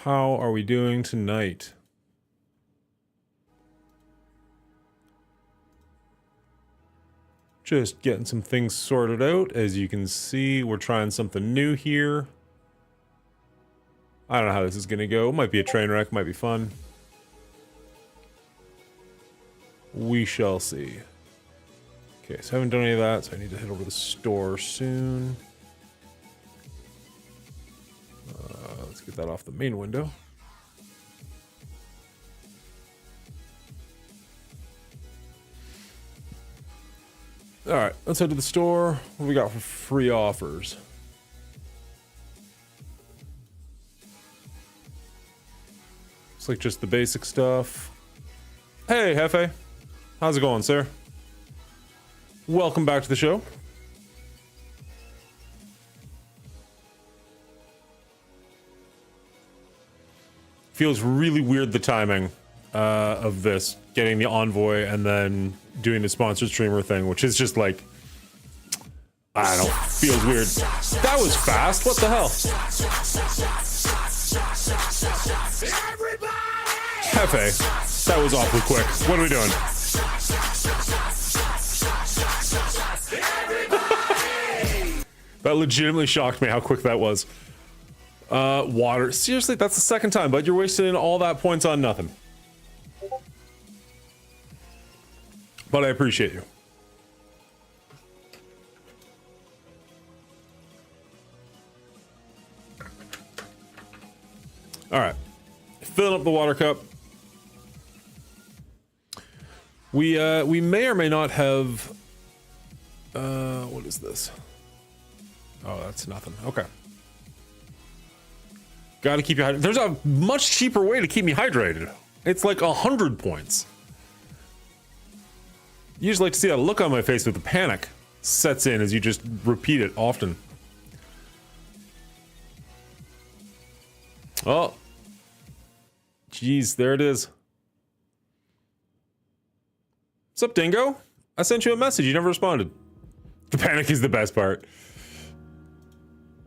how are we doing tonight? Just getting some things sorted out. As you can see, we're trying something new here. I don't know how this is gonna go. Might be a train wreck, might be fun. We shall see. Okay, so I haven't done any of that, so I need to head over to the store soon. Let's get that off the main window. Alright, let's head to the store. What do we got for free offers? It's like just the basic stuff. Hey, Hefe. How's it going, sir? Welcome back to the show. Feels really weird, the timing of this, getting the envoy and then doing the sponsored streamer thing, which is just like, I don't know, feels weird. That was fast, what the hell? Hefe, that was awfully quick. What are we doing? That legitimately shocked me how quick that was. Water. Seriously, that's the second time, but you're wasting all that points on nothing. But I appreciate you. Alright. Filling up the water cup. We may or may not have... what is this? Oh, that's nothing. Okay. Gotta keep you hydrated. There's a much cheaper way to keep me hydrated. It's like 100 points. You usually like to see that look on my face with the panic sets in as you just repeat it often. Oh. Jeez, there it is. What's up, Dingo? I sent you a message, you never responded. The panic is the best part.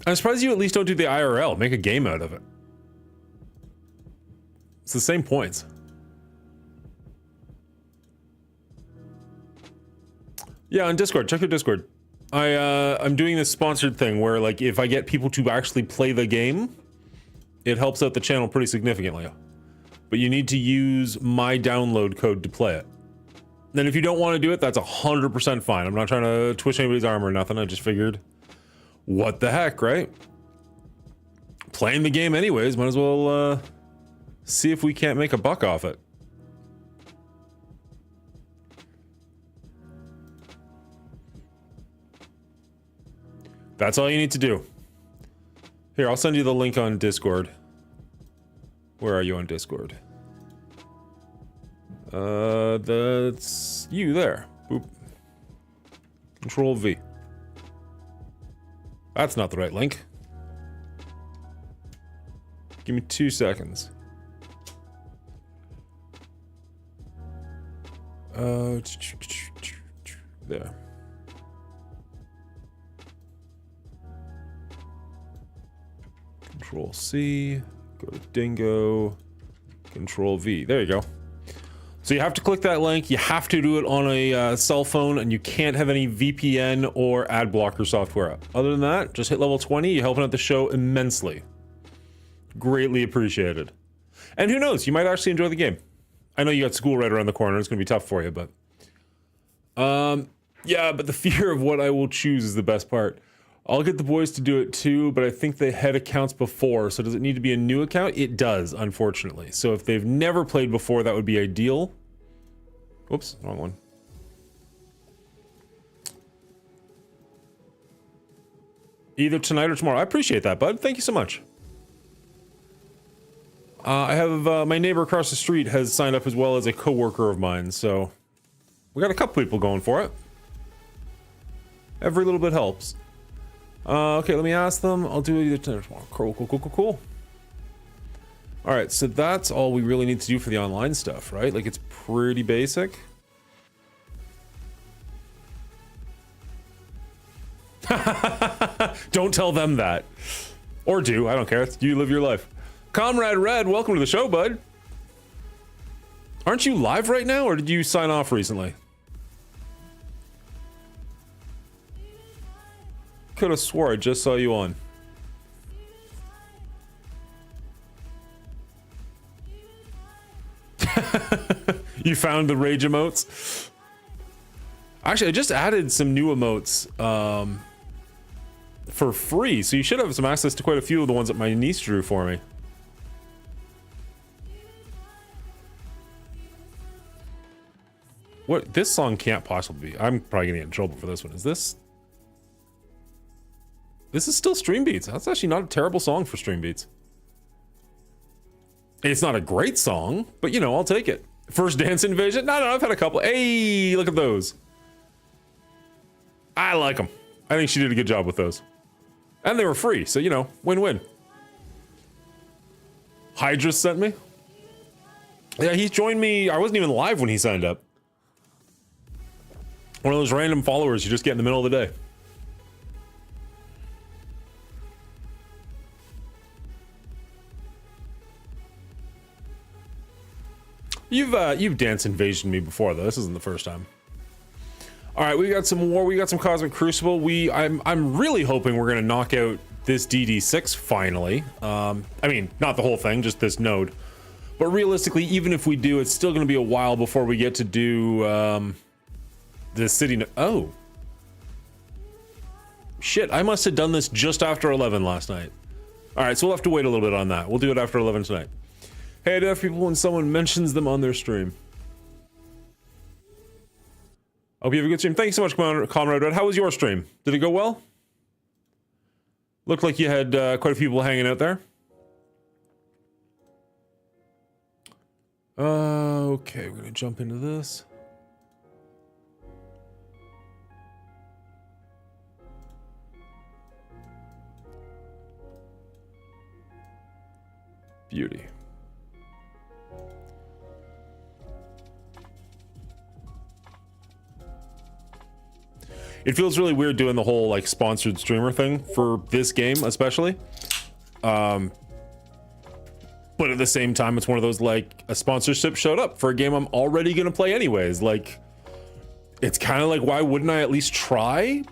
I'm surprised you at least don't do the IRL. Make a game out of it. It's the same points. Yeah, on Discord. Check your Discord. I'm doing this sponsored thing where, like, if I get people to actually play the game, it helps out the channel pretty significantly. But you need to use my download code to play it. Then if you don't want to do it, that's 100% fine. I'm not trying to twist anybody's arm or nothing. I just figured... what the heck, right? Playing the game anyways, might as well see if we can't make a buck off it. That's all you need to do. Here, I'll send you the link on Discord. Where are you on Discord? That's you there. Boop. Control V. That's not the right link. Give me 2 seconds. There. Control C, go to Dingo, Control V. There you go. So you have to click that link, you have to do it on a cell phone, and you can't have any VPN or ad blocker software up. Other than that, just hit level 20, you're helping out the show immensely. Greatly appreciated. And who knows, you might actually enjoy the game. I know you got school right around the corner, it's gonna be tough for you, but... yeah, but the fear of what I will choose is the best part. I'll get the boys to do it too, but I think they had accounts before, so does it need to be a new account? It does, unfortunately. So if they've never played before, that would be ideal. Whoops, wrong one. Either tonight or tomorrow. I appreciate that, bud. Thank you so much. I have, my neighbor across the street has signed up as well as a coworker of mine, so... we got a couple people going for it. Every little bit helps. Okay, let me ask them. I'll do it either tonight or tomorrow. Cool, cool, cool, cool, cool. Alright, so that's all we really need to do for the online stuff, right? Like, it's pretty basic. Don't tell them that. Or do, I don't care. You live your life. Comrade Red, welcome to the show, bud. Aren't you live right now, or did you sign off recently? Could have swore I just saw you on. You found the rage emotes? Actually, I just added some new emotes for free, so you should have some access to quite a few of the ones that my niece drew for me. What? This song can't possibly be. I'm probably gonna get in trouble for this one. Is this? This is still Stream Beats. That's actually not a terrible song for Stream Beats. It's not a great song, but you know, I'll take it. First Dance Invasion? No, I've had a couple. Hey, look at those. I like them. I think she did a good job with those. And they were free, so you know, win-win. Hydra sent me. Yeah, he joined me. I wasn't even live when he signed up. One of those random followers you just get in the middle of the day. You've Dance Invasion me before though. This isn't the first time. All right, we got some war. We got some Cosmic Crucible. I'm really hoping we're gonna knock out this DD6 finally. I mean, not the whole thing, just this node. But realistically, even if we do, it's still gonna be a while before we get to do the city. Oh, shit! I must have done this just after 11 last night. All right, so we'll have to wait a little bit on that. We'll do it after 11 tonight. Hey, I do have people when someone mentions them on their stream. Hope you have a good stream. Thank you so much, Comrade Red. How was your stream? Did it go well? Looked like you had quite a few people hanging out there. Okay, we're gonna jump into this. Beauty. It feels really weird doing the whole like sponsored streamer thing for this game, especially. But at the same time, it's one of those like a sponsorship showed up for a game I'm already gonna play anyways. Like, it's kind of like, why wouldn't I at least try?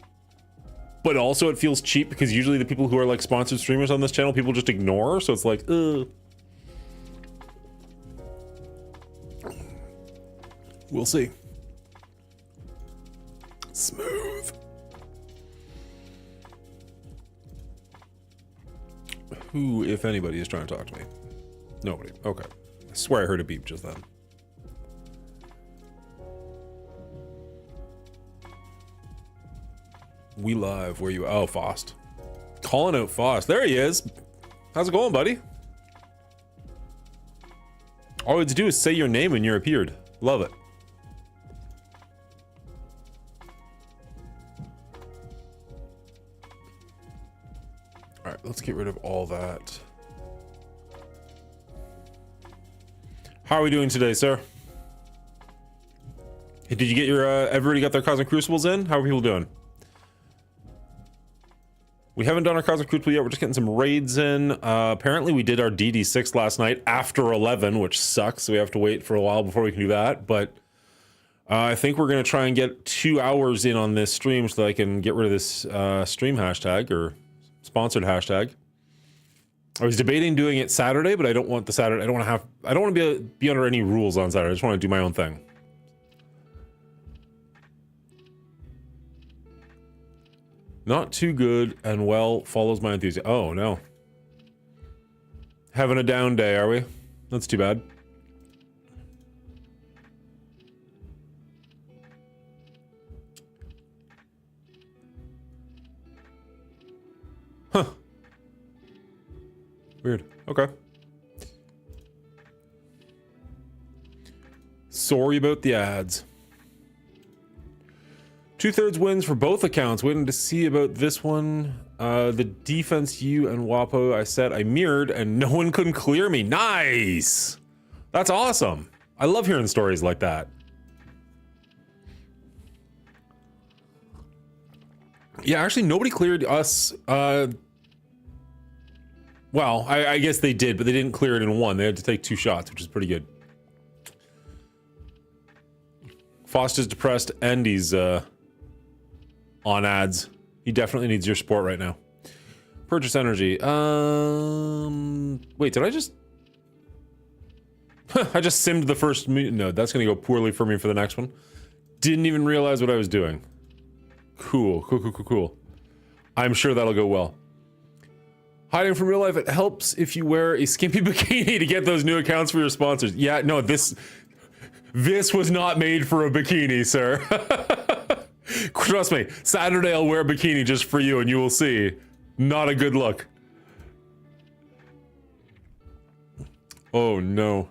But also it feels cheap because usually the people who are like sponsored streamers on this channel, people just ignore. So it's like, we'll see. Smooth. Who, if anybody, is trying to talk to me? Nobody. Okay. I swear I heard a beep just then. We live. Where you? Oh, Fost. Calling out Fost. There he is. How's it going, buddy? All you had to do is say your name and you're appeared. Love it. All right, let's get rid of all that. How are we doing today, sir? Hey, did you get your, everybody got their Cosmic Crucibles in? How are people doing? We haven't done our Cosmic Crucible yet. We're just getting some raids in. Apparently we did our DD6 last night after 11, which sucks. So we have to wait for a while before we can do that. But I think we're going to try and get 2 hours in on this stream so that I can get rid of this stream hashtag or sponsored hashtag. I was debating doing it Saturday, but I don't want the Saturday. I don't want to be under any rules on Saturday. I just want to do my own thing. Not too good and well follows my enthusiasm. Oh no. Having a down day, are we? That's too bad. Huh. Weird. Okay. Sorry about the ads. 2/3 wins for both accounts. Waiting to see about this one. The defense you and Wapo, I said I mirrored and no one couldn't clear me. Nice. That's awesome. I love hearing stories like that. Yeah, actually nobody cleared us. Well, I guess they did, but they didn't clear it in one. They had to take 2 shots, which is pretty good. Foster's depressed and he's on ads. He definitely needs your support right now. Purchase energy. Wait, did I just... I just simmed the first... No, that's gonna go poorly for me for the next one. Didn't even realize what I was doing. Cool, cool, cool, cool, cool. I'm sure that'll go well. Hiding from real life, it helps if you wear a skimpy bikini to get those new accounts for your sponsors. Yeah, no, this was not made for a bikini, sir. Trust me, Saturday I'll wear a bikini just for you and you will see. Not a good look. Oh no.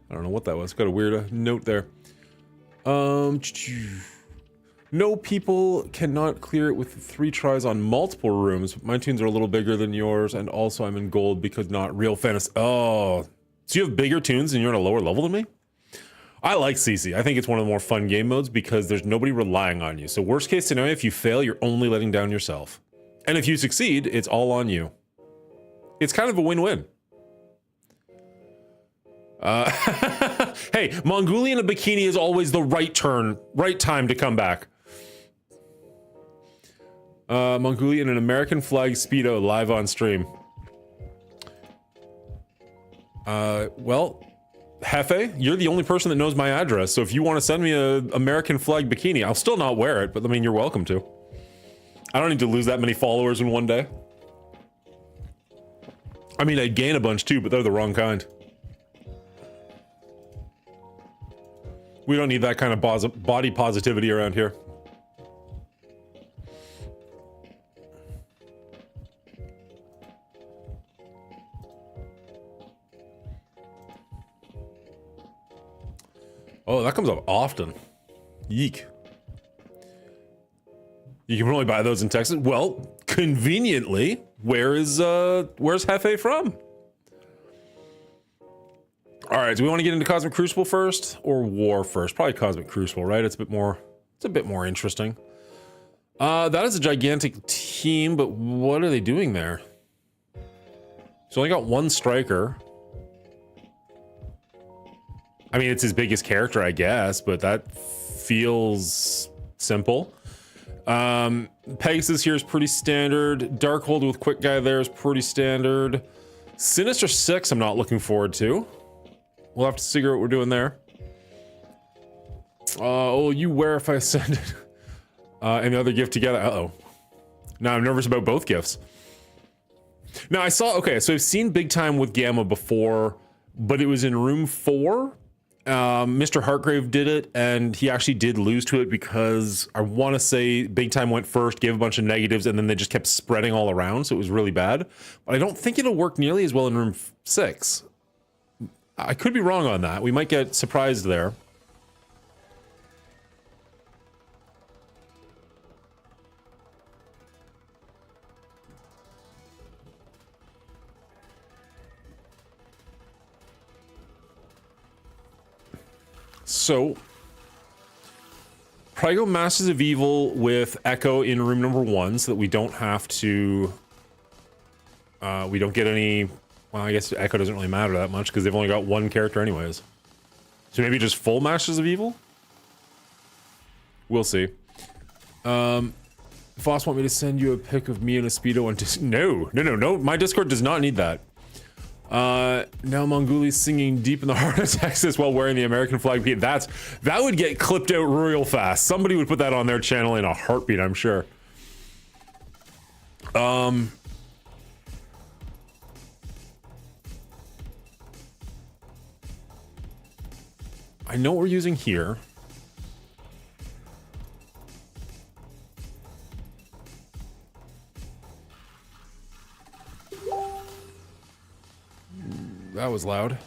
I don't know what that was. Got a weird note there. No, people cannot clear it with 3 tries on multiple rooms. My tunes are a little bigger than yours, and also I'm in gold because not real fantasy. Oh, so you have bigger tunes and you're on a lower level than me? I like CC. I think it's one of the more fun game modes because there's nobody relying on you. So worst case scenario, if you fail, you're only letting down yourself. And if you succeed, it's all on you. It's kind of a win-win. Hey, Mongolian in a bikini is always the right time to come back. Mongolian in an American flag Speedo live on stream. Well, Hefe, you're the only person that knows my address, so if you want to send me a American flag bikini, I'll still not wear it, but I mean, you're welcome to. I don't need to lose that many followers in one day. I mean, I'd gain a bunch too, but they're the wrong kind. We don't need that kind of body positivity around here. Oh, that comes up often. Yeek. You can only buy those in Texas. Well, conveniently, where's Hefe from? All right, do we want to get into Cosmic Crucible first or War first? Probably Cosmic Crucible, right? It's a bit more interesting. That is a gigantic team, but what are they doing there? He's only got 1 striker. I mean, it's his biggest character, I guess, but that feels simple. Pegasus here is pretty standard. Darkhold with Quick Guy there is pretty standard. Sinister 6 I'm not looking forward to. We'll have to figure out what we're doing there. Oh, you wear if I send it. And the other gift together. Uh-oh. Now I'm nervous about both gifts. Now I saw, okay, so I've seen Big Time with Gamma before, but it was in room 4. Mr. Hartgrave did it, and he actually did lose to it because I want to say Big Time went first, gave a bunch of negatives, and then they just kept spreading all around, so it was really bad. But I don't think it'll work nearly as well in room 6. I could be wrong on that. We might get surprised there. So, probably go Masters of Evil with Echo in room number 1 so that we don't have to... we don't get any... Well, I guess Echo doesn't really matter that much because they've only got 1 character anyways. So maybe just full Masters of Evil? We'll see. Foss want me to send you a pic of me in a Speedo on No. My Discord does not need that. Now Mongoli's singing Deep in the Heart of Texas while wearing the American flag. That would get clipped out real fast. Somebody would put that on their channel in a heartbeat, I'm sure. I know what we're using here. That was loud.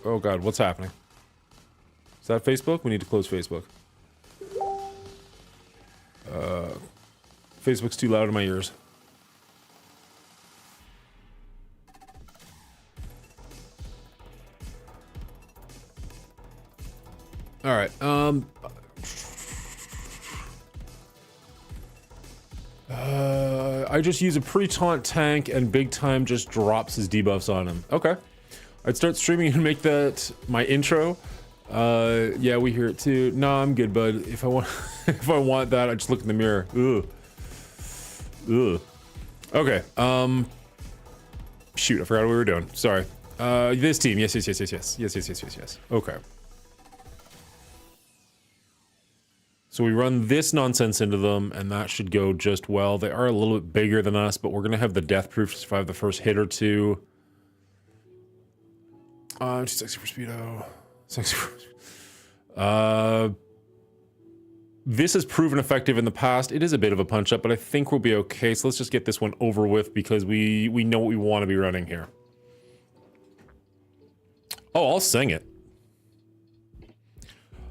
Oh god, what's happening? Is that Facebook? We need to close Facebook. Facebook's too loud in my ears. All right. I just use a pre-taunt tank and big time just drops his debuffs on him. Okay. I'd start streaming and make that my intro. Yeah, we hear it too. No, I'm good, bud. If I want, if I want that, I just look in the mirror. Ugh. Ugh. Okay. Shoot, I forgot what we were doing. Sorry. This team. Yes. Okay. So we run this nonsense into them, and that should go just well. They are a little bit bigger than us, but we're gonna have the death proof to survive the first hit or two. Too sexy for speedo. Sexy for... This has proven effective in the past. It is a bit of a punch up, but I think we'll be okay. So let's just get this one over with because we know what we want to be running here. Oh, I'll sing it.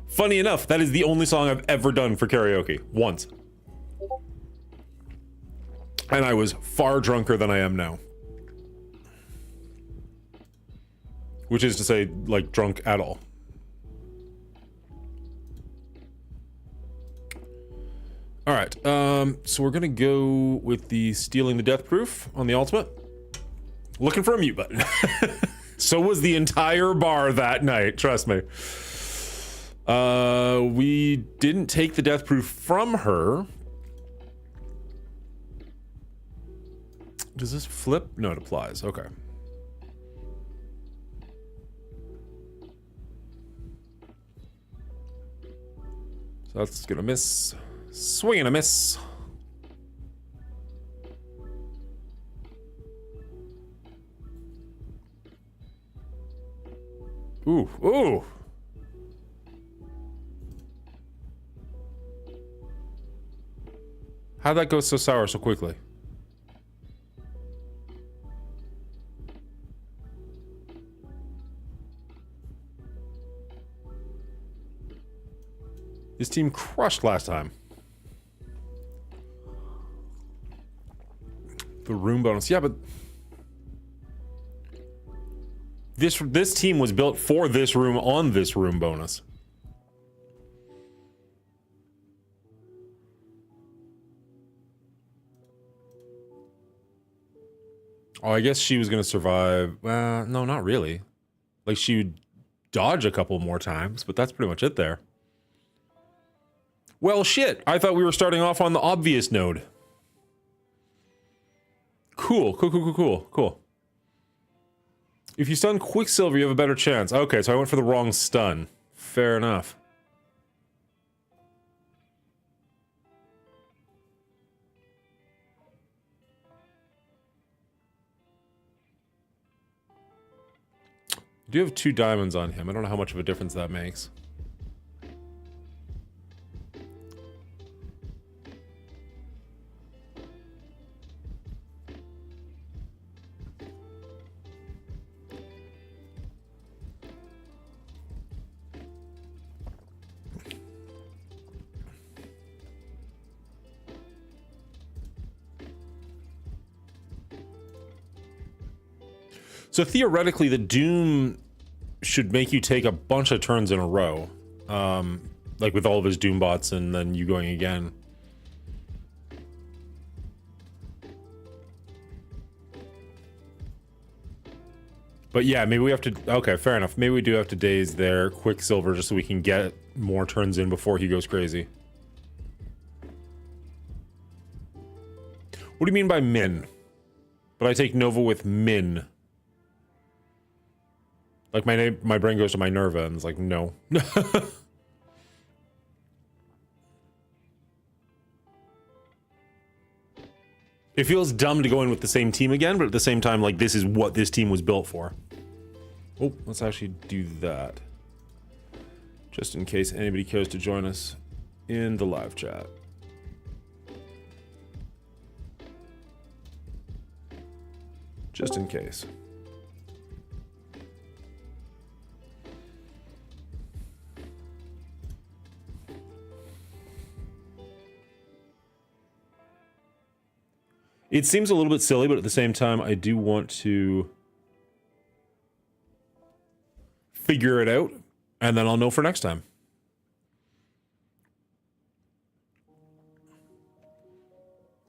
Funny enough, that is the only song I've ever done for karaoke. Once. And I was far drunker than I am now. Which is to say, like, drunk at all. Alright, so we're gonna go with the stealing the death proof on the ultimate. Looking for a mute button. So was the entire bar that night, trust me. We didn't take the death proof from her. Does this flip? No, it applies. Okay. So that's gonna miss. Swing and a miss. Ooh, ooh. How'd that go so sour so quickly? This team crushed last time. The room bonus. Yeah, but this team was built for this room on this room bonus. Oh, I guess she was gonna survive. No, not really. Like, she would dodge a couple more times, but that's pretty much it there. Well, shit. I thought we were starting off on the obvious node. Cool. If you stun Quicksilver, you have a better chance. Okay, so I went for the wrong stun. Fair enough. I do have 2 diamonds on him. I don't know how much of a difference that makes. So theoretically, the Doom should make you take a bunch of turns in a row. Like with all of his Doom bots and then you going again. But yeah, maybe we have to... Okay, fair enough. Maybe we do have to daze their Quicksilver just so we can get more turns in before he goes crazy. What do you mean by min? But I take Nova with min. Like my brain goes to Minerva and it's like, no. It feels dumb to go in with the same team again, but at the same time, like, this is what this team was built for. Oh, let's actually do that. Just in case anybody cares to join us in the live chat. Just in case. It seems a little bit silly, but at the same time, I do want to figure it out, and then I'll know for next time.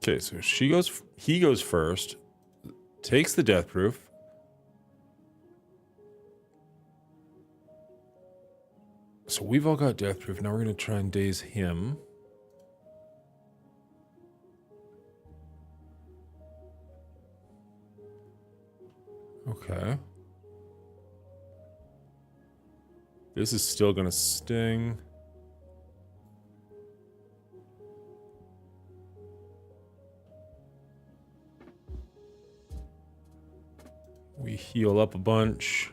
Okay, so he goes first, takes the death proof. So we've all got death proof. Now we're gonna try and daze him. Okay. This is still gonna sting. We heal up a bunch.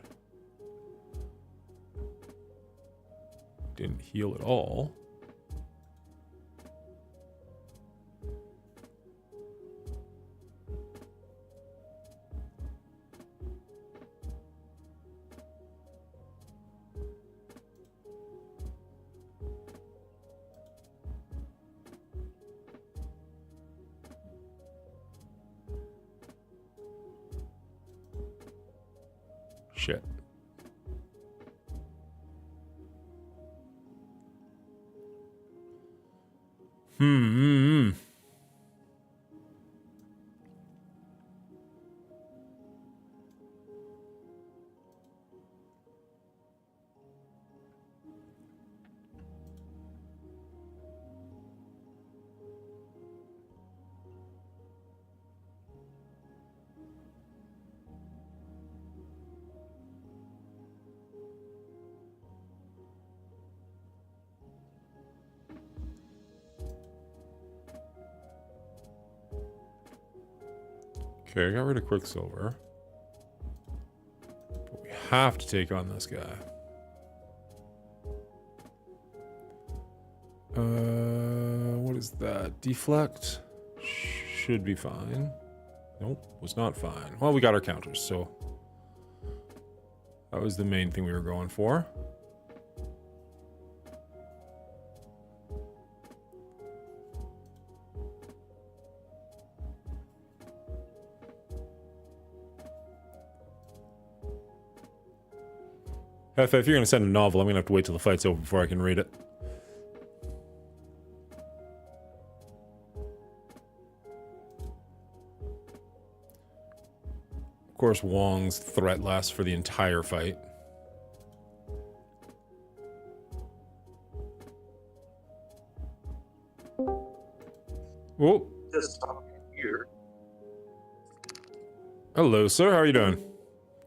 Didn't heal at all. Shit. Okay, I got rid of Quicksilver. But we have to take on this guy. What is that? Deflect? Should be fine. Nope, was not fine. Well, we got our counters, so... that was the main thing we were going for. If you're going to send a novel, I'm going to have to wait till the fight's over before I can read it. Of course, Wong's threat lasts for the entire fight. Oh. Just here. Hello, sir. How are you doing?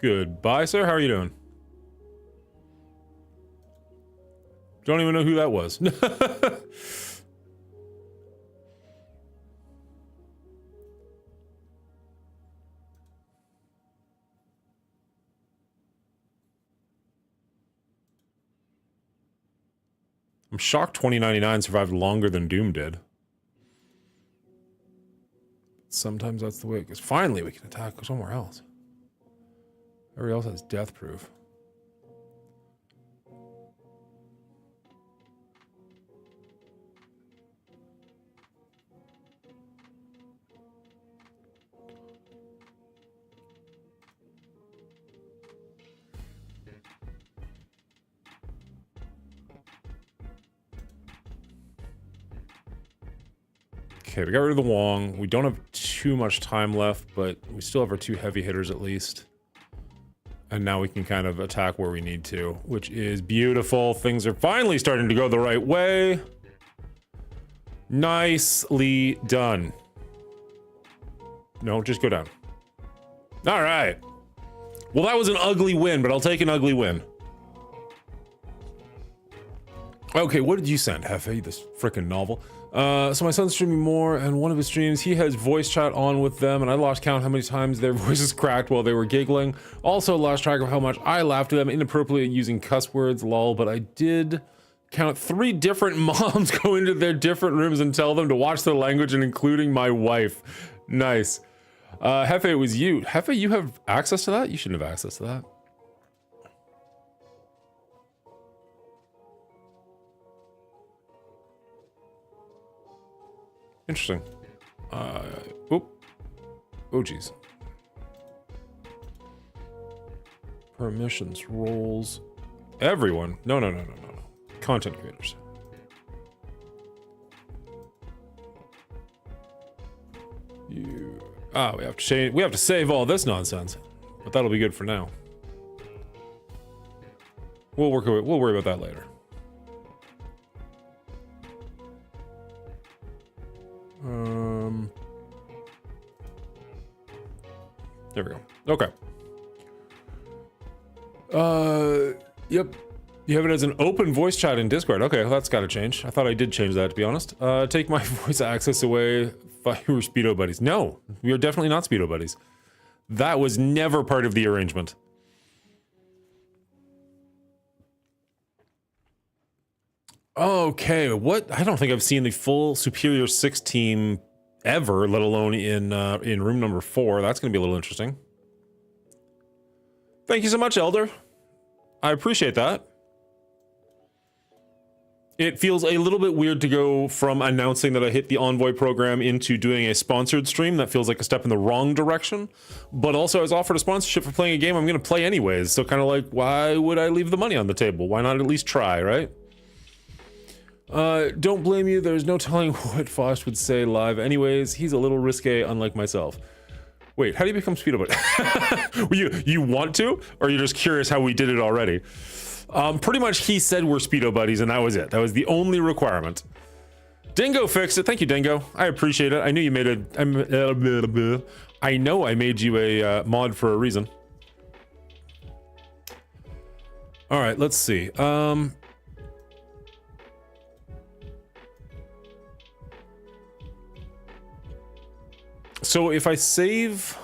Goodbye, sir. How are you doing? Don't even know who that was. I'm shocked 2099 survived longer than Doom did. Sometimes that's the way it goes. Finally, we can attack somewhere else. Everybody else has death proof. Okay, we got rid of the Wong. We don't have too much time left, but we still have our two heavy hitters at least. And now we can kind of attack where we need to, which is beautiful. Things are finally starting to go the right way. Nicely done. No, just go down. All right. Well, that was an ugly win, but I'll take an ugly win. Okay, what did you send, Hefe? This frickin' novel. So my son's streaming more, and one of his streams, he has voice chat on with them, and I lost count how many times their voices cracked while they were giggling. Also lost track of how much I laughed at them inappropriately using cuss words, lol, but I did count 3 different moms go into their different rooms and tell them to watch their language, and including my wife. Nice. Hefe, it was you. Hefe, you have access to that? You shouldn't have access to that. Interesting. Oh, geez. Permissions, roles, everyone. No. Content creators. We have to change. We have to save all this nonsense, but that'll be good for now. We'll worry about that later. There we go. Okay. Yep. You have it as an open voice chat in Discord. Okay, well, that's got to change. I thought I did change that, to be honest. Take my voice access away. Thought you were Speedo buddies. No, we are definitely not Speedo buddies. That was never part of the arrangement. Okay, what? I don't think I've seen the full Superior 6 team ever, let alone in room number 4. That's going to be a little interesting. Thank you so much, Elder. I appreciate that. It feels a little bit weird to go from announcing that I hit the Envoy program into doing a sponsored stream. That feels like a step in the wrong direction. But also, I was offered a sponsorship for playing a game I'm going to play anyways. So kind of like, why would I leave the money on the table? Why not at least try, right? Don't blame you. There's no telling what Fosh would say live. Anyways, he's a little risque, unlike myself. Wait, how do you become Speedo buddy? you want to? Or are you just curious how we did it already? Pretty much he said we're Speedo buddies and that was it. That was the only requirement. Dingo fixed it. Thank you, Dingo. I appreciate it. I knew you made a... I know I made you a mod for a reason. All right, let's see. So if I save...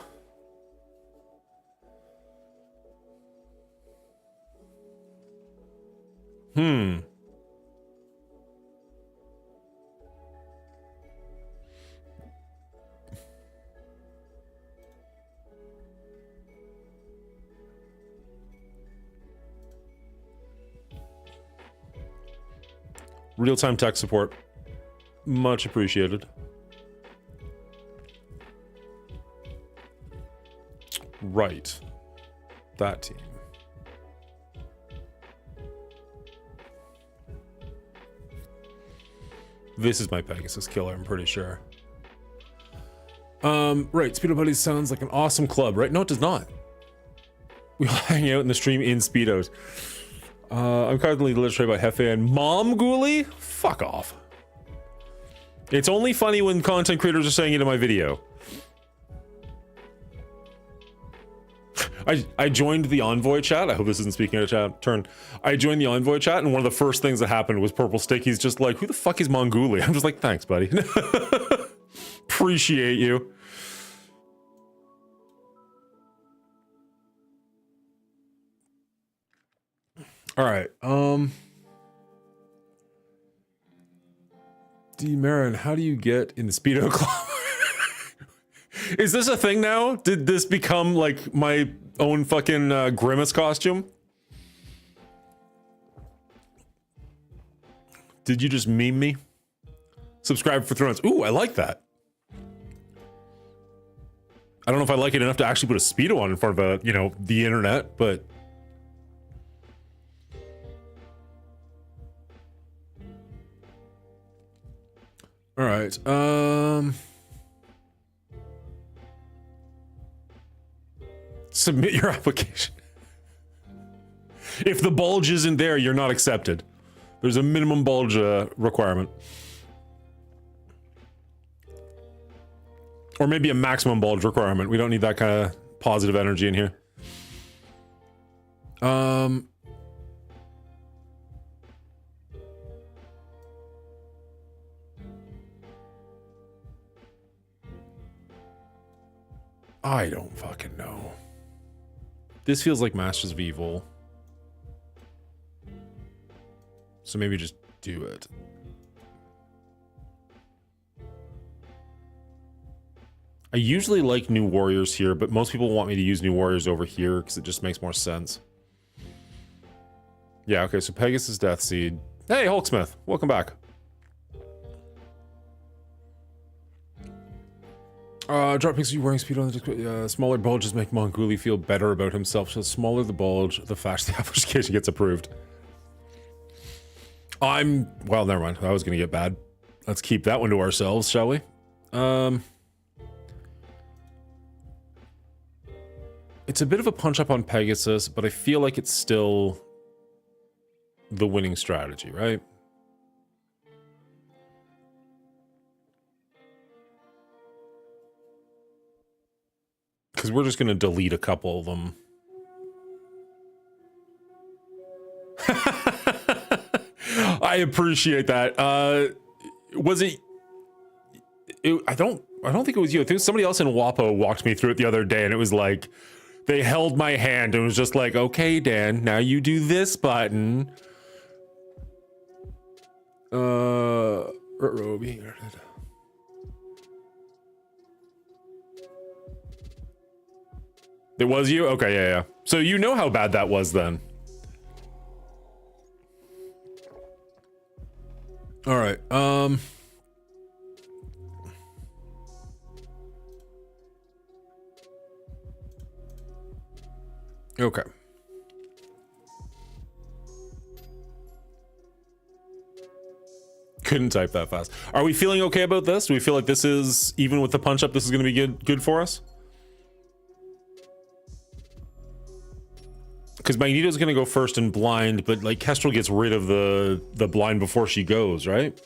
Real-time tech support. Much appreciated. Right. That team. This is my Pegasus killer, I'm pretty sure. Right, Speedo Buddies sounds like an awesome club, right? No, it does not. We all hang out in the stream in Speedos. I'm currently illustrated by Hefe and Mom Ghoulie? Fuck off. It's only funny when content creators are saying it in my video. I joined the Envoy chat. I hope this isn't speaking out of turn. I joined the Envoy chat, and one of the first things that happened was Purple Stick. He's just like, who the fuck is Mongoolie? I'm just like, thanks, buddy. Appreciate you. All right. D. Marin, how do you get in the Speedo Club? Is this a thing now? Did this become like my own fucking Grimace costume? Did you just meme me? Subscribe for Thrones. Ooh, I like that. I don't know if I like it enough to actually put a Speedo on in front of a, you know, the internet, but... All right, submit your application. If the bulge isn't there, you're not accepted. There's a minimum bulge requirement. Or maybe a maximum bulge requirement. We don't need that kind of positive energy in here. I don't fucking know. This feels like Masters of Evil. So maybe just do it. I usually like New Warriors here, but most people want me to use New Warriors over here because it just makes more sense. Yeah, okay, so Pegasus Deathseed. Hey, Hulksmith, welcome back. Drop pictures you wearing Speedo on the smaller bulges make Mongoolie feel better about himself. So the smaller the bulge, the faster the application gets approved. Well, never mind. That was gonna get bad. Let's keep that one to ourselves, shall we? It's a bit of a punch up on Pegasus, but I feel like it's still the winning strategy, right? Because we're just going to delete a couple of them. I appreciate that. Was it, I don't think it was you. I think somebody else in WAPO walked me through it the other day, and it was like, they held my hand and was just like, okay, Dan, now you do this button. It was you? Okay, yeah. So you know how bad that was then. All right. Okay. Couldn't type that fast. Are we feeling okay about this? Do we feel like this is, even with the punch up, this is going to be good for us? Because Magneto's going to go first in blind, but like Kestrel gets rid of the blind before she goes, right?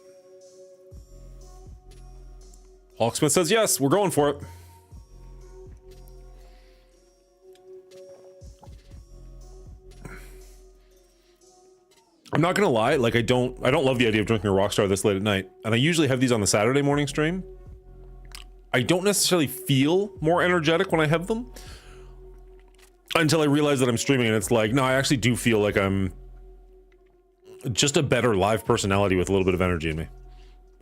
Hawksmith says yes, we're going for it. I'm not gonna lie, like I don't love the idea of drinking a Rockstar this late at night, and I usually have these on the Saturday morning stream. I don't necessarily feel more energetic when I have them until I realize that I'm streaming, and it's like, no, I actually do feel like I'm just a better live personality with a little bit of energy in me.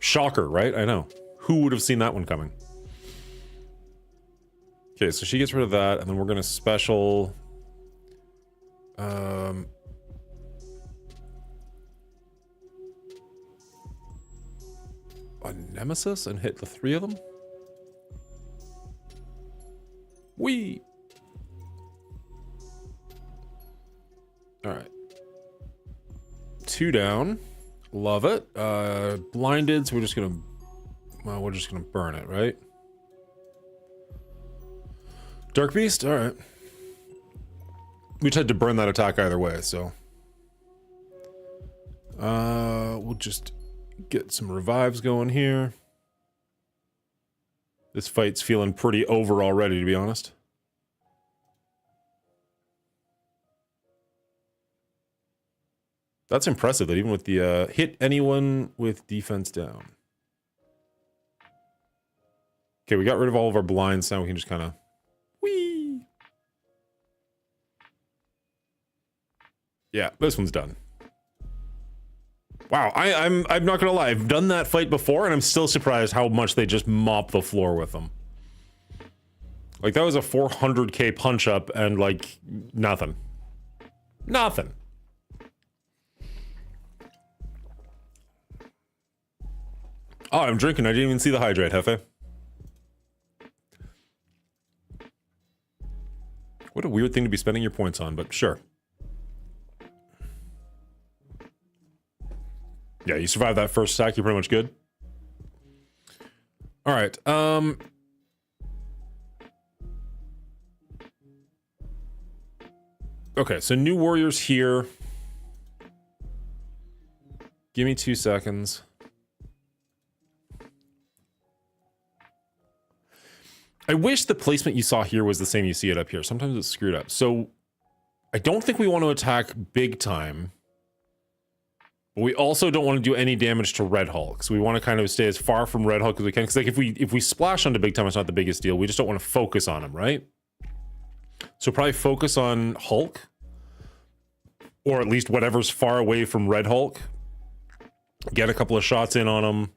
Shocker, right? I know. Who would have seen that one coming? Okay, so she gets rid of that, and then we're gonna special a Nemesis and hit the 3 of them. Whee! Alright. 2 down. Love it. Blinded, so we're just gonna burn it, right? Dark Beast? Alright. We just had to burn that attack either way, so. We'll just get some revives going here. This fight's feeling pretty over already, to be honest. That's impressive that even with the hit anyone with defense down. Okay, we got rid of all of our blinds. Now we can just kind of whee. Yeah, this one's done. Wow, I'm not gonna lie. I've done that fight before, and I'm still surprised how much they just mop the floor with them. Like, that was a 400k punch up, and like nothing. Nothing. Oh, I'm drinking. I didn't even see the hydrate, Hefe. What a weird thing to be spending your points on, but sure. Yeah, you survived that first attack, you're pretty much good. Alright, okay, so new warriors here. Give me 2 seconds. I wish the placement you saw here was the same you see it up here. Sometimes it's screwed up. So, I don't think we want to attack big time. But we also don't want to do any damage to Red Hulk. So we want to kind of stay as far from Red Hulk as we can. Because like if we splash onto big time, it's not the biggest deal. We just don't want to focus on him, right? So probably focus on Hulk. Or at least whatever's far away from Red Hulk. Get a couple of shots in on him.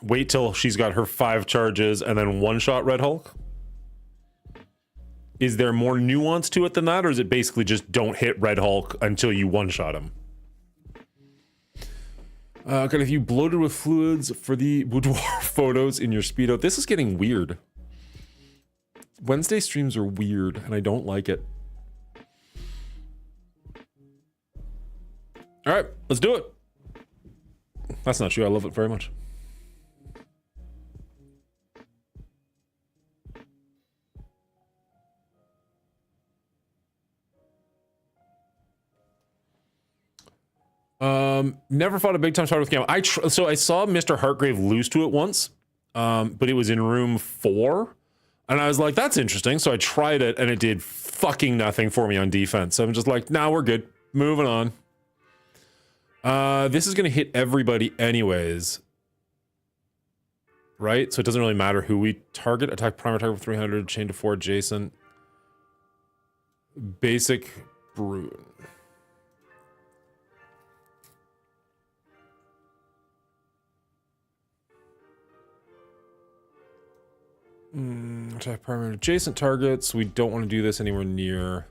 Wait till she's got her 5 charges and then one-shot Red Hulk. Is there more nuance to it than that? Or is it basically just don't hit Red Hulk until you one-shot him? Okay, if you bloated with fluids for the boudoir photos in your Speedo. This is getting weird. Wednesday streams are weird, and I don't like it. Alright, let's do it. That's not true, I love it very much. Never fought a big time fight with Gamma. So I saw Mr. Heartgrave lose to it once, but it was in room 4, and I was like, that's interesting. So I tried it, and it did fucking nothing for me on defense. So I'm just like, nah, we're good. Moving on. This is gonna hit everybody anyways, right? So it doesn't really matter who we target. Attack primary target with 300, chain to 4 adjacent. Basic Bruin. Attack primary adjacent targets. We don't want to do this anywhere near.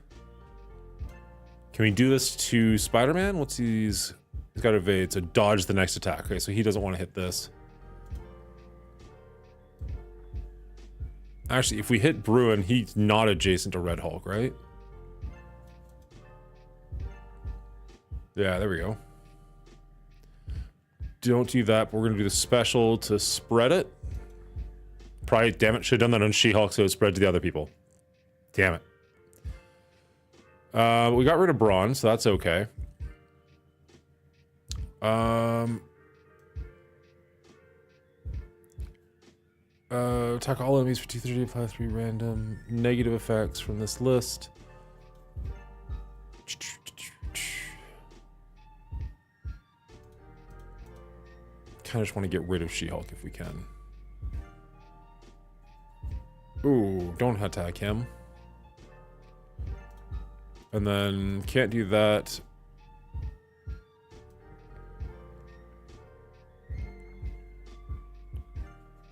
Can we do this to Spider-Man? What's he's got evade, so dodge the next attack. Okay, so he doesn't want to hit this. Actually, if we hit Bruin, he's not adjacent to Red Hulk, right? Yeah, there we go. Don't do that, but we're gonna do the special to spread it. Probably, damn it, should have done that on She-Hulk so it spread to the other people. Damn it. We got rid of Brawn, so that's okay. Attack all enemies for 230, apply 3 random negative effects from this list. Kind of just want to get rid of She-Hulk if we can. Ooh, don't attack him. And then can't do that.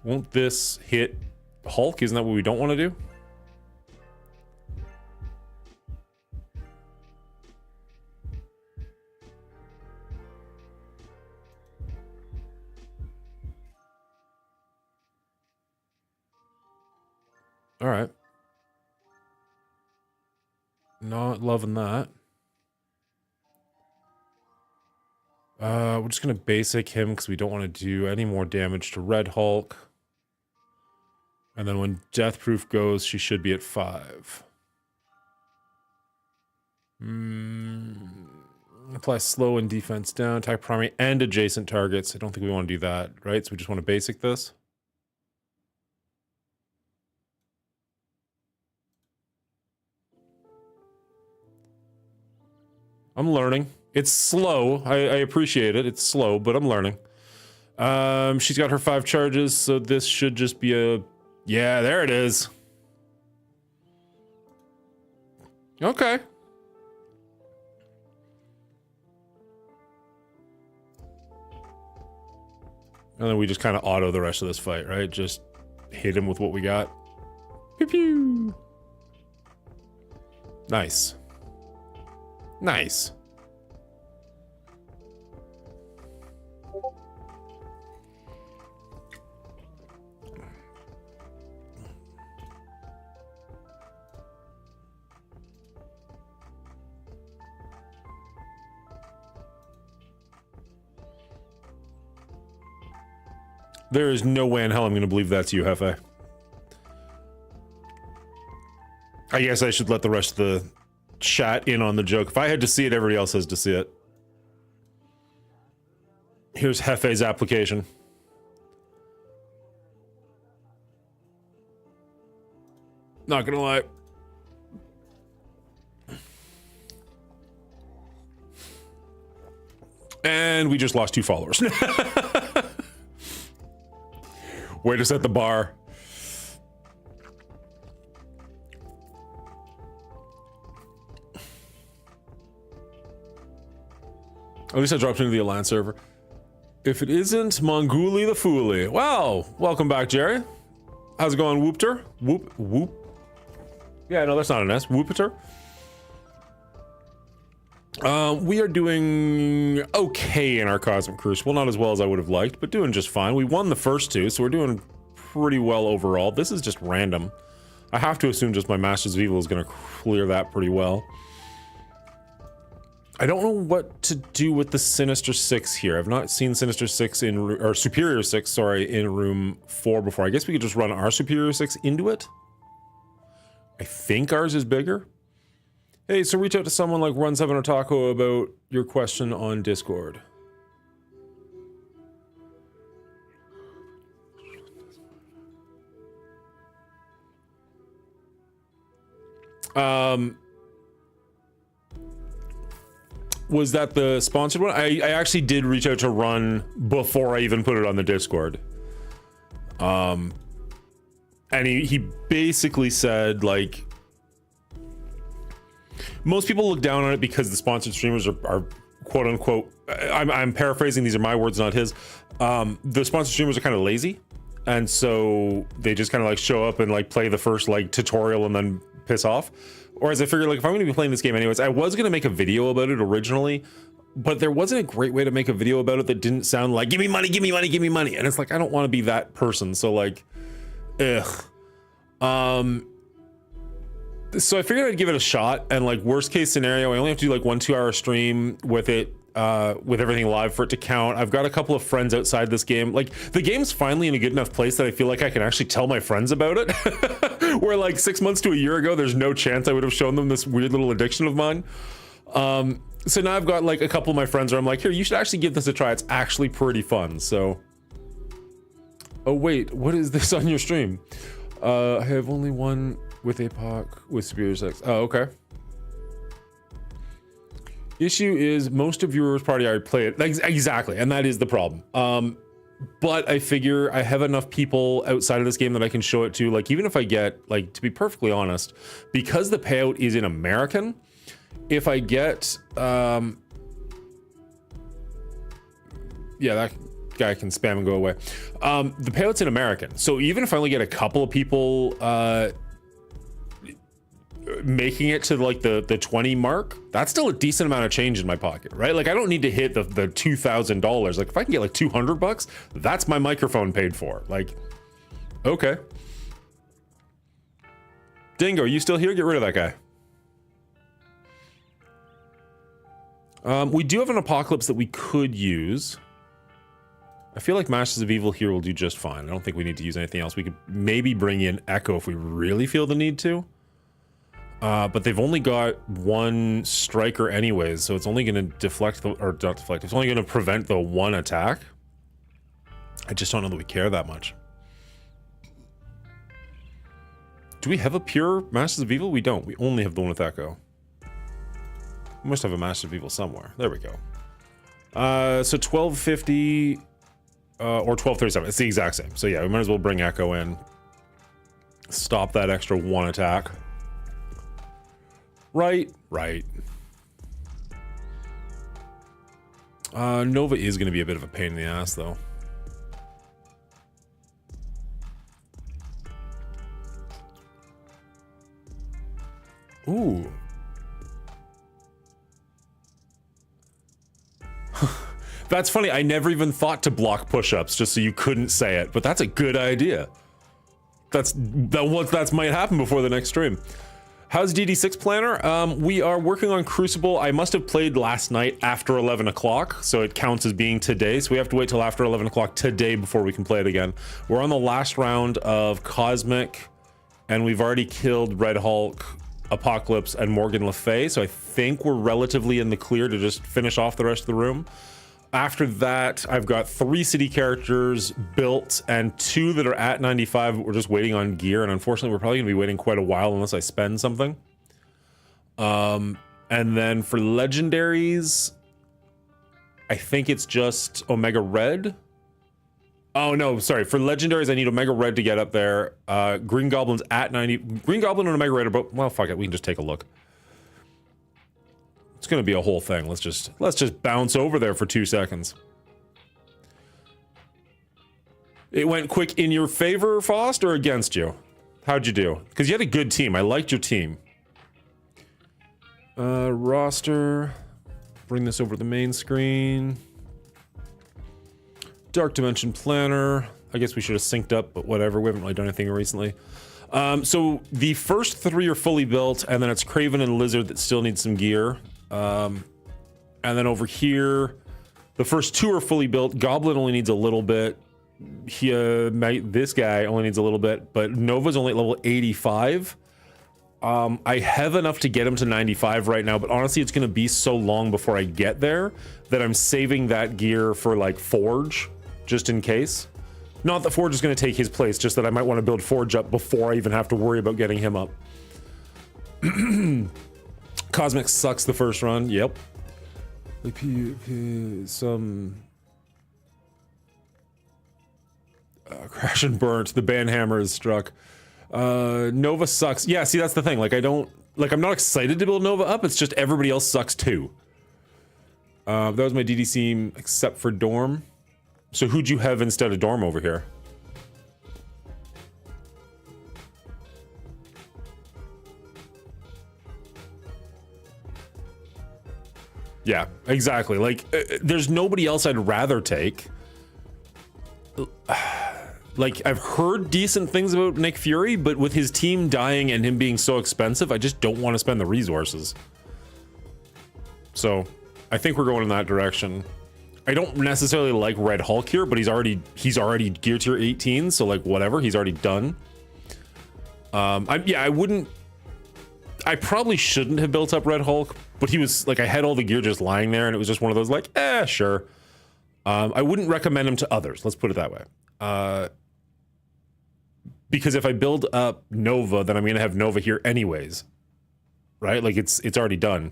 Won't this hit Hulk? Isn't that what we don't want to do? All right. Not loving that. We're just gonna basic him because we don't want to do any more damage to Red Hulk. And then when Death Proof goes, she should be at 5. Apply slow and defense down, attack primary and adjacent targets. I don't think we want to do that, right? So we just want to basic this. I'm learning. It's slow. I appreciate it. It's slow, but I'm learning. She's got her 5 charges, so this should just be a... Yeah, there it is. Okay. And then we just kind of auto the rest of this fight, right? Just hit him with what we got. Pew pew. Nice. Nice. There is no way in hell I'm going to believe that's you, Hefe. I guess I should let the rest of the chat in on the joke. If I had to see it, everybody else has to see it. Here's Hefe's application. Not gonna lie. And we just lost 2 followers. Way to set the bar. At least I dropped into the Alliance server. If it isn't Mongooly the Fooly. Well, welcome back, Jerry. How's it going, Whoopter? Whoop, whoop. Yeah, no, that's not an S. Whoopter. We are doing okay in our Cosmic Crucible. Not as well as I would have liked, but doing just fine. We won the first 2, so we're doing pretty well overall. This is just random. I have to assume just my Masters of Evil is going to clear that pretty well. I don't know what to do with the Sinister 6 here. I've not seen Sinister 6 in, or Superior 6, sorry, in room 4 before. I guess we could just run our Superior 6 into it. I think ours is bigger. Hey, so reach out to someone like Run 7 or Taco about your question on Discord. Was that the sponsored one? I actually did reach out to Run before I even put it on the Discord. And he basically said, like, most people look down on it because the sponsored streamers are quote unquote, I'm paraphrasing, these are my words, not his. The sponsored streamers are kind of lazy. And so they just kind of like show up and like play the first like tutorial and then piss off. Whereas I figured, like, if I'm going to be playing this game anyways, I was going to make a video about it originally, but there wasn't a great way to make a video about it that didn't sound like, give me money, give me money, give me money. And it's like, I don't want to be that person. So like, ugh. So I figured I'd give it a shot, and like worst case scenario, I only have to do like 1-2 hour stream with it, with everything live for it to count. I've got a couple of friends outside this game. Like the game's finally in a good enough place that I feel like I can actually tell my friends about it. Where like 6 months to a year ago, there's no chance I would have shown them this weird little addiction of mine. So now I've got like a couple of my friends where I'm like, here, you should actually give this a try. It's actually pretty fun. So, oh wait, what is this on your stream? I have only one with APOC with superior sex. Oh, okay. Issue is most of viewers party I play it. Exactly, and that is the problem. But I figure I have enough people outside of this game that I can show it to. Like, even if I get, like, to be perfectly honest, because the payout is in American, if I get, yeah, that guy can spam and go away. The payout's in American, so even if I only get a couple of people making it to like the 20 mark, that's still a decent amount of change in my pocket, right? Like I don't need to hit the $2,000. Like if I can get like $200, that's my microphone paid for. Like, okay. Dingo, you still here? Get rid of that guy. We do have an apocalypse that we could use. I feel like Masters of Evil here will do just fine. I don't think we need to use anything else. We could maybe bring in Echo if we really feel the need to. But they've only got one striker anyways, so it's only going to deflect the, or not deflect, it's only going to prevent the one attack. I just don't know that we care that much. Do we have a pure Masters of Evil? We don't. We only have the one with Echo. We must have a Masters of Evil somewhere. There we go. So 1250 or 1237. It's the exact same. So yeah, we might as well bring Echo in. Stop that extra one attack. Right. Nova is going to be a bit of a pain in the ass, though. Ooh. That's funny. I never even thought to block push-ups just so you couldn't say it, but that's a good idea. That might happen before the next stream. How's DD6 Planner? We are working on Crucible. I must have played last night after 11 o'clock, so it counts as being today. So we have to wait till after 11 o'clock today before we can play it again. We're on the last round of Cosmic, and we've already killed Red Hulk, Apocalypse, and Morgan Le Fay. So I think we're relatively in the clear to just finish off the rest of the room. After that, I've got 3 city characters built and 2 that are at 95. We're just waiting on gear, and unfortunately, we're probably going to be waiting quite a while unless I spend something. And then for legendaries, I think it's just Omega Red. Oh no, sorry. For legendaries, I need Omega Red to get up there. Green Goblin's at 90. Green Goblin and Omega Red are both. Well, fuck it. We can just take a look. It's gonna be a whole thing. Let's just bounce over there for 2 seconds. It went quick in your favor, Faust, or against you? How'd you do? Because you had a good team. I liked your team. Roster. Bring this over to the main screen. Dark Dimension Planner. I guess we should have synced up, but whatever. We haven't really done anything recently. So the first 3 are fully built, and then it's Craven and Lizard that still need some gear. And then over here, the first 2 are fully built. Goblin only needs a little bit. This guy only needs a little bit, but Nova's only at level 85. I have enough to get him to 95 right now, but honestly, it's going to be so long before I get there that I'm saving that gear for like Forge, just in case. Not that Forge is going to take his place, just that I might want to build Forge up before I even have to worry about getting him up. Cosmic sucks the first run. Yep. Like some crash and burnt. The banhammer is struck. Nova sucks. Yeah, see, that's the thing. Like, I'm not excited to build Nova up. It's just everybody else sucks too. That was my DD except for Dorm. So who'd you have instead of Dorm over here? Yeah, exactly. Like, there's nobody else I'd rather take. Like, I've heard decent things about Nick Fury, but with his team dying and him being so expensive, I just don't want to spend the resources. So, I think we're going in that direction. I don't necessarily like Red Hulk here, but he's already gear tier 18, so like whatever, he's already done. I probably shouldn't have built up Red Hulk, but he was like, I had all the gear just lying there, and it was just one of those like, sure. I wouldn't recommend him to others. Let's put it that way. Because if I build up Nova, then I'm gonna have Nova here anyways, right? Like it's already done.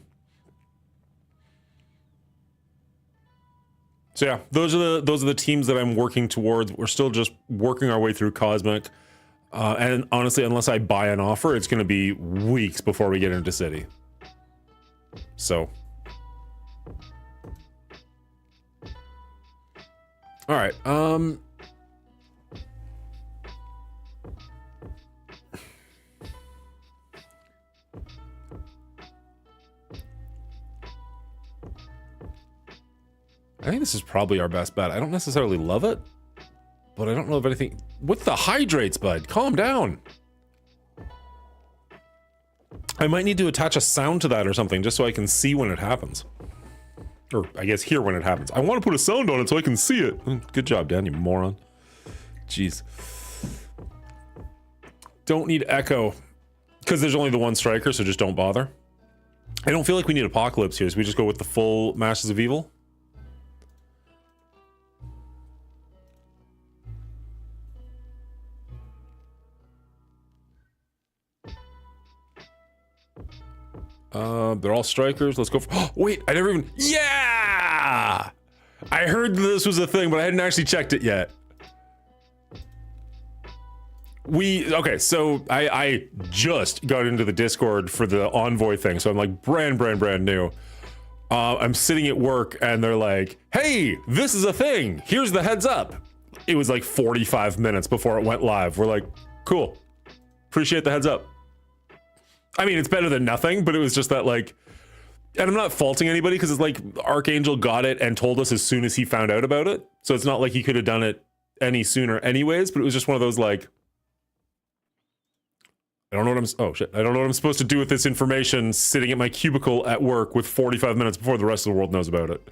So yeah, those are the teams that I'm working towards. We're still just working our way through Cosmic, and honestly, unless I buy an offer, it's gonna be weeks before we get into City. So, all right. I think this is probably our best bet. I don't necessarily love it, but I don't know if anything... With the hydrates, bud? Calm down. I might need to attach a sound to that or something just so I can see when it happens. Or, I guess, hear when it happens. I want to put a sound on it so I can see it. Good job, Dan, you moron. Jeez. Don't need Echo. Because there's only the one striker, so just don't bother. I don't feel like we need Apocalypse here, so we just go with the full Masters of Evil. They're all strikers. Let's go for... Oh, wait, I never even... Yeah! I heard this was a thing, but I hadn't actually checked it yet. Okay, so I just got into the Discord for the Envoy thing, so I'm like brand new. I'm sitting at work and they're like, hey, this is a thing. Here's the heads up. It was like 45 minutes before it went live. We're like, cool. Appreciate the heads up. I mean, it's better than nothing, but it was just that like, and I'm not faulting anybody because it's like Archangel got it and told us as soon as he found out about it. So it's not like he could have done it any sooner anyways, but it was just one of those like, I don't know what oh shit, I don't know what I'm supposed to do with this information sitting at my cubicle at work with 45 minutes before the rest of the world knows about it.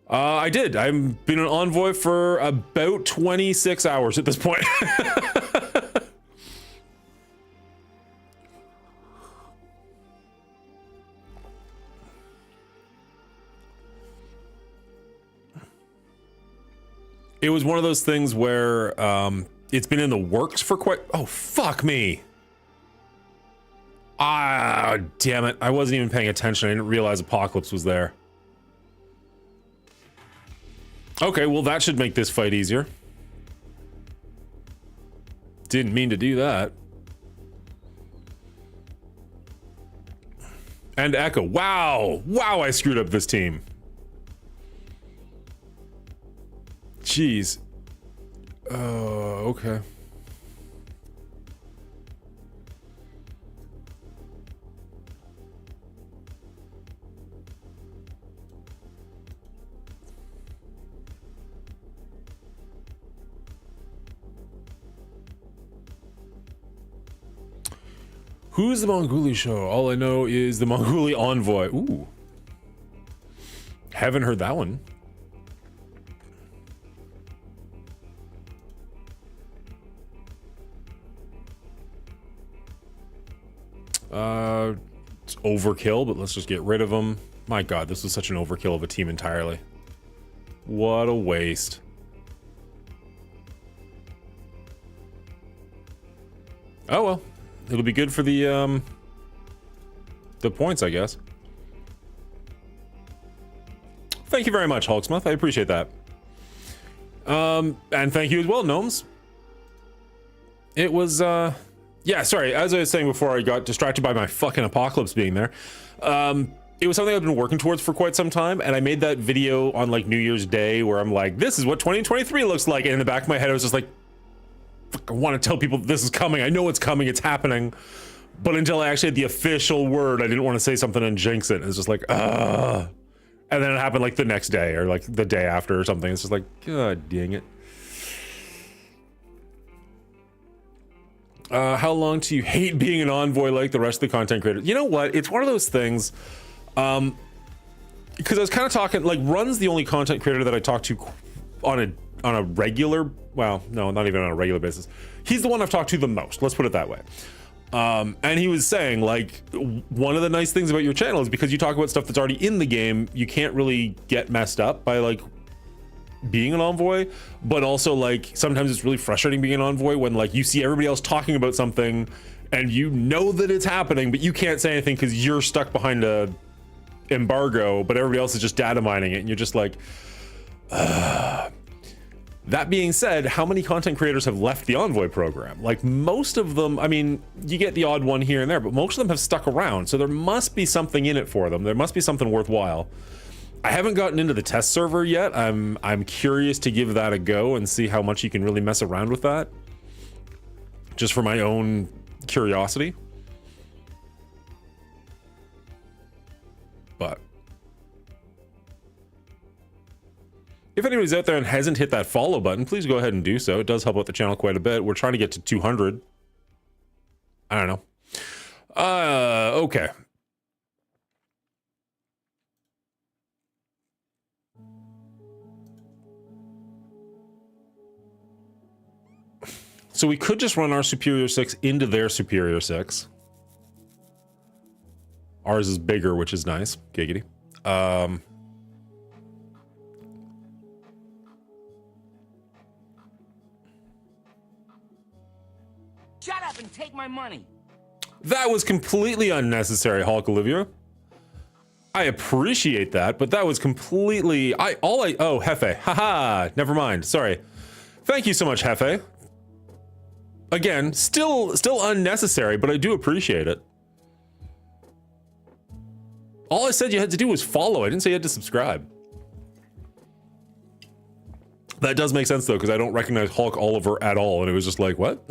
I did. I've been an Envoy for about 26 hours at this point. It was one of those things where it's been in the works for quite... Oh, fuck me. Ah, damn it. I wasn't even paying attention. I didn't realize Apocalypse was there. Okay, well, that should make this fight easier. Didn't mean to do that. And Echo. Wow. Wow, I screwed up this team. Jeez. Okay. Who's the Mongoli show? All I know is the Mongoli Envoy. Ooh. Haven't heard that one. overkill, but let's just get rid of them. My God, this was such an overkill of a team entirely. What a waste. Oh well, it'll be good for the points, I guess. Thank you very much, Hulksmith. I appreciate that. And thank you as well, Gnomes. It was, yeah, sorry. As I was saying before, I got distracted by my fucking apocalypse being there. It was something I've been working towards for quite some time, and I made that video on like New Year's Day where I'm like, this is what 2023 looks like. And in the back of my head, I was just like, fuck, I want to tell people this is coming. I know it's coming. It's happening. But until I actually had the official word, I didn't want to say something and jinx it. It's just like, and then it happened like the next day or like the day after or something. It's just like, God dang it. How long do you hate being an envoy like the rest of the content creators? You know what? It's one of those things. Because I was kind of talking, like, Run's the only content creator that I talk to on a regular, well, no, not even on a regular basis. He's the one I've talked to the most. Let's put it that way. And he was saying, like, one of the nice things about your channel is because you talk about stuff that's already in the game, you can't really get messed up by, like, being an envoy, but also, like, sometimes it's really frustrating being an envoy when, like, you see everybody else talking about something and you know that it's happening, but you can't say anything because you're stuck behind a embargo, but everybody else is just data mining it, and you're just like, That being said, how many content creators have left the Envoy program? Like, most of them, I mean, you get the odd one here and there, but most of them have stuck around, so there must be something in it for them. There must be something worthwhile. I haven't gotten into the test server yet. I'm curious to give that a go and see how much you can really mess around with that, just for my own curiosity. But if anybody's out there and hasn't hit that follow button, please go ahead and do so. It does help out the channel quite a bit. We're trying to get to 200. I don't know. Okay. So we could just run our Superior 6 into their Superior 6. Ours is bigger, which is nice. Giggity. Shut up and take my money. That was completely unnecessary, Hulk Olivia. I appreciate that, but that was completely... Oh, Hefe. Haha, never mind. Sorry. Thank you so much, Hefe. Again, still unnecessary, but I do appreciate it. All I said you had to do was follow. I didn't say you had to subscribe. That does make sense, though, because I don't recognize Hulk Oliver at all, and it was just like, what?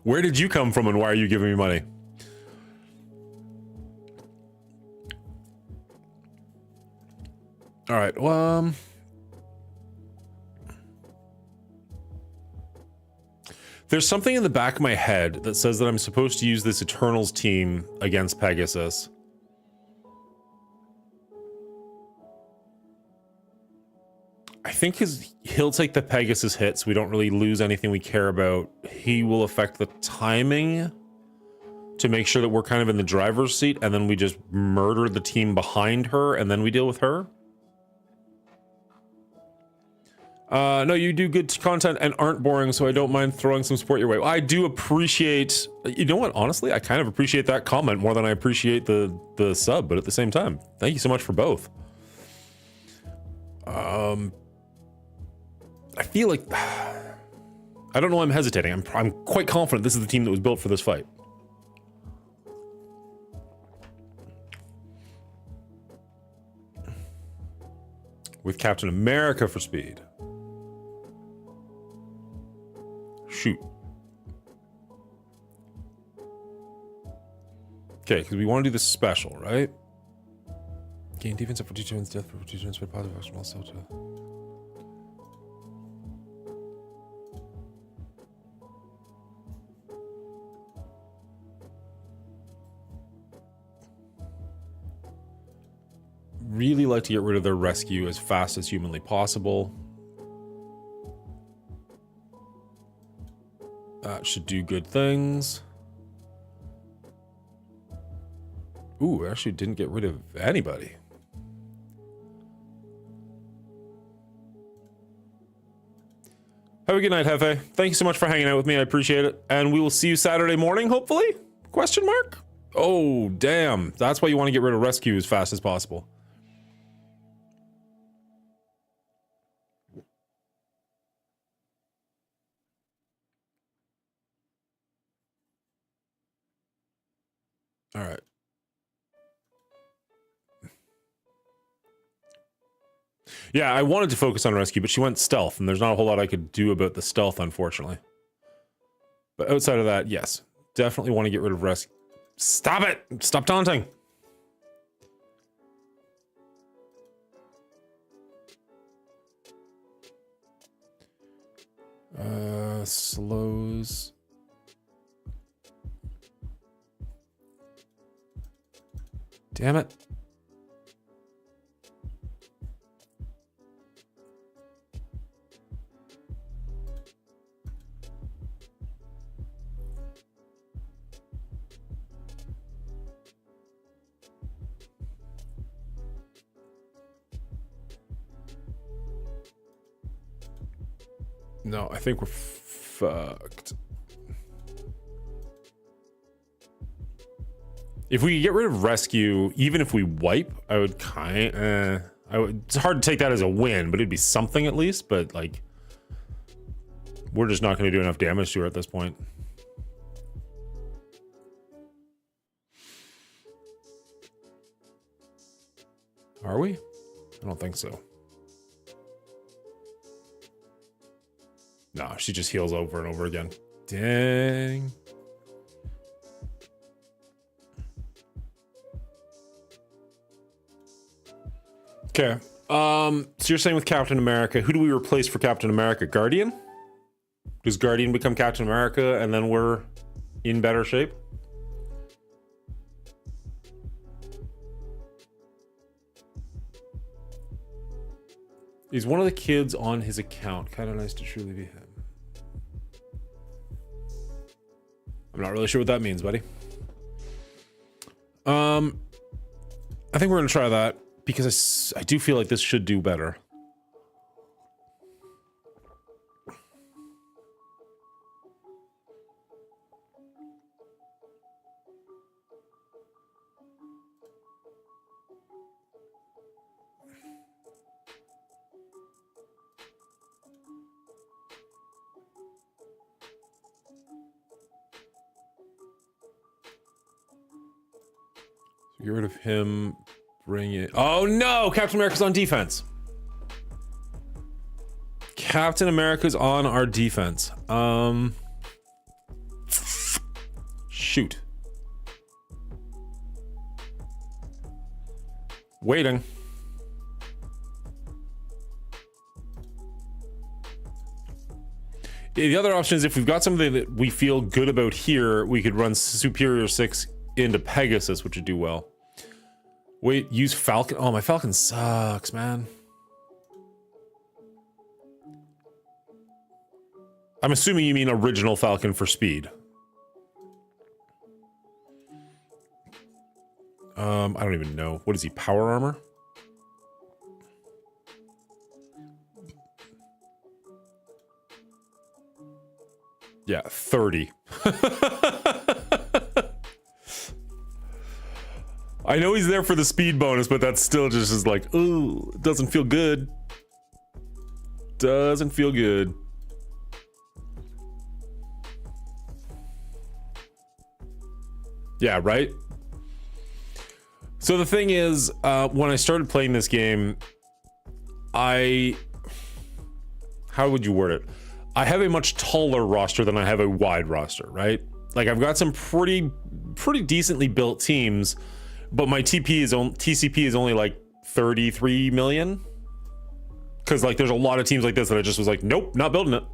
Where did you come from, and why are you giving me money? All right, well... There's something in the back of my head that says that I'm supposed to use this Eternals team against Pegasus. I think he'll take the Pegasus hit, so we don't really lose anything we care about. He will affect the timing to make sure that we're kind of in the driver's seat, and then we just murder the team behind her, and then we deal with her. No, you do good content and aren't boring, so I don't mind throwing some support your way. I do appreciate, you know what, honestly, I kind of appreciate that comment more than I appreciate the sub, but at the same time, thank you so much for both. I feel like, I don't know why I'm hesitating. I'm quite confident this is the team that was built for this fight. With Captain America for speed. Shoot. Okay, because we want to do this special, right? Gain defense for 2 turns, death for 2 turns, but positive action also to... Really like to get rid of their rescue as fast as humanly possible. That should do good things. Ooh, actually didn't get rid of anybody. Have a good night, Hefe. Thank you so much for hanging out with me. I appreciate it. And we will see you Saturday morning, hopefully? Question mark? Oh, damn. That's why you want to get rid of rescue as fast as possible. All right. Yeah, I wanted to focus on rescue, but she went stealth, and there's not a whole lot I could do about the stealth, unfortunately. But outside of that, yes. Definitely want to get rid of rescue. Stop it! Stop taunting! Slows. Damn it. No, I think we're fucked. If we get rid of rescue, even if we wipe, I would it's hard to take that as a win, but it'd be something at least, but like we're just not going to do enough damage to her at this point. Are we? I don't think so. No, she just heals over and over again. Dang. Okay. So you're saying with Captain America, who do we replace for Captain America? Guardian? Does Guardian become Captain America and then we're in better shape? Is one of the kids on his account? Kind of nice to truly be him. I'm not really sure what that means, buddy. I think we're gonna try that because I do feel like this should do better. Get rid of him, bring it... Oh no! Captain America's on defense. Captain America's on our defense. Shoot. Waiting. The other option is if we've got something that we feel good about here, we could run Superior 6 into Pegasus, which would do well. Wait, use Falcon. Oh, my Falcon sucks, man. I'm assuming you mean original Falcon for speed. I don't even know. What is he, power armor? Yeah, 30. I know he's there for the speed bonus, but that's still just is like, ooh, it doesn't feel good. Doesn't feel good. Yeah, right? So the thing is, when I started playing this game, how would you word it? I have a much taller roster than I have a wide roster, right? Like I've got some pretty decently built teams, but my TCP is only like 33 million. Cause like there's a lot of teams like this that I just was like, nope, not building it.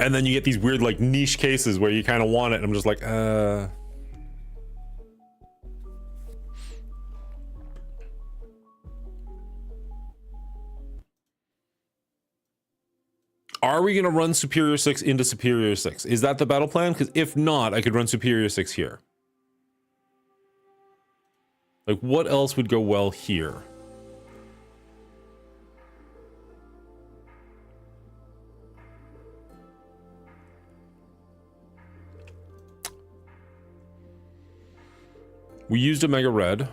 And then you get these weird like niche cases where you kind of want it and I'm just like, Are we going to run Superior 6 into Superior 6? Is that the battle plan? Because if not, I could run Superior 6 here. Like, what else would go well here? We used a Mega Red.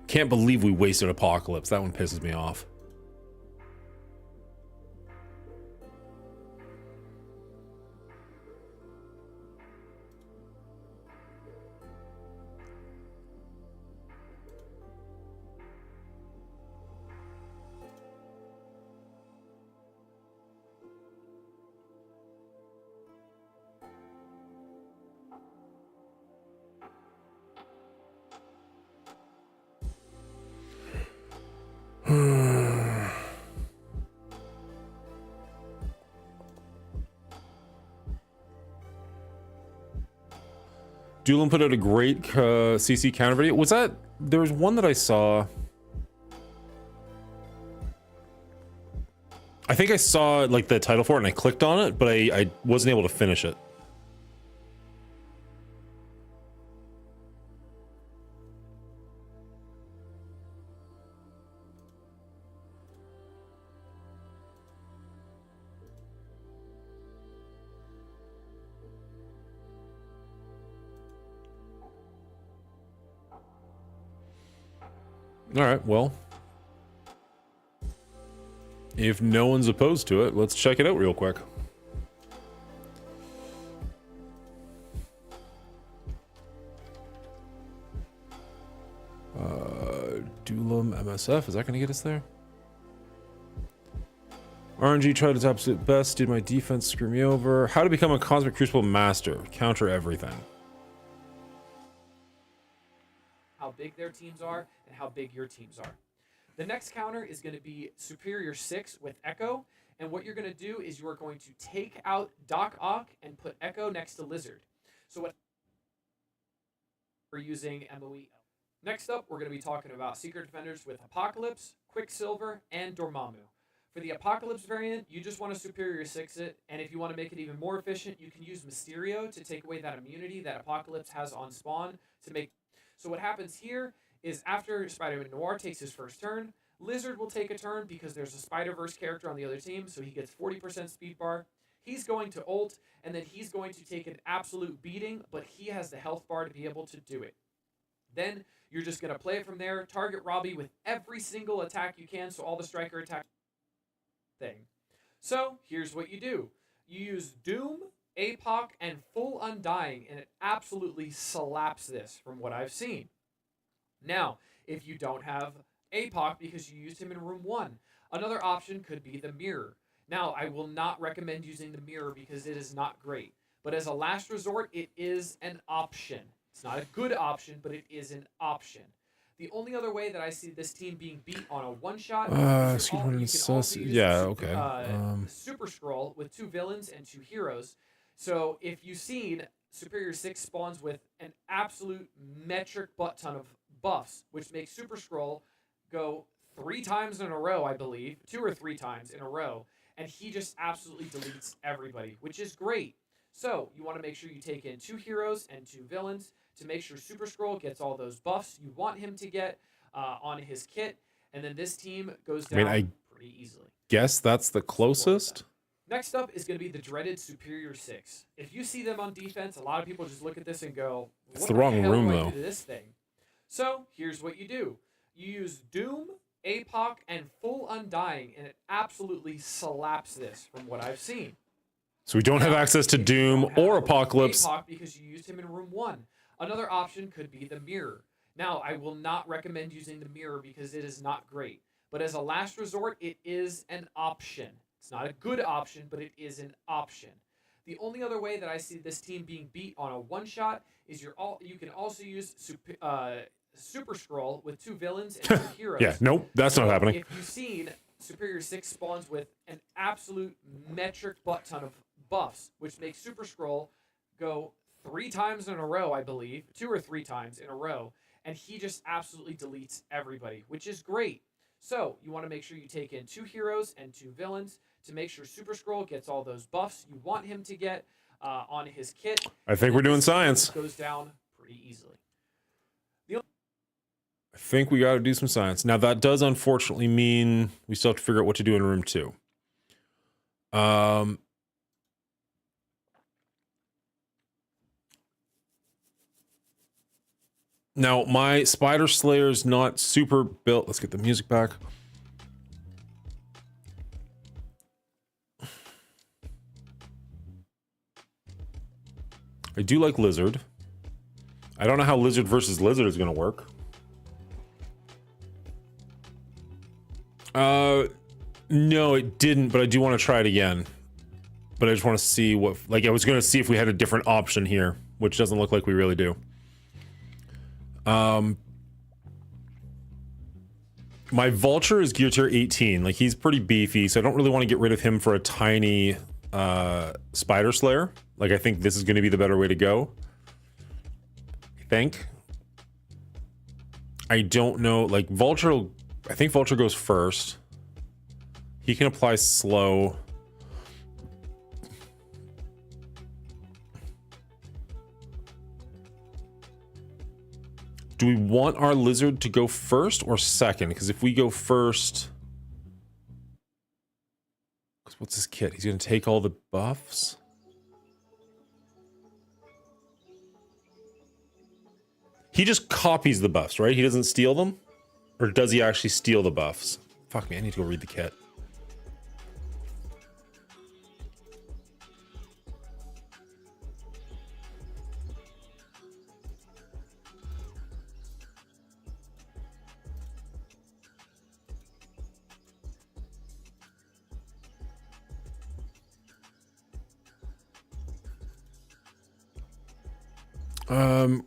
Can't believe we wasted Apocalypse. That one pisses me off. Doolin put out a great CC counter video. Was that... There was one that I saw... I think I saw, like, the title for it and I clicked on it, but I wasn't able to finish it. All right, well, if no one's opposed to it, let's check it out real quick. Duelam MSF, is that going to get us there? RNG tried its absolute best, did my defense screw me over. How to become a Cosmic Crucible Master, counter everything. How big their teams are and how big your teams are. The next counter is going to be Superior 6 with Echo, and what you're going to do is you are going to take out Doc Ock and put Echo next to Lizard. So what we're using MOE. Next up, we're going to be talking about Secret Defenders with Apocalypse, Quicksilver, and Dormammu. For the Apocalypse variant, you just want to Superior 6 it, and if you want to make it even more efficient, you can use Mysterio to take away that immunity that Apocalypse has on spawn to make. So what happens here is after Spider-Man Noir takes his first turn, Lizard will take a turn because there's a Spider-Verse character on the other team, so he gets 40% speed bar. He's going to ult, and then he's going to take an absolute beating, but he has the health bar to be able to do it. Then you're just going to play it from there, target Robbie with every single attack you can, so all the striker attack thing. So here's what you do. You use Doom, APOC, and Full Undying, and it absolutely slaps this from what I've seen. Now, if you don't have APOC because you used him in room 1, another option could be the Mirror. Now, I will not recommend using the Mirror because it is not great, but as a last resort, it is an option. It's not a good option, but it is an option. The only other way that I see this team being beat on a one-shot is you can also use Super Scroll with 2 villains and 2 heroes. So if you've seen Superior 6 spawns with an absolute metric butt ton of buffs, which makes Super Scroll go 3 times in a row, I believe, 2 or 3 times in a row, and he just absolutely deletes everybody, which is great. So you want to make sure you take in 2 heroes and 2 villains to make sure Super Scroll gets all those buffs you want him to get on his kit, and then this team goes down pretty easily. Guess that's the closest. Next up is going to be the dreaded Superior 6. If you see them on defense, a lot of people just look at this and go, it's the wrong room, though. Do this thing? So here's what you do. You use Doom, APOC, and Full Undying, and it absolutely slaps this from what I've seen. So we don't have access to Doom or Apocalypse. APOC because you used him in room 1. Another option could be the Mirror. Now, I will not recommend using the Mirror because it is not great, but as a last resort, it is an option. It's not a good option, but it is an option. The only other way that I see this team being beat on a one-shot is you can also use Super Scroll with 2 villains and 2 heroes. Yeah, nope, that's not happening. If you've seen Superior 6 spawns with an absolute metric butt ton of buffs, which makes Super Scroll go 3 times in a row, I believe, 2 or 3 times in a row, and he just absolutely deletes everybody, which is great. So you want to make sure you take in 2 heroes and 2 villains to make sure Super Scroll gets all those buffs you want him to get on his kit. I think we're doing science. Goes down pretty easily. I think we got to do some science. Now, that does unfortunately mean we still have to figure out what to do in room 2. Now, my Spider Slayer's not super built. Let's get the music back. I do like Lizard. I don't know how Lizard versus Lizard is going to work. No, it didn't, but I do want to try it again. But I just want to see what, like, I was going to see if we had a different option here, which doesn't look like we really do. My Vulture is gear tier 18. Like, he's pretty beefy, so I don't really want to get rid of him for a tiny Spider Slayer. Like, I think this is going to be the better way to go. I think. I don't know. Like, Vulture, I think Vulture goes first. He can apply slow. Do we want our Lizard to go first or second? Because if we go first... What's his kit? He's going to take all the buffs? He just copies the buffs, right? He doesn't steal them? Or does he actually steal the buffs? Fuck me, I need to go read the kit.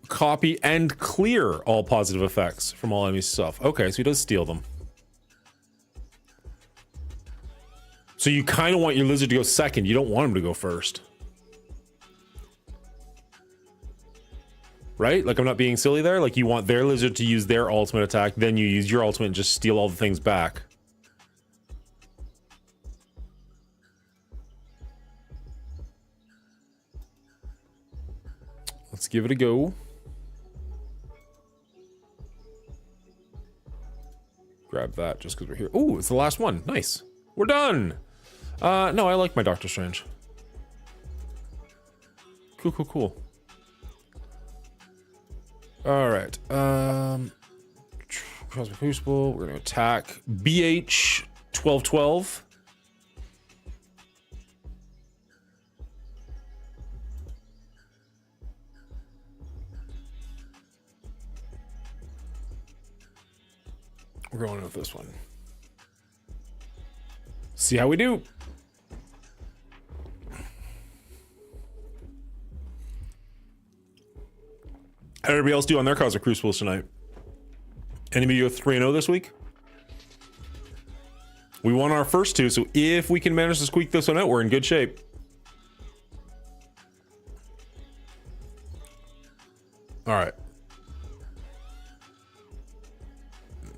Copy and clear all positive effects from all enemy stuff. Okay, so he does steal them. So you kind of want your Lizard to go second. You don't want him to go first. Right? Like, I'm not being silly there. Like, you want their Lizard to use their ultimate attack, then you use your ultimate and just steal all the things back. Let's give it a go. Grab that just because we're here. Ooh, it's the last one. Nice. We're done. No, I like my Doctor Strange. Cool, cool, cool. All right. Crucible. We're gonna attack BH 1212. We're going with this one. See how we do. How did everybody else do on their Cosmic Crucibles tonight? Anybody go 3-0 this week? We won our first two, so if we can manage to squeak this one out, we're in good shape. All right.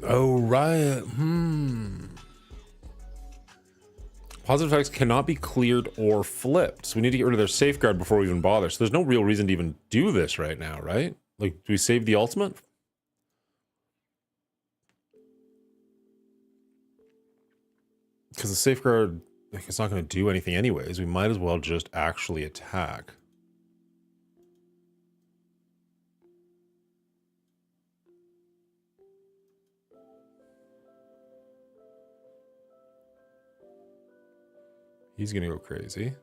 Oh, right. Positive effects cannot be cleared or flipped. So we need to get rid of their safeguard before we even bother. So there's no real reason to even do this right now, right? Like, do we save the ultimate? Because the safeguard, like, it's not going to do anything anyways. We might as well just actually attack. He's gonna go crazy.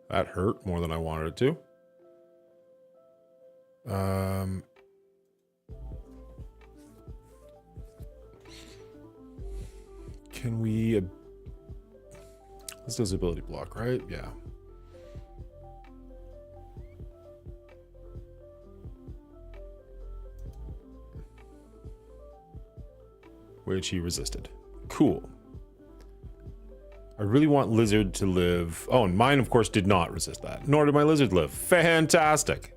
That hurt more than I wanted it to. Can we... This does ability block, right? Yeah. Which he resisted. Cool. I really want Lizard to live. Oh, and mine, of course, did not resist that. Nor did my Lizard live. Fantastic.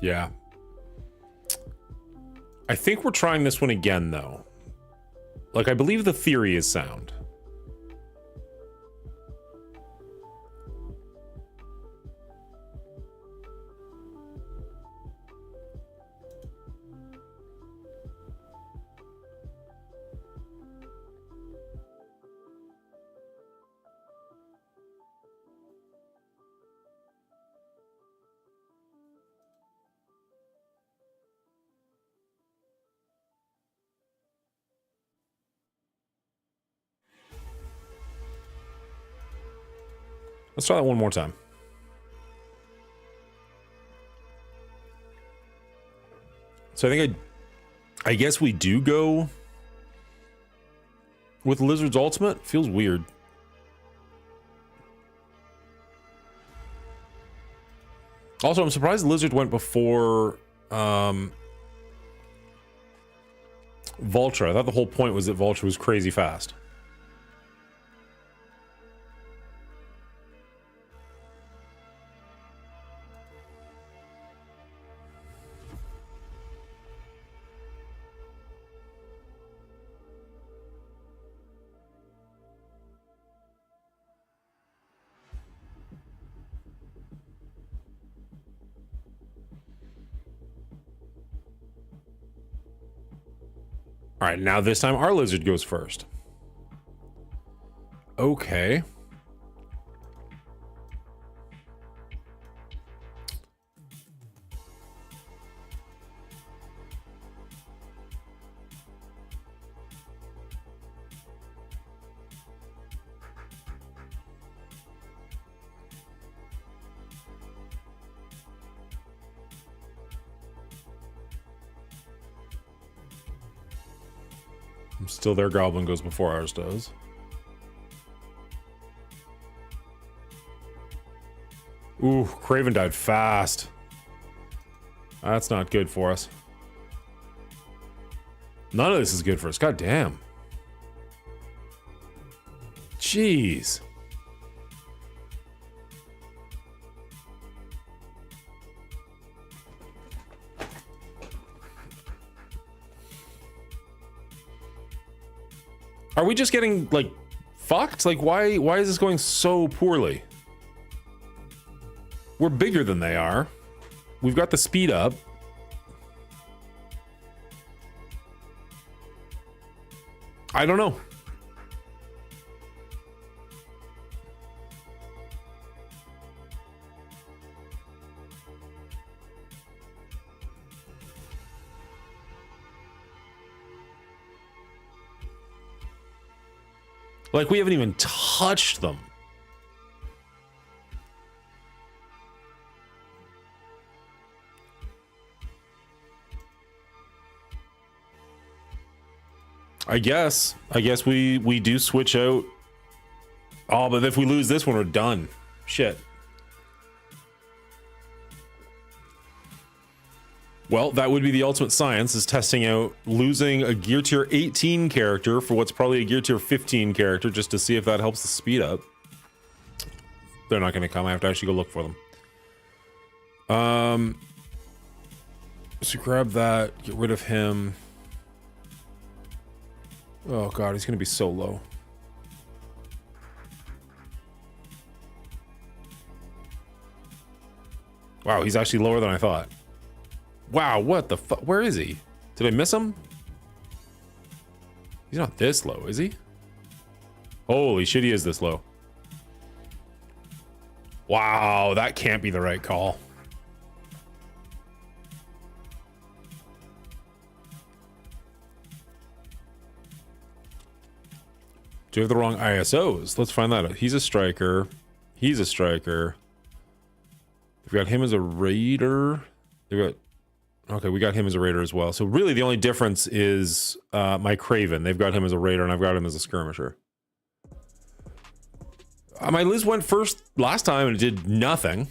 Yeah. I think we're trying this one again, though. Like, I believe the theory is sound. Let's try that one more time. So I guess we do go with Lizard's ultimate. Feels weird. Also, I'm surprised Lizard went before Vulture. I thought the whole point was that Vulture was crazy fast. All right, now this time our Lizard goes first. Okay. Still, their goblin goes before ours does. Ooh, Craven died fast. That's not good for us. None of this is good for us. God damn. Jeez. Are we just getting, like, fucked? Like, why is this going so poorly? We're bigger than they are. We've got the speed up. I don't know. Like, we haven't even touched them. I guess we do switch out. Oh, but if we lose this one, we're done. Shit. Well, that would be the ultimate science, is testing out losing a gear tier 18 character for what's probably a gear tier 15 character, just to see if that helps the speed up. They're not going to come. I have to actually go look for them. So grab that, get rid of him. Oh god, he's going to be so low. Wow, he's actually lower than I thought. Wow, what the fuck? Where is he? Did I miss him? He's not this low, is he? Holy shit, he is this low. Wow, that can't be the right call. Do we have the wrong ISOs? Let's find that out. He's a striker. He's a striker. We've got him as a raider. Okay, we got him as a raider as well. So really the only difference is my Craven. They've got him as a raider and I've got him as a skirmisher. My Liz went first last time and it did nothing.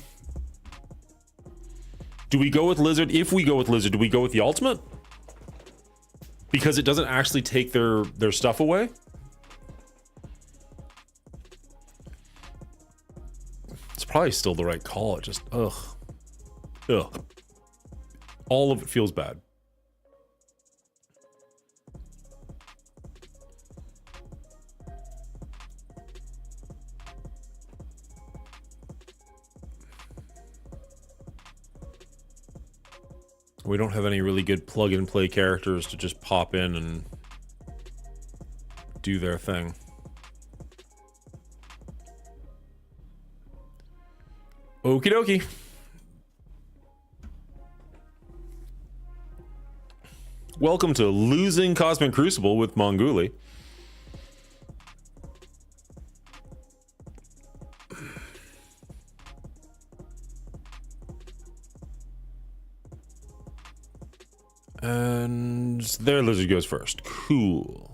Do we go with Lizard? If we go with Lizard, do we go with the ultimate? Because it doesn't actually take their stuff away? It's probably still the right call. It just, ugh. All of it feels bad. We don't have any really good plug-and-play characters to just pop in and do their thing. Okie dokie. Welcome to Losing Cosmic Crucible with Monguli. And their lizard goes first. Cool.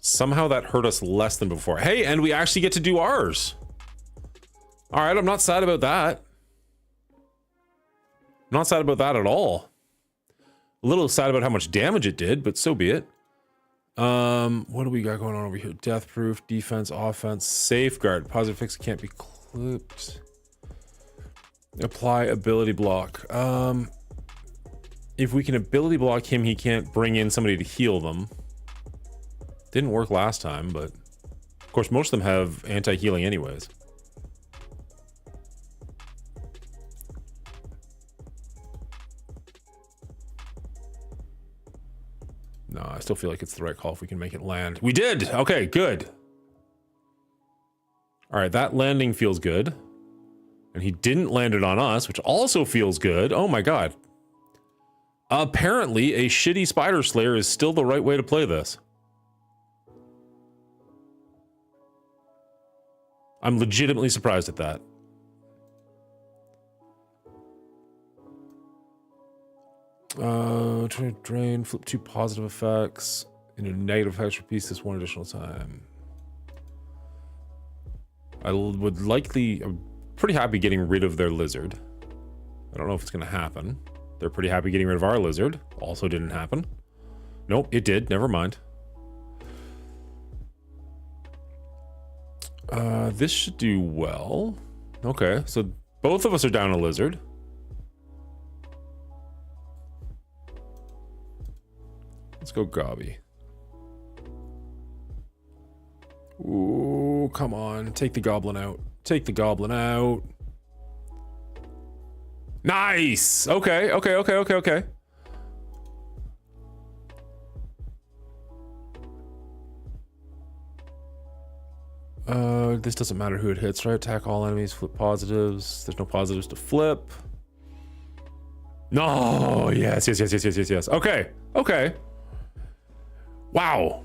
Somehow that hurt us less than before. Hey, and we actually get to do ours. All right, I'm not sad about that. I'm not sad about that at all. A little sad about how much damage it did, but so be it. What do we got going on over here? Death proof, defense, offense, safeguard. Positive fix can't be clipped. Apply ability block. If we can ability block him, he can't bring in somebody to heal them. Didn't work last time, but of course most of them have anti-healing anyways. No, I still feel like it's the right call if we can make it land. We did! Okay, good. Alright, that landing feels good. And he didn't land it on us, which also feels good. Oh my god. Apparently, a shitty Spider Slayer is still the right way to play this. I'm legitimately surprised at that. Drain, flip 2 positive effects into negative effects, repeats this 1 additional time. I'm pretty happy getting rid of their lizard. I don't know if it's gonna happen. They're pretty happy getting rid of our lizard. Also didn't happen. Nope, it did, never mind. This should do well. Okay, so both of us are down a lizard. Let's go Gobby. Ooh, come on. Take the goblin out. Take the goblin out. Nice! Okay, okay, okay, okay, okay. This doesn't matter who it hits, right? Attack all enemies, flip positives. There's no positives to flip. No, yes, yes, yes, yes, yes, yes, yes. Okay, okay. Wow.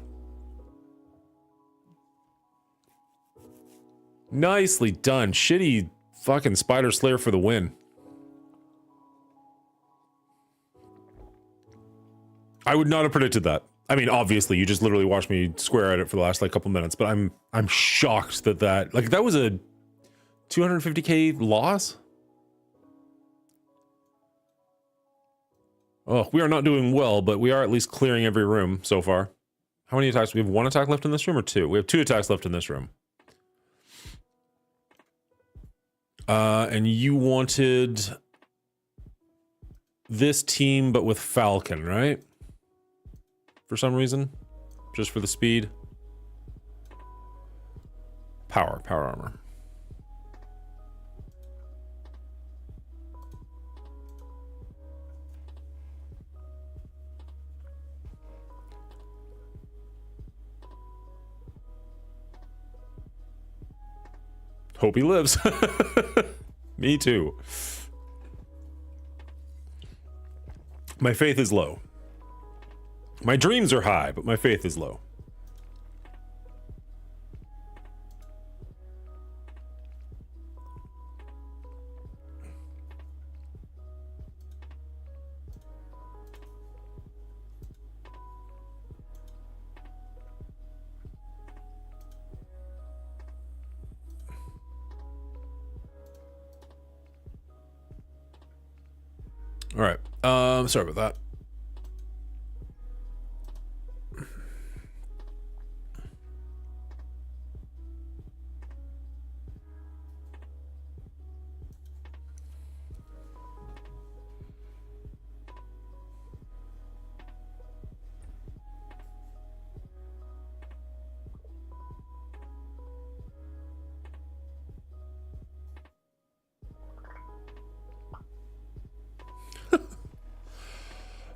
Nicely done. Shitty fucking Spider Slayer for the win. I would not have predicted that. I mean, obviously, you just literally watched me square at it for the last like couple minutes, but I'm shocked that that was a 250k loss. Oh, we are not doing well, but we are at least clearing every room so far. How many attacks? We have 1 attack left in this room or 2? We have 2 attacks left in this room. And you wanted this team, but with Falcon, right? For some reason, just for the speed. Power armor. Hope he lives. Me too. My faith is low. My dreams are high, but my faith is low. All right. Sorry about that.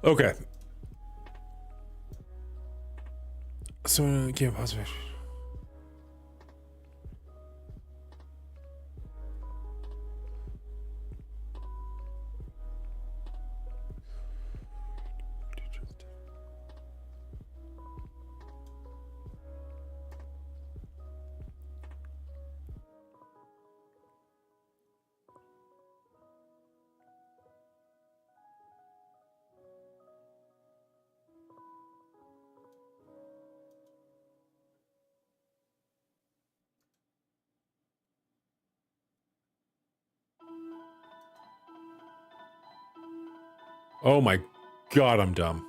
Okay. So, can't possibly. Oh my god, I'm dumb.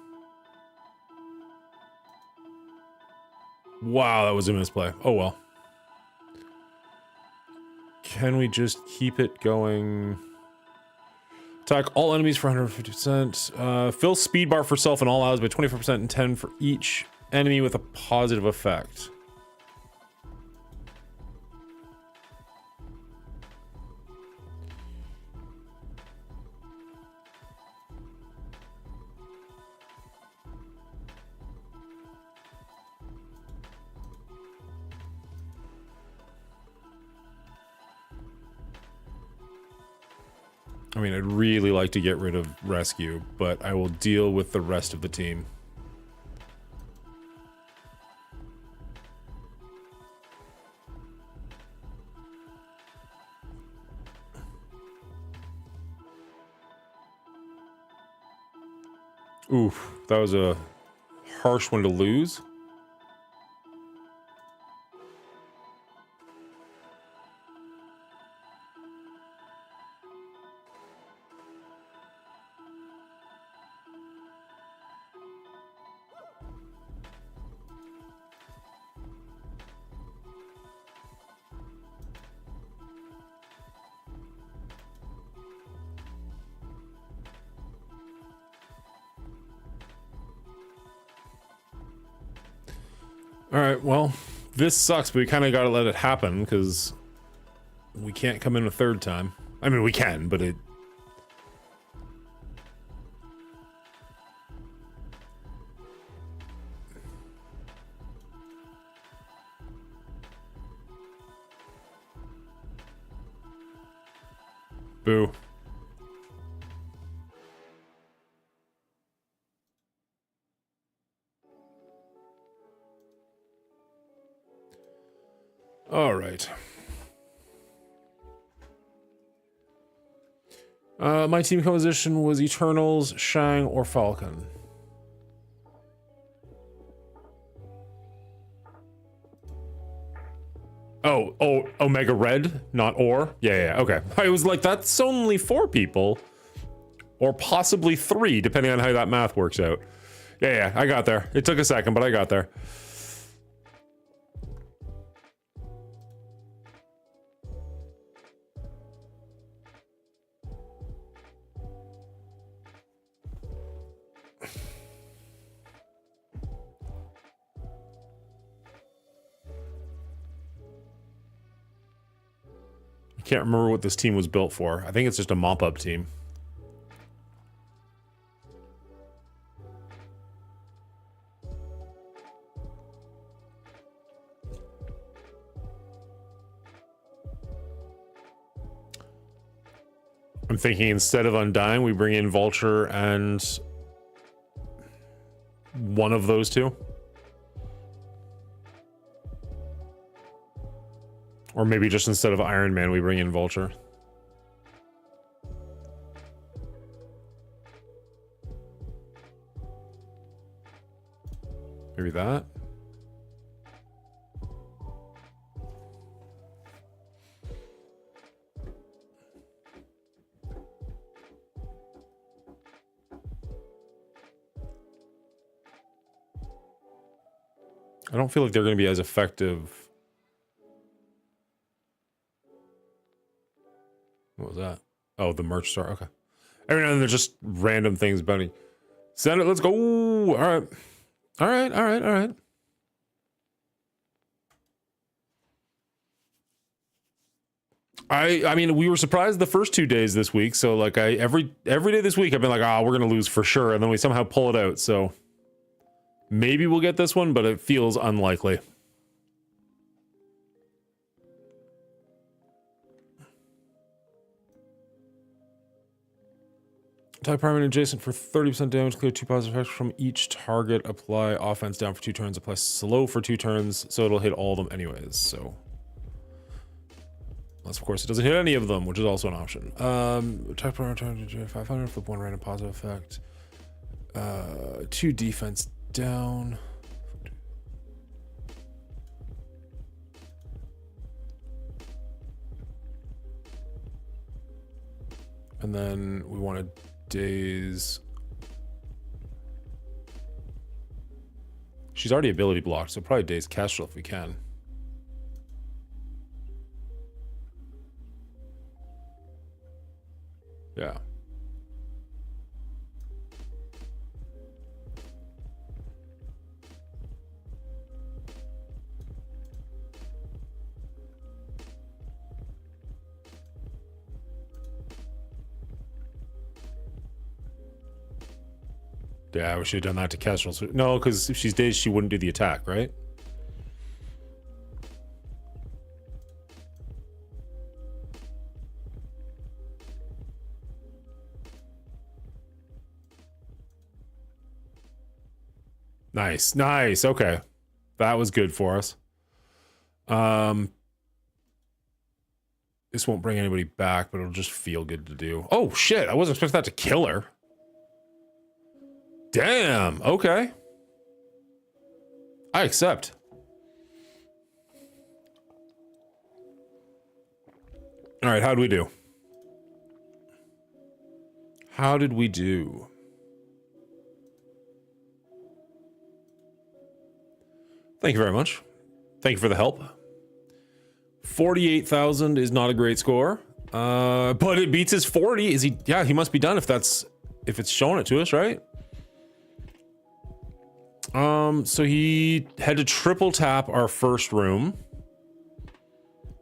Wow, that was a misplay. Oh well. Can we just keep it going? Attack all enemies for 150%. Fill speed bar for self and all allies by 24% and 10 for each enemy with a positive effect. I mean, I'd really like to get rid of rescue, but I will deal with the rest of the team. Oof, that was a harsh one to lose. Alright, well, this sucks, but we kind of got to let it happen, because we can't come in a third time. I mean, we can, but it... Boo. All right. My team composition was Eternals, Shang, or Falcon. Oh, Omega Red, not Or? Yeah, okay. I was like, that's only 4 people. Or possibly 3, depending on how that math works out. Yeah, I got there. It took a second, but I got there. I can't remember what this team was built for. I think it's just a mop-up team. I'm thinking instead of Undying, we bring in Vulture and one of those two. Or maybe just instead of Iron Man, we bring in Vulture. Maybe that. I don't feel like they're going to be as effective. What was that? Oh, the merch store. Okay. Every now and then there's just random things, Bunny. Send it. Let's go. All right. All right. All right. All right. I mean, we were surprised the first 2 days this week. So like every day this week, I've been like, oh, we're going to lose for sure. And then we somehow pull it out. So maybe we'll get this one, but it feels unlikely. Type primary adjacent for 30% damage, clear 2 positive effects from each target, apply offense down for 2 turns, apply slow for 2 turns, so it'll hit all of them anyways, so. Unless, of course, it doesn't hit any of them, which is also an option. Type primary 500, flip 1 random positive effect. 2 defense down. And then we want to daze. She's already ability blocked, so probably daze Kestrel if we can. Yeah. Yeah, we should have done that to Kestrel. So, no, because if she's dazed, she wouldn't do the attack, right? Nice, nice. Okay, that was good for us. This won't bring anybody back, but it'll just feel good to do. Oh shit! I wasn't expecting that to kill her. Damn. Okay. I accept. All right. How did we do? How did we do? Thank you very much. Thank you for the help. 48,000 is not a great score, but it beats his 40. Is he? Yeah, he must be done if it's showing it to us, right? So he had to triple tap our first room,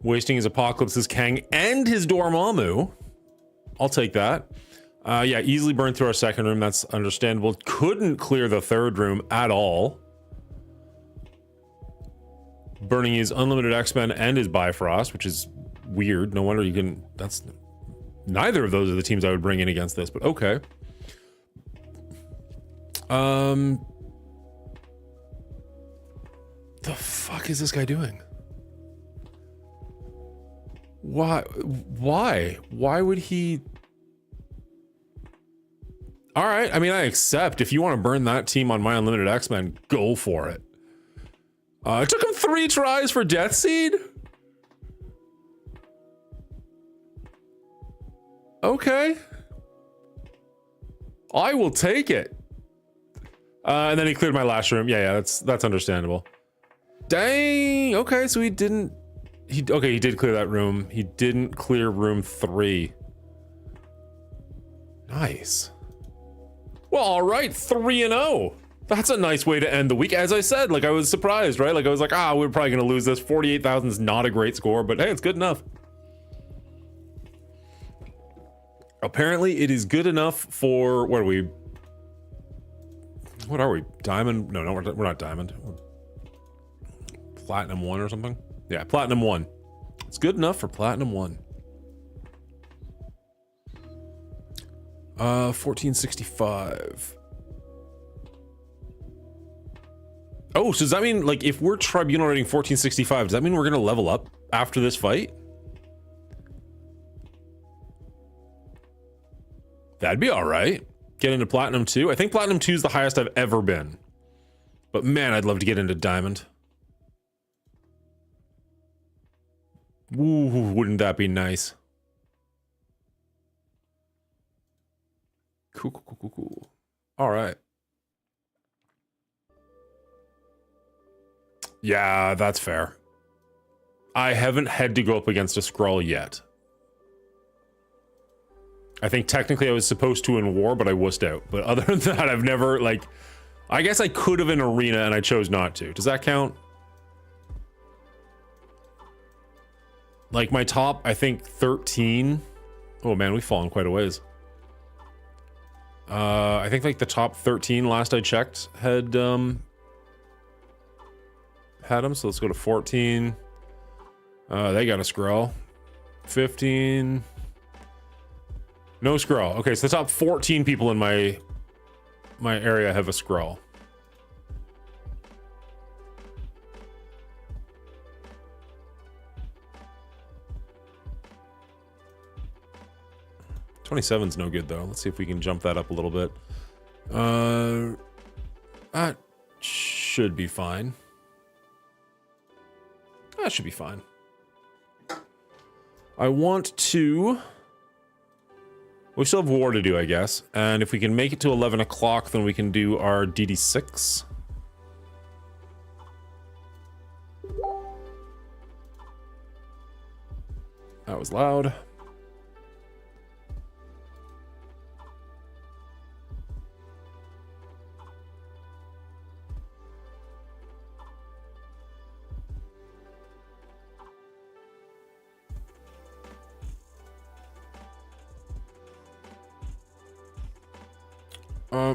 wasting his Apocalypse's Kang and his Dormammu. I'll take that. Yeah, easily burned through our second room. That's understandable. Couldn't clear the third room at all. Burning his Unlimited X-Men and his Bifrost, which is weird. No wonder you can... That's... Neither of those are the teams I would bring in against this, but okay. The fuck is this guy doing? Why? Why would he... All right, I mean, I accept. If you want to burn that team on my Unlimited X-Men, go for it. It took him 3 tries for Death Seed? Okay. I will take it. And then he cleared my last room. Yeah, that's understandable. Dang. Okay, so he didn't... Okay, he did clear that room. He didn't clear room 3. Nice. Well, all right, 3-0. That's a nice way to end the week. As I said, like, I was surprised, right? Like, I was like, we're probably going to lose this. 48,000 is not a great score, but hey, it's good enough. Apparently, it is good enough for... What are we? What are we? Diamond? No, we're not Diamond. Platinum 1 or something? Yeah, Platinum 1. It's good enough for Platinum 1. 1465. Oh, so does that mean, like, if we're Tribunal rating 1465, does that mean we're going to level up after this fight? That'd be all right. Get into Platinum 2. I think Platinum 2 is the highest I've ever been. But man, I'd love to get into Diamond. Ooh, wouldn't that be nice? Cool. All right. Yeah, that's fair. I haven't had to go up against a Skrull yet. I think technically I was supposed to in War, but I wussed out. But other than that, I've never, like... I guess I could have in Arena, and I chose not to. Does that count? Like, my top, I think, 13... Oh, man, we've fallen quite a ways. I think, like, the top 13, last I checked, had them. So let's go to 14. They got a Skrull. 15... No Skrull. Okay, so the top 14 people in my area have a Skrull. $27's no good though. Let's see if we can jump that up a little bit. That should be fine. That should be fine. I want to... We still have War to do, I guess. And if we can make it to 11 o'clock, then we can do our DD6. That was loud.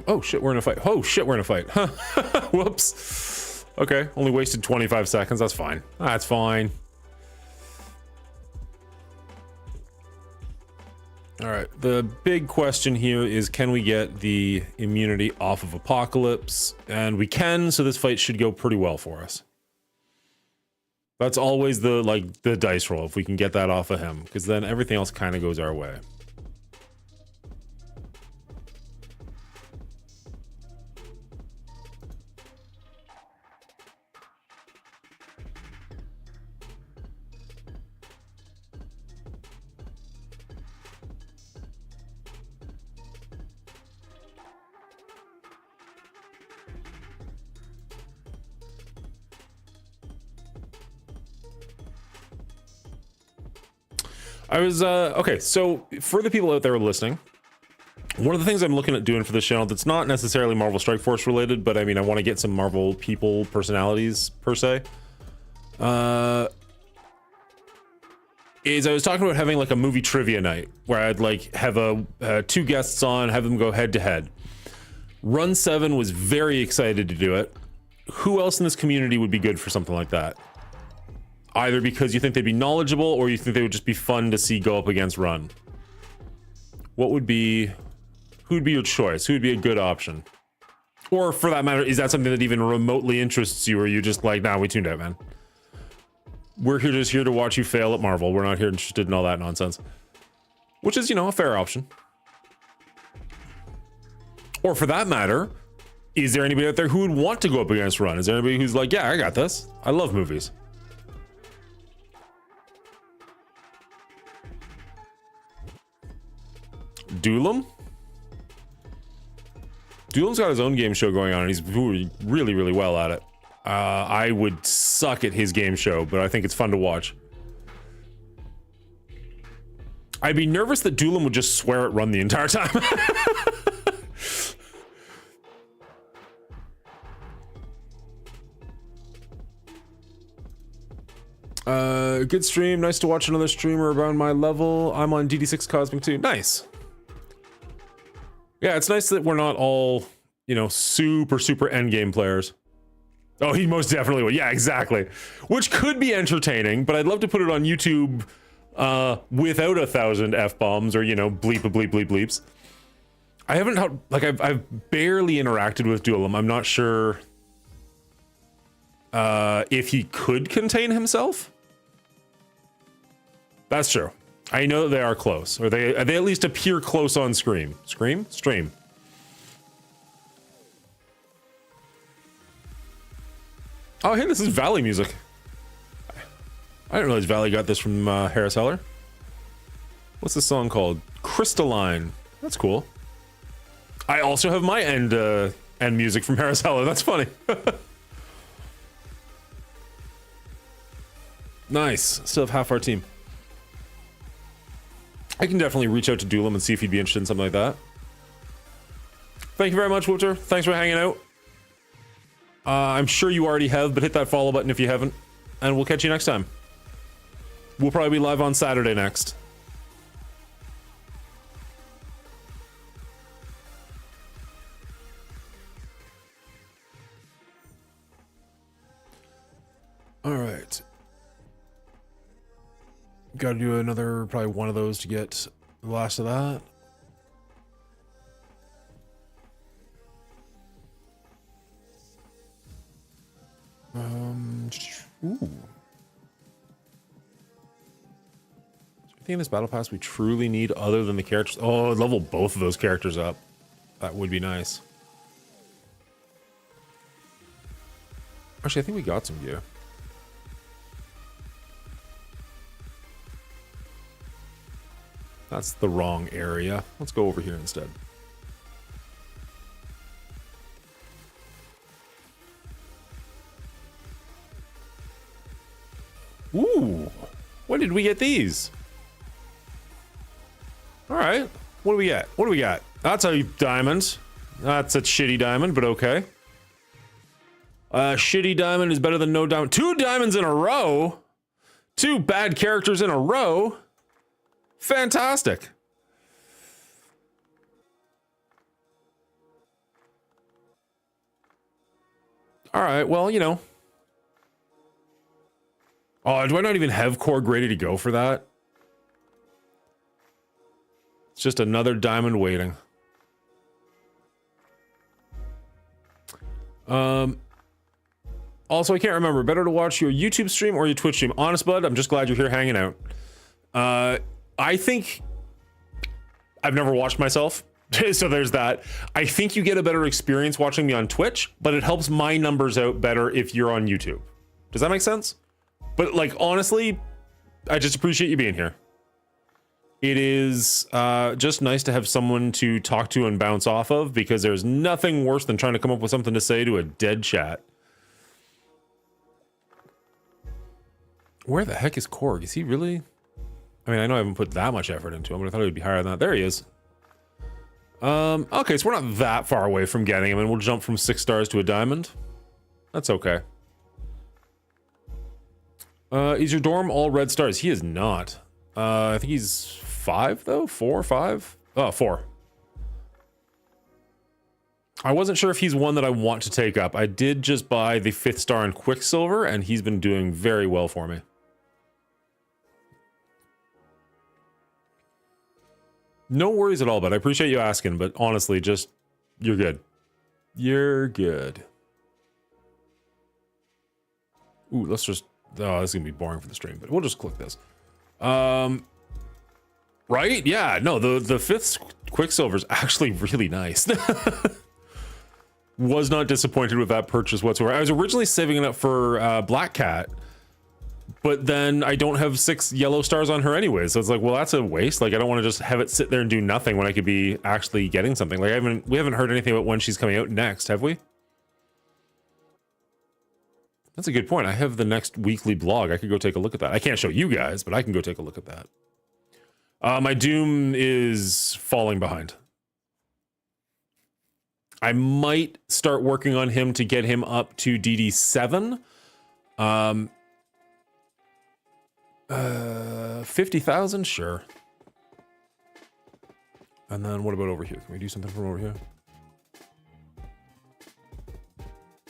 Oh shit, we're in a fight. Oh shit, we're in a fight. Whoops. Okay, only wasted 25 seconds. That's fine. That's fine. All right, the big question here is, can we get the immunity off of Apocalypse? And we can, so this fight should go pretty well for us. That's always the dice roll, if we can get that off of him, because then everything else kind of goes our way. I was, okay, so for the people out there listening, one of the things I'm looking at doing for this channel that's not necessarily Marvel Strike Force related, but I mean, I want to get some Marvel people, personalities, per se, is I was talking about having like a movie trivia night, where I'd like have two guests on, have them go head to head. Run 7 was very excited to do it. Who else in this community would be good for something like that? Either because you think they'd be knowledgeable, or you think they would just be fun to see go up against Run. What would be... Who'd be your choice? Who would be a good option? Or for that matter, is that something that even remotely interests you, or are you just like, nah, we tuned out, man? We're just here to watch you fail at Marvel. We're not here interested in all that nonsense. Which is, you know, a fair option. Or for that matter, is there anybody out there who would want to go up against Run? Is there anybody who's like, yeah, I got this. I love movies. Doolum? Doolum's got his own game show going on, and he's really, really well at it. I would suck at his game show, but I think it's fun to watch. I'd be nervous that Doolum would just swear at Run the entire time. Good stream. Nice to watch another streamer around my level. I'm on DD6 Cosmic too. Nice. Yeah, it's nice that we're not all, you know, super endgame players. Oh, he most definitely would. Yeah, exactly. Which could be entertaining, but I'd love to put it on YouTube without 1,000 F-bombs or, you know, bleeps. I haven't, like, I've barely interacted with Doolum. I'm not sure if he could contain himself. That's true. I know they are close, or they at least appear close on screen. Stream. Oh, hey, this is Valley music. I didn't realize Valley got this from Harris Heller. What's this song called? Crystalline. That's cool. I also have my end music from Harris Heller. That's funny. Nice. Still have half our team. I can definitely reach out to Doolam and see if he'd be interested in something like that. Thank you very much, Wooter. Thanks for hanging out. I'm sure you already have, but hit that follow button if you haven't. And we'll catch you next time. We'll probably be live on Saturday next. All right. Got to do another, probably one of those to get the last of that. Ooh. Anything in this battle pass we truly need other than the characters? Oh, level both of those characters up. That would be nice. Actually, I think we got some gear. That's the wrong area. Let's go over here instead. Ooh, when did we get these? All right, what do we get? What do we got? That's a diamond. That's a shitty diamond, but okay. Shitty diamond is better than no diamond. 2 diamonds in a row. 2 bad characters in a row. Fantastic. All right, well, you know. Oh, do I not even have Korg ready to go for that? It's just another diamond waiting. Also, I can't remember. Better to watch your YouTube stream or your Twitch stream? Honest, bud, I'm just glad you're here hanging out. I think... I've never watched myself, so there's that. I think you get a better experience watching me on Twitch, but it helps my numbers out better if you're on YouTube. Does that make sense? But, like, honestly, I just appreciate you being here. It is just nice to have someone to talk to and bounce off of, because there's nothing worse than trying to come up with something to say to a dead chat. Where the heck is Korg? Is he really... I mean, I know I haven't put that much effort into him, but I thought he would be higher than that. There he is. Okay, so we're not that far away from getting him, and we'll jump from 6 stars to a diamond. That's okay. Is your dorm all red stars? He is not. I think he's 5 though? 4 or 5? Oh, 4. I wasn't sure if he's one that I want to take up. I did just buy the 5th star in Quicksilver, and he's been doing very well for me. No worries at all, but I appreciate you asking, but honestly, just, you're good. You're good. Ooh, let's just... Oh, this is gonna be boring for the stream, but we'll just click this. Right? Yeah, no, the 5th Quicksilver is actually really nice. Was not disappointed with that purchase whatsoever. I was originally saving it up for Black Cat, but then I don't have 6 yellow stars on her anyway, so it's like, well, that's a waste. Like, I don't want to just have it sit there and do nothing when I could be actually getting something. Like, we haven't heard anything about when she's coming out next, have we? That's a good point. I have the next weekly blog. I could go take a look at that. I can't show you guys, but I can go take a look at that. My Doom is falling behind. I might start working on him to get him up to DD7. 50,000? Sure. And then what about over here? Can we do something from over here?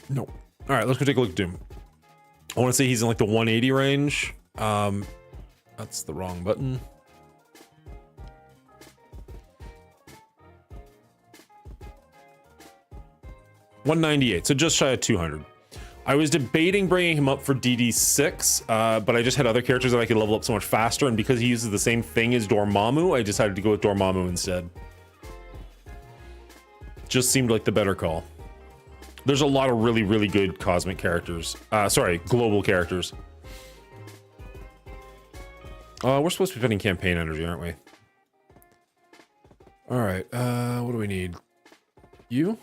No. All right, let's go take a look at Doom. I want to say he's in like the 180 range. That's the wrong button. $198, so just shy of 200. I was debating bringing him up for DD6, but I just had other characters that I could level up so much faster, and because he uses the same thing as Dormammu, I decided to go with Dormammu instead. Just seemed like the better call. There's a lot of really, really good cosmic characters. Sorry, global characters. We're supposed to be spending campaign energy, aren't we? All right, what do we need? You?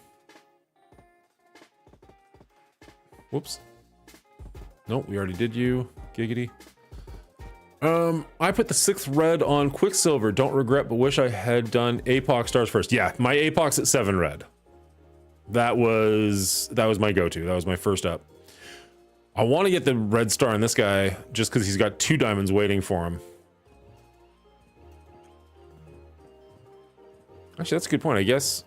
Whoops. Nope, we already did you. Giggity. I put the 6th red on Quicksilver. Don't regret, but wish I had done Apox stars first. Yeah, my Apox at 7 red. That was my go-to. That was my first up. I want to get the red star on this guy just because he's got 2 diamonds waiting for him. Actually, that's a good point. I guess.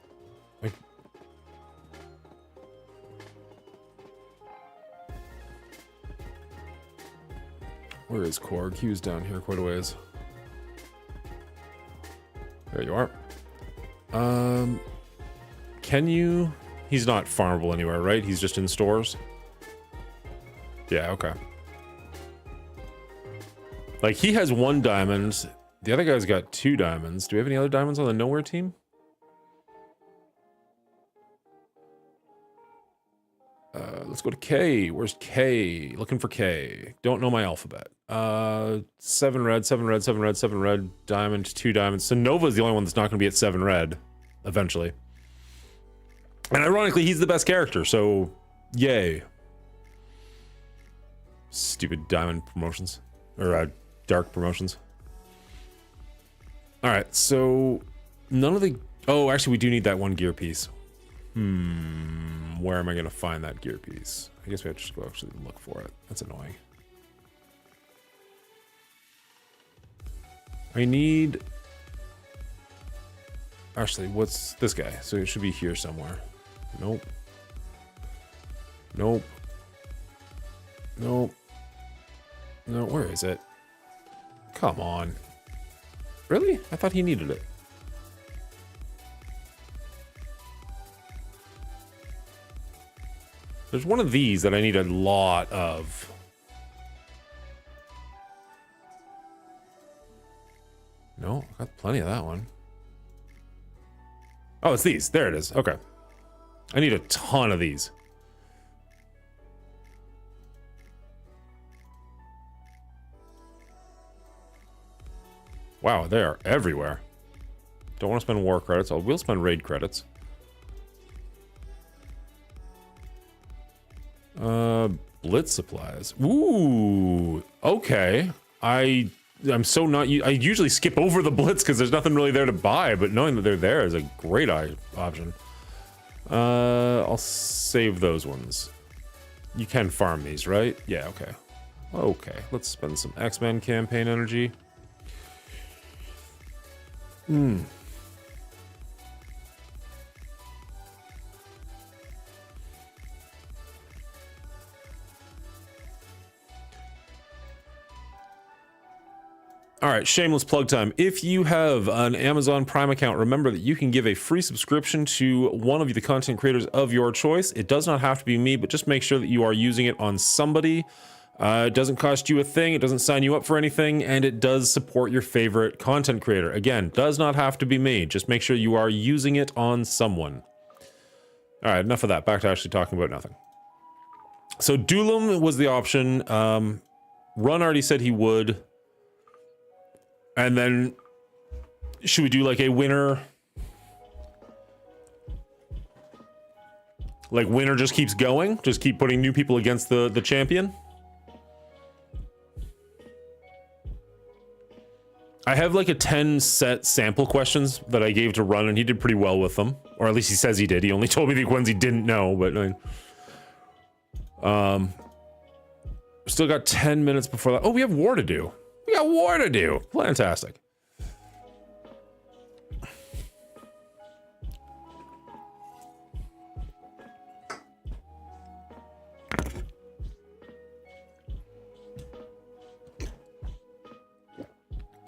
Where is Korg? He was down here quite a ways. There you are. Can you? He's not farmable anywhere, right? He's just in stores. Yeah, okay. Like, he has 1 diamond. The other guy's got 2 diamonds. Do we have any other diamonds on the nowhere team? Let's go to K. Where's K? Looking for K. Don't know my alphabet. 7 red, 7 red, 7 red, 7 red, diamond, 2 diamonds. So Nova's the only one that's not going to be at 7 red, eventually. And ironically, he's the best character, so yay. Stupid diamond promotions. Or dark promotions. Alright, so none of the... Oh, actually, we do need that 1 gear piece. Where am I going to find that gear piece? I guess we have to just go actually look for it. That's annoying. I need... Actually, what's this guy? So it should be here somewhere. Nope. Nope. Nope. No, where is it? Come on. Really? I thought he needed it. There's one of these that I need a lot of. No, I got plenty of that one. Oh, it's these. There it is. Okay. I need a ton of these. Wow, they are everywhere. Don't want to spend war credits. I will spend raid credits. Blitz supplies. Ooh, okay. I'm so not... I usually skip over the blitz because there's nothing really there to buy, but knowing that they're there is a great option. I'll save those ones. You can farm these, right? Yeah, okay. Okay, let's spend some X-Men campaign energy. All right, shameless plug time. If you have an Amazon Prime account, remember that you can give a free subscription to one of the content creators of your choice. It does not have to be me, but just make sure that you are using it on somebody. It doesn't cost you a thing, it doesn't sign you up for anything, and it does support your favorite content creator. Again, does not have to be me. Just make sure you are using it on someone. All right, enough of that. Back to actually talking about nothing. So Doolum was the option. Run already said he would. And then, should we do like a winner? Like winner just keeps going? Just keep putting new people against the champion? I have like a 10 set sample questions that I gave to Run, and he did pretty well with them. Or at least he says he did. He only told me the ones he didn't know, but I mean, still got 10 minutes before that. Oh, we have war to do. We got war to do. Fantastic.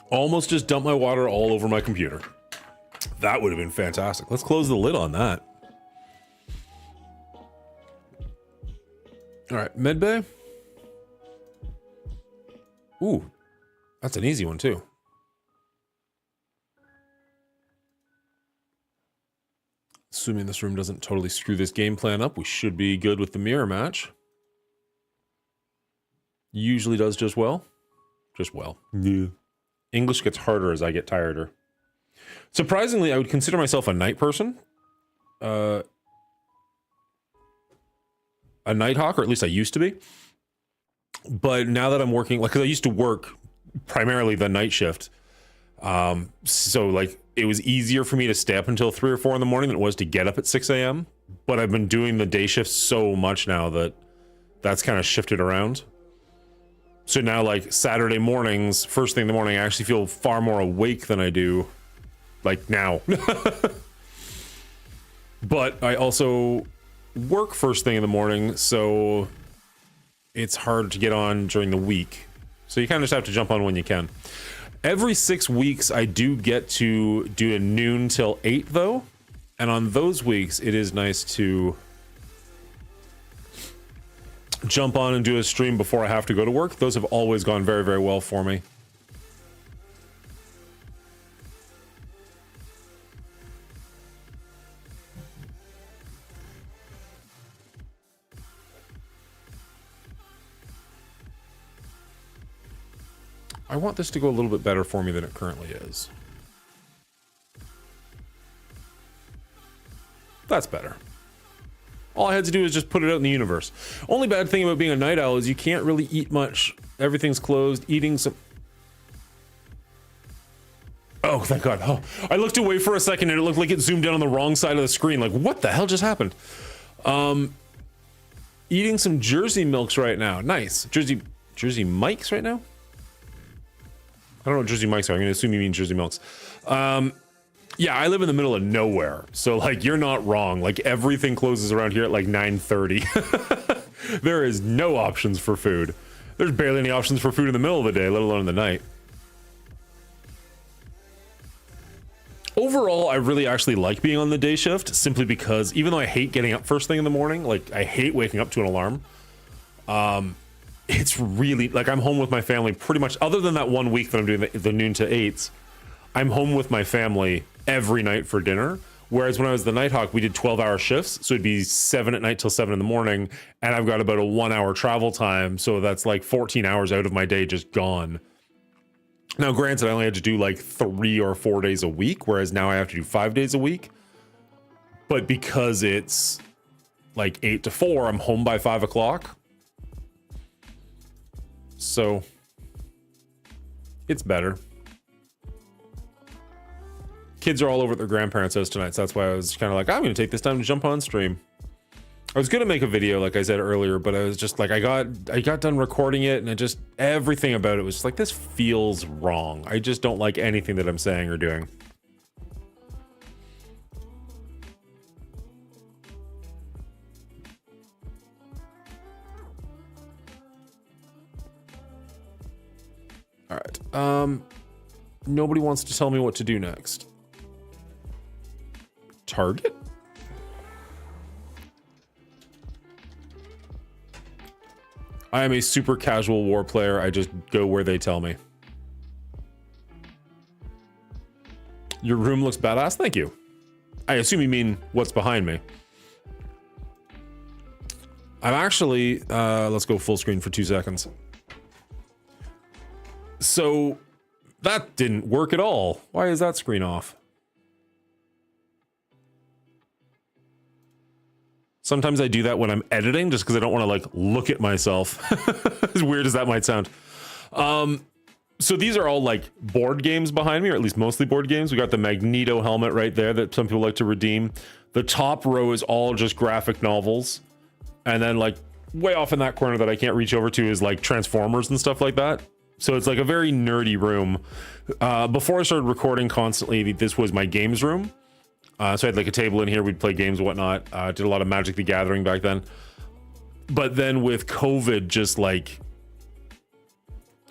Almost just dumped my water all over my computer. That would have been fantastic. Let's close the lid on that. All right, medbay. Ooh. That's an easy one, too. Assuming this room doesn't totally screw this game plan up, we should be good with the mirror match. Usually does just well. Just well. Yeah. English gets harder as I get tireder. Surprisingly, I would consider myself a night person. A Nighthawk, or at least I used to be. But now that I'm working, like, 'cause I used to work primarily the night shift. So like it was easier for me to stay up until 3 or 4 in the morning than it was to get up at 6 a.m. But I've been doing the day shift so much now that that's kind of shifted around. So now like Saturday mornings, first thing in the morning, I actually feel far more awake than I do like now. But I also work first thing in the morning, so it's hard to get on during the week. So you kind of just have to jump on when you can. Every 6 weeks, I do get to do a noon till 8 though. And on those weeks, it is nice to jump on and do a stream before I have to go to work. Those have always gone very, very well for me. I want this to go a little bit better for me than it currently is. That's better. All I had to do is just put it out in the universe. Only bad thing about being a night owl is you can't really eat much. Everything's closed. Eating some... Oh, thank God. Oh, I looked away for a second and it looked like it zoomed in on the wrong side of the screen. Like, what the hell just happened? Eating some Jersey milks right now. Nice. Jersey Mikes right now? I don't know what Jersey Mikes are. I'm going to assume you mean Jersey Milks. Yeah, I live in the middle of nowhere. So, like, you're not wrong. Like, everything closes around here at, like, 9:30. There is no options for food. There's barely any options for food in the middle of the day, let alone in the night. Overall, I really actually like being on the day shift, simply because even though I hate getting up first thing in the morning, like, I hate waking up to an alarm, it's really, like, I'm home with my family pretty much, other than that 1 week that I'm doing the noon to 8s, I'm home with my family every night for dinner. Whereas when I was the Nighthawk, we did 12-hour shifts. So it'd be 7 at night till 7 in the morning. And I've got about a 1-hour travel time. So that's like 14 hours out of my day just gone. Now, granted, I only had to do like 3 or 4 days a week, whereas now I have to do 5 days a week. But because it's like 8 to 4, I'm home by 5 o'clock. So it's better. Kids are all over at their grandparents' house tonight, so that's why I was kind of like, I'm going to take this time to jump on stream. I was going to make a video, like I said earlier, but I was just like, I got done recording it, and it just, everything about it was just like, this feels wrong. I just don't like anything that I'm saying or doing. All right. Nobody wants to tell me what to do next. Target? I am a super casual war player. I just go where they tell me. Your room looks badass. Thank you. I assume you mean what's behind me. I'm actually, let's go full screen for 2 seconds. So that didn't work at all. Why is that screen off? Sometimes I do that when I'm editing just because I don't want to like look at myself. As weird as that might sound. So these are all like board games behind me, or at least mostly board games. We got the Magneto helmet right there that some people like to redeem. The top row is all just graphic novels. And then like way off in that corner that I can't reach over to is like Transformers and stuff like that. So it's like a very nerdy room. Before I started recording constantly, this was my games room. So I had like a table in here, we'd play games and whatnot. Did a lot of Magic the Gathering back then. But then with COVID, just like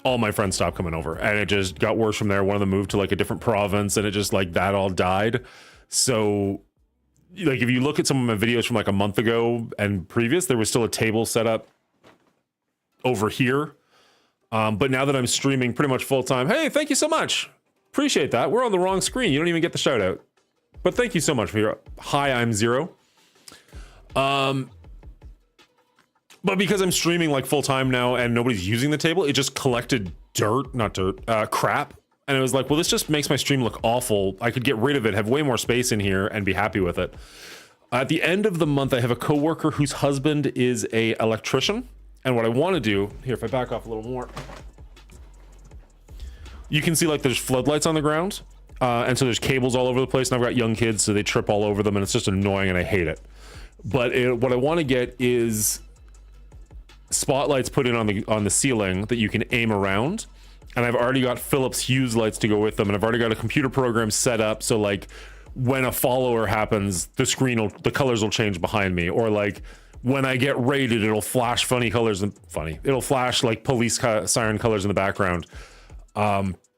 all my friends stopped coming over, and it just got worse from there. One of them moved to like a different province, and it just like that all died. So like if you look at some of my videos from like a month ago and previous, there was still a table set up over here. But now that I'm streaming pretty much full time, hey, thank you so much. Appreciate that. We're on the wrong screen. You don't even get the shout out. But thank you so much for your hi, I'm Zero. But because I'm streaming like full time now and nobody's using the table, it just collected crap. And it was like, well, this just makes my stream look awful. I could get rid of it, have way more space in here and be happy with it. At the end of the month, I have a coworker whose husband is a electrician. And what I want to do here, if I back off a little more, you can see like there's floodlights on the ground. And so there's cables all over the place, and I've got young kids, so they trip all over them, and it's just annoying, and I hate it. But what I want to get is spotlights put in on the ceiling that you can aim around, and I've already got Philips Hue lights to go with them, and I've already got a computer program set up so like when a follower happens, the colors will change behind me, or like when I get raided, it'll flash funny colors and it'll flash like police siren colors in the background.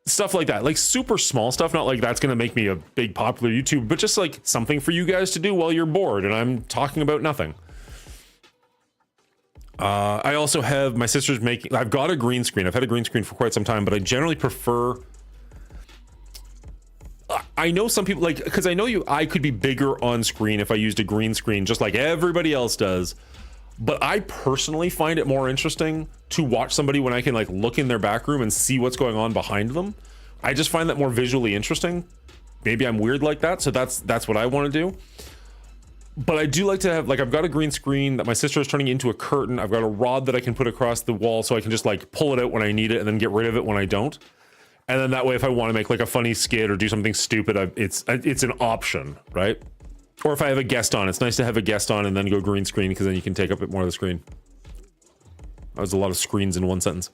Stuff like that, like super small stuff, not like that's gonna make me a big popular YouTuber, but just like something for you guys to do while you're bored and I'm talking about nothing. I also have my sister's making, I've got a green screen. I've had a green screen for quite some time, but I generally prefer, I know some people like, because I know I could be bigger on screen if I used a green screen just like everybody else does. But I personally find it more interesting to watch somebody when I can like look in their back room and see what's going on behind them. I just find that more visually interesting. Maybe I'm weird like that, so that's what I want to do. But I do like to have, like, I've got a green screen that my sister is turning into a curtain. I've got a rod that I can put across the wall so I can just like pull it out when I need it and then get rid of it when I don't. And then that way, if I want to make like a funny skit or do something stupid, it's an option, right? Or if I have a guest on, it's nice to have a guest on and then go green screen, because then you can take up a bit more of the screen. That was a lot of screens in one sentence.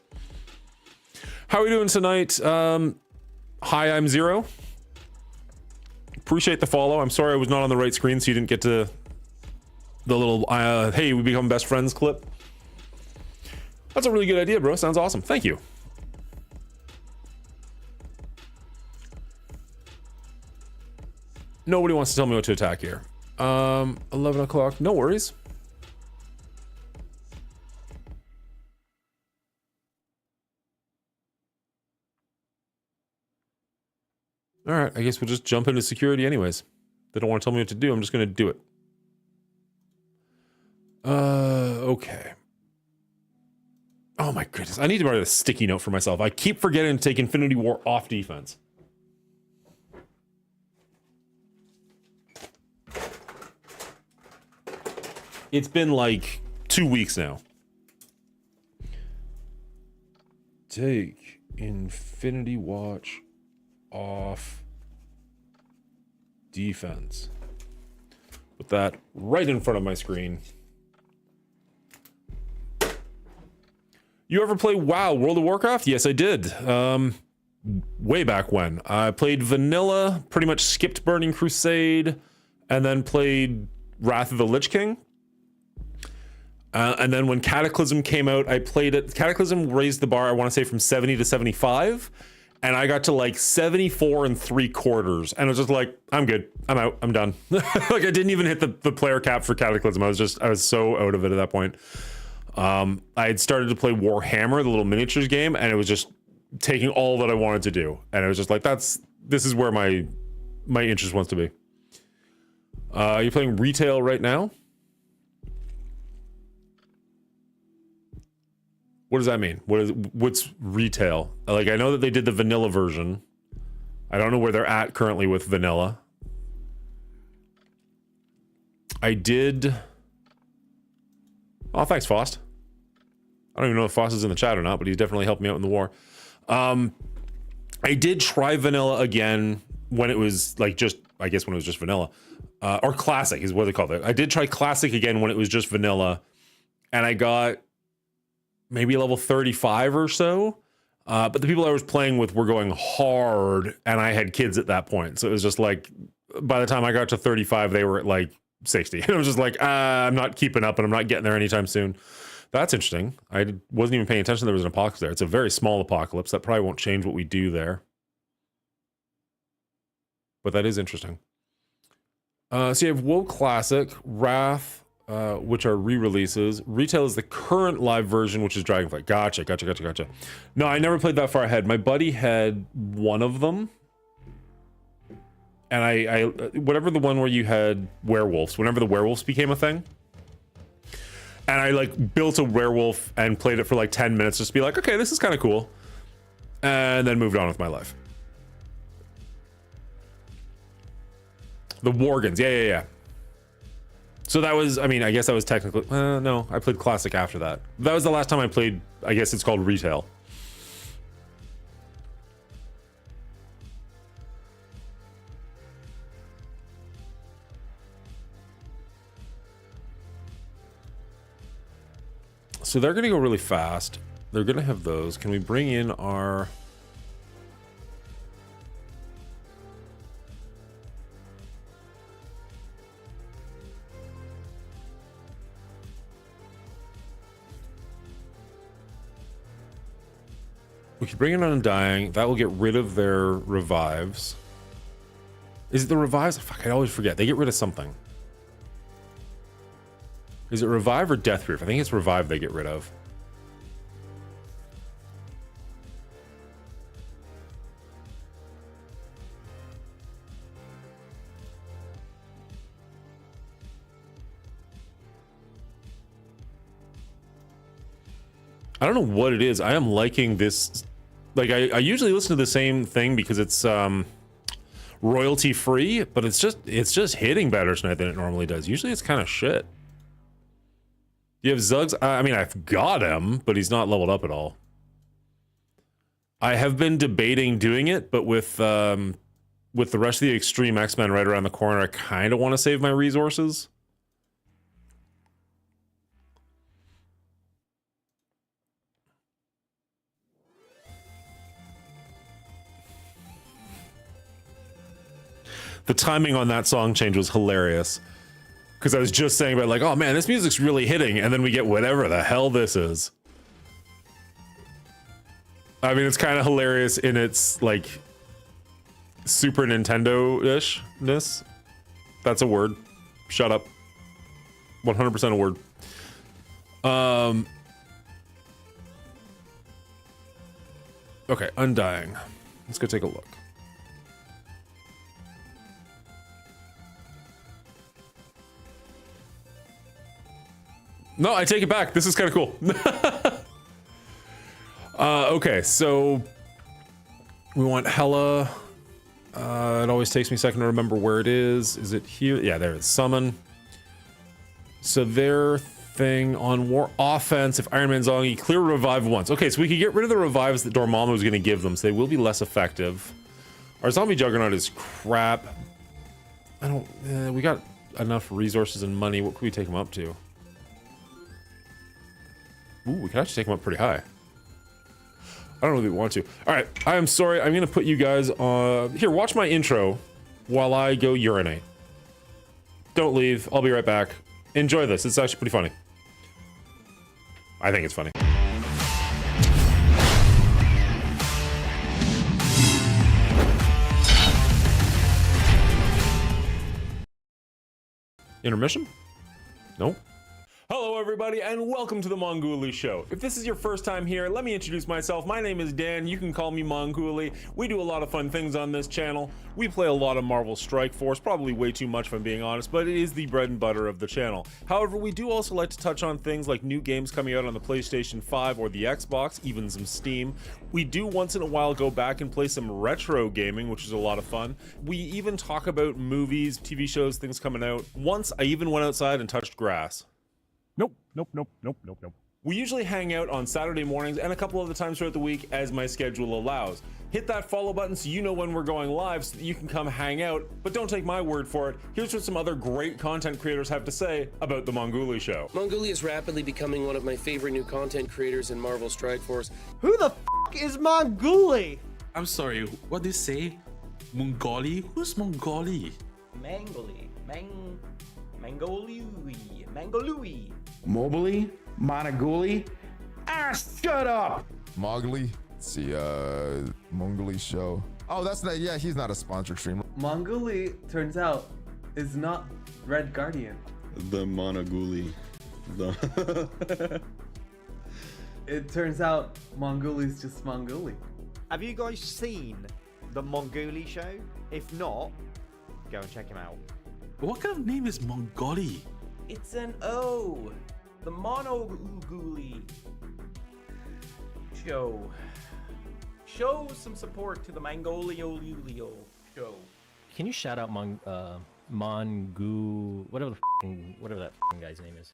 How are we doing tonight? Hi, I'm Zero. Appreciate the follow. I'm sorry I was not on the right screen, so you didn't get to the little, hey, we become best friends clip. That's a really good idea, bro. Sounds awesome. Thank you. Nobody wants to tell me what to attack here. 11 o'clock. No worries. All right. I guess we'll just jump into security anyways. They don't want to tell me what to do. I'm just going to do it. Okay. Oh my goodness. I need to write a sticky note for myself. I keep forgetting to take Infinity War off defense. It's been like 2 weeks now. Take Infinity Watch off defense. Put that right in front of my screen. You ever play WoW, World of Warcraft? Yes, I did. Way back when. I played vanilla, pretty much skipped Burning Crusade, and then played Wrath of the Lich King. And then when Cataclysm came out, I played it. Cataclysm raised the bar, I want to say, from 70 to 75. And I got to like 74 3/4. And I was just like, I'm good. I'm out. I'm done. Like, I didn't even hit the player cap for Cataclysm. I was so out of it at that point. I had started to play Warhammer, the little miniatures game, and it was just taking all that I wanted to do. And I was just like, this is where my interest wants to be. You're playing retail right now? What does that mean? What's retail? Like, I know that they did the vanilla version. I don't know where they're at currently with vanilla. I did. Oh, thanks, Fost. I don't even know if Fost is in the chat or not, but he's definitely helped me out in the war. I did try vanilla again when it was like just, I guess when it was just vanilla. Or classic is what they call it. I did try classic again when it was just vanilla. And I got maybe level 35 or so. But the people I was playing with were going hard, and I had kids at that point. So it was just like, by the time I got to 35, they were at like 60. And I was just like, I'm not keeping up, and I'm not getting there anytime soon. That's interesting. I wasn't even paying attention there was an apocalypse there. It's a very small apocalypse. That probably won't change what we do there. But that is interesting. So you have WoW Classic, Wrath, which are re-releases. Retail is the current live version, which is Dragonflight. Gotcha. No, I never played that far ahead. My buddy had one of them. And I whatever the one where you had werewolves, whenever the werewolves became a thing. And I like built a werewolf and played it for like 10 minutes just to be like, okay, this is kind of cool. And then moved on with my life. The Worgans, yeah. So that was, I mean, I guess that was technically, no, I played Classic after that. That was the last time I played, I guess it's called Retail. So they're gonna go really fast. They're gonna have those. Can we bring in our... We could bring in Undying. That will get rid of their revives. Is it the revives? Fuck, I always forget. They get rid of something. Is it revive or death proof? I think it's revive they get rid of. I don't know what it is. I am liking this. Like, I usually listen to the same thing because it's royalty free, but it's just hitting better tonight than it normally does. Usually it's kind of shit. You have Zuggs. I mean, I've got him, but he's not leveled up at all. I have been debating doing it, but with the rest of the Extreme X-Men right around the corner, I kind of want to save my resources. The timing on that song change was hilarious. Because I was just saying about like, oh man, this music's really hitting, and then we get whatever the hell this is. I mean, it's kind of hilarious in its like Super Nintendo-ishness. That's a word. Shut up. 100% a word. Okay, Undying. Let's go take a look. No, I take it back. This is kind of cool. Okay, so we want Hela. It always takes me a second to remember where it is. Is it here? Yeah, there it is. Summon. So their thing on war offense, if Iron Man's on, you clear revive once. Okay, so we can get rid of the revives that Dormammu was going to give them, so they will be less effective. Our zombie juggernaut is crap. I don't... we got enough resources and money. What could we take him up to? Ooh, we can actually take him up pretty high. I don't really want to. All right, I am sorry. I'm going to put you guys on... Here, watch my intro while I go urinate. Don't leave. I'll be right back. Enjoy this. It's actually pretty funny. I think it's funny. Intermission? Nope. Hello everybody and welcome to the Mongooly Show. If this is your first time here, let me introduce myself. My name is Dan, you can call me Mongooly. We do a lot of fun things on this channel. We play a lot of Marvel Strike Force, probably way too much if I'm being honest, but it is the bread and butter of the channel. However, we do also like to touch on things like new games coming out on the PlayStation 5 or the Xbox, even some Steam. We do once in a while go back and play some retro gaming, which is a lot of fun. We even talk about movies, TV shows, things coming out. Once I even went outside and touched grass. Nope. We usually hang out on Saturday mornings and a couple other times throughout the week as my schedule allows. Hit that follow button so you know when we're going live so that you can come hang out, but don't take my word for it. Here's what some other great content creators have to say about the Mongooly Show. Mongooly is rapidly becoming one of my favorite new content creators in Marvel Strike Force. Who the f is Mongooly? I'm sorry, what did you say? Mongoli? Who's Mongoli? Mangoli. Mangolui. Mangolui. Mobley? Monaguli? Ah, shut up! Mowgli. Let's see, Mongoli show. Oh, that's not, yeah, he's not a sponsored streamer. Mongooly, turns out, is not Red Guardian. The Monaguli. It turns out Mongooly's just Mongooly. Have you guys seen the Mongooly Show? If not, go and check him out. What kind of name is Mongoli? It's an O. The Monogooly Show. Show some support to the Mongoliolulio show. Can you shout out Mongu, whatever that guy's name is?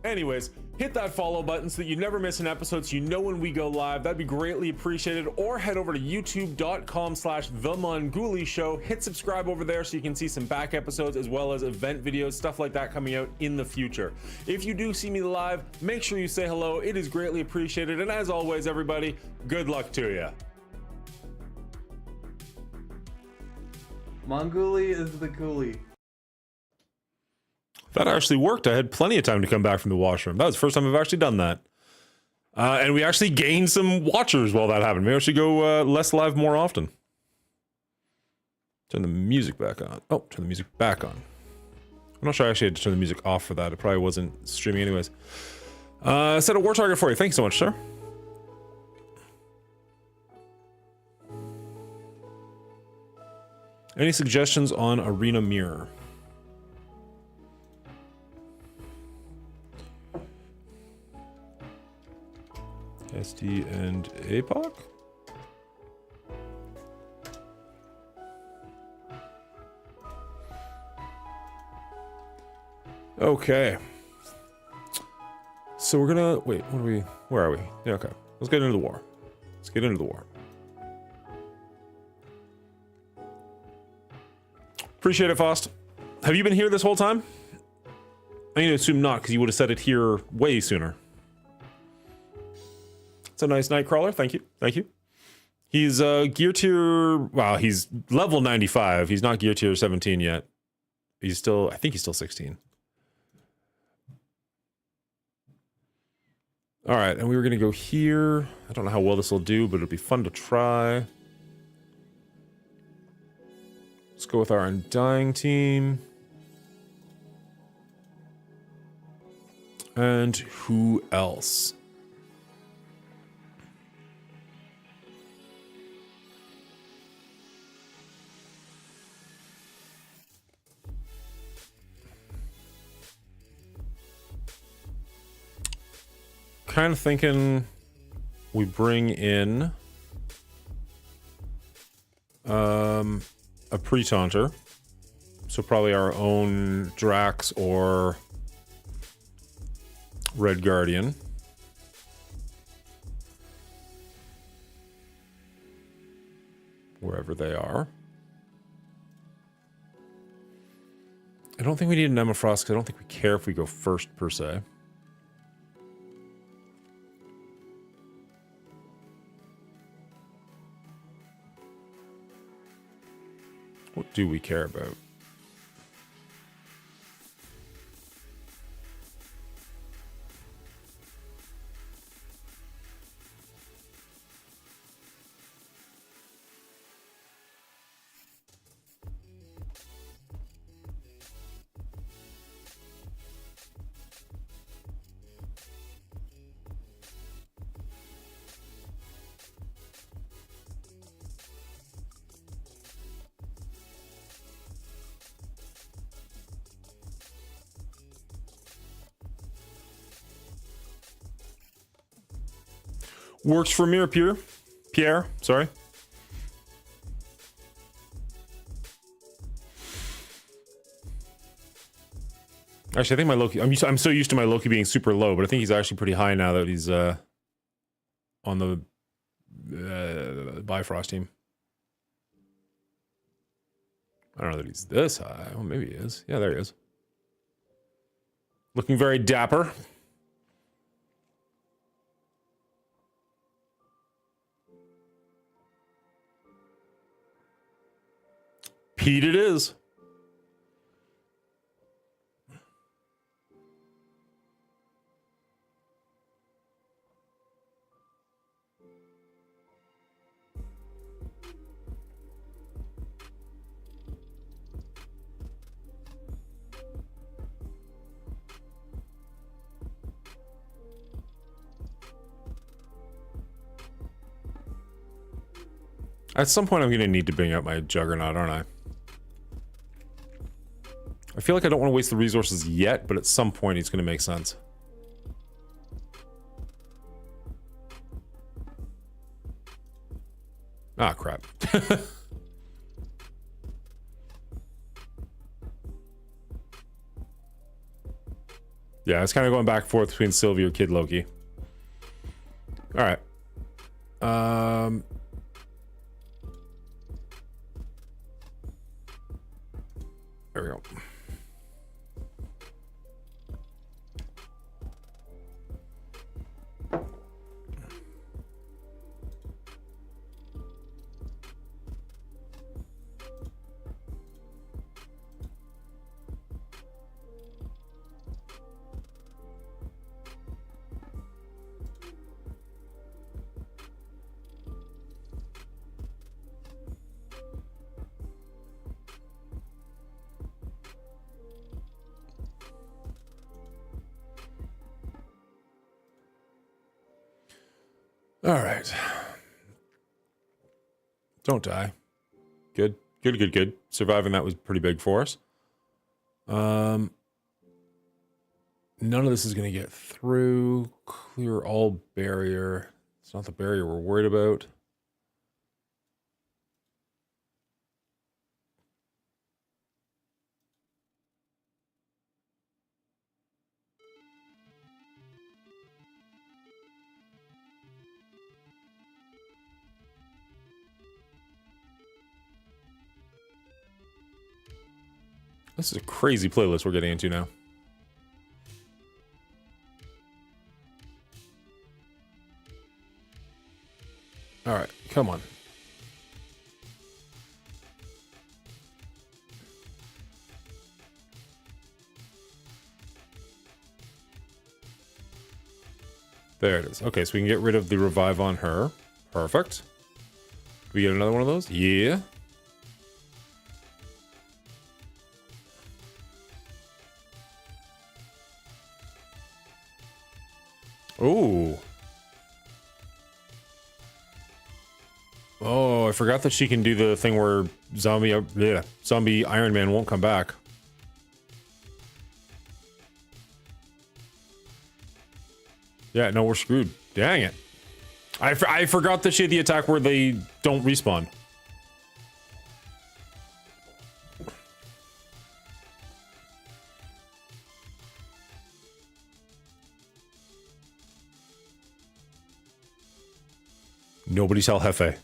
Anyways, hit that follow button so that you never miss an episode, so you know when we go live. That'd be greatly appreciated. Or head over to youtube.com/themongooly show. Hit subscribe over there so you can see some back episodes as well as event videos, stuff like that coming out in the future. If you do see me live, make sure you say hello. It is greatly appreciated. And as always, everybody, good luck to you. Mongooly is the coolie. That actually worked. I had plenty of time to come back from the washroom. That was the first time I've actually done that. And we actually gained some watchers while that happened. Maybe I should go less live more often. Turn the music back on. Oh, turn the music back on. I'm not sure I actually had to turn the music off for that. It probably wasn't streaming anyways. Set a war target for you. Thank you so much, sir. Any suggestions on Arena Mirror? SD and APOC? Okay. So we're gonna wait, where are we? Yeah, okay. Let's get into the war. Let's get into the war. Appreciate it, Faust. Have you been here this whole time? I'm gonna assume not, because you would have said it here way sooner. It's a nice Nightcrawler. Thank you. Thank you. He's gear tier... Wow, he's level 95. He's not gear tier 17 yet. He's still... I think he's still 16. Alright, and we were going to go here. I don't know how well this will do, but it'll be fun to try. Let's go with our Undying team. And who else? Kind of thinking we bring in a pre-taunter, so probably our own Drax or Red Guardian. Wherever they are. I don't think we need an Emma Frost because I don't think we care if we go first per se. What do we care about? Works for me, Pierre, sorry. Actually, I think my Loki... I'm so used to my Loki being super low, but I think he's actually pretty high now that he's on the Bifrost team. I don't know that he's this high. Well, maybe he is. Yeah, there he is. Looking very dapper. Pete it is. At some point I'm going to need to bring out my Juggernaut, aren't I? I feel like I don't want to waste the resources yet, but at some point it's going to make sense. Ah, crap. Yeah, it's kind of going back and forth between Sylvie or Kid Loki. All right. There we go. All right. Don't die. Good. Good, good, good. Surviving that was pretty big for us. None of this is going to get through. Clear all barrier. It's not the barrier we're worried about. This is a crazy playlist we're getting into now. All right, come on. There it is. Okay, so we can get rid of the revive on her. Perfect. Do we get another one of those? Yeah. Ooh. Oh, I forgot that she can do the thing where zombie Iron Man won't come back. Yeah, no, we're screwed. Dang it. I forgot that she had the attack where they don't respawn. Nobody tell Hefe.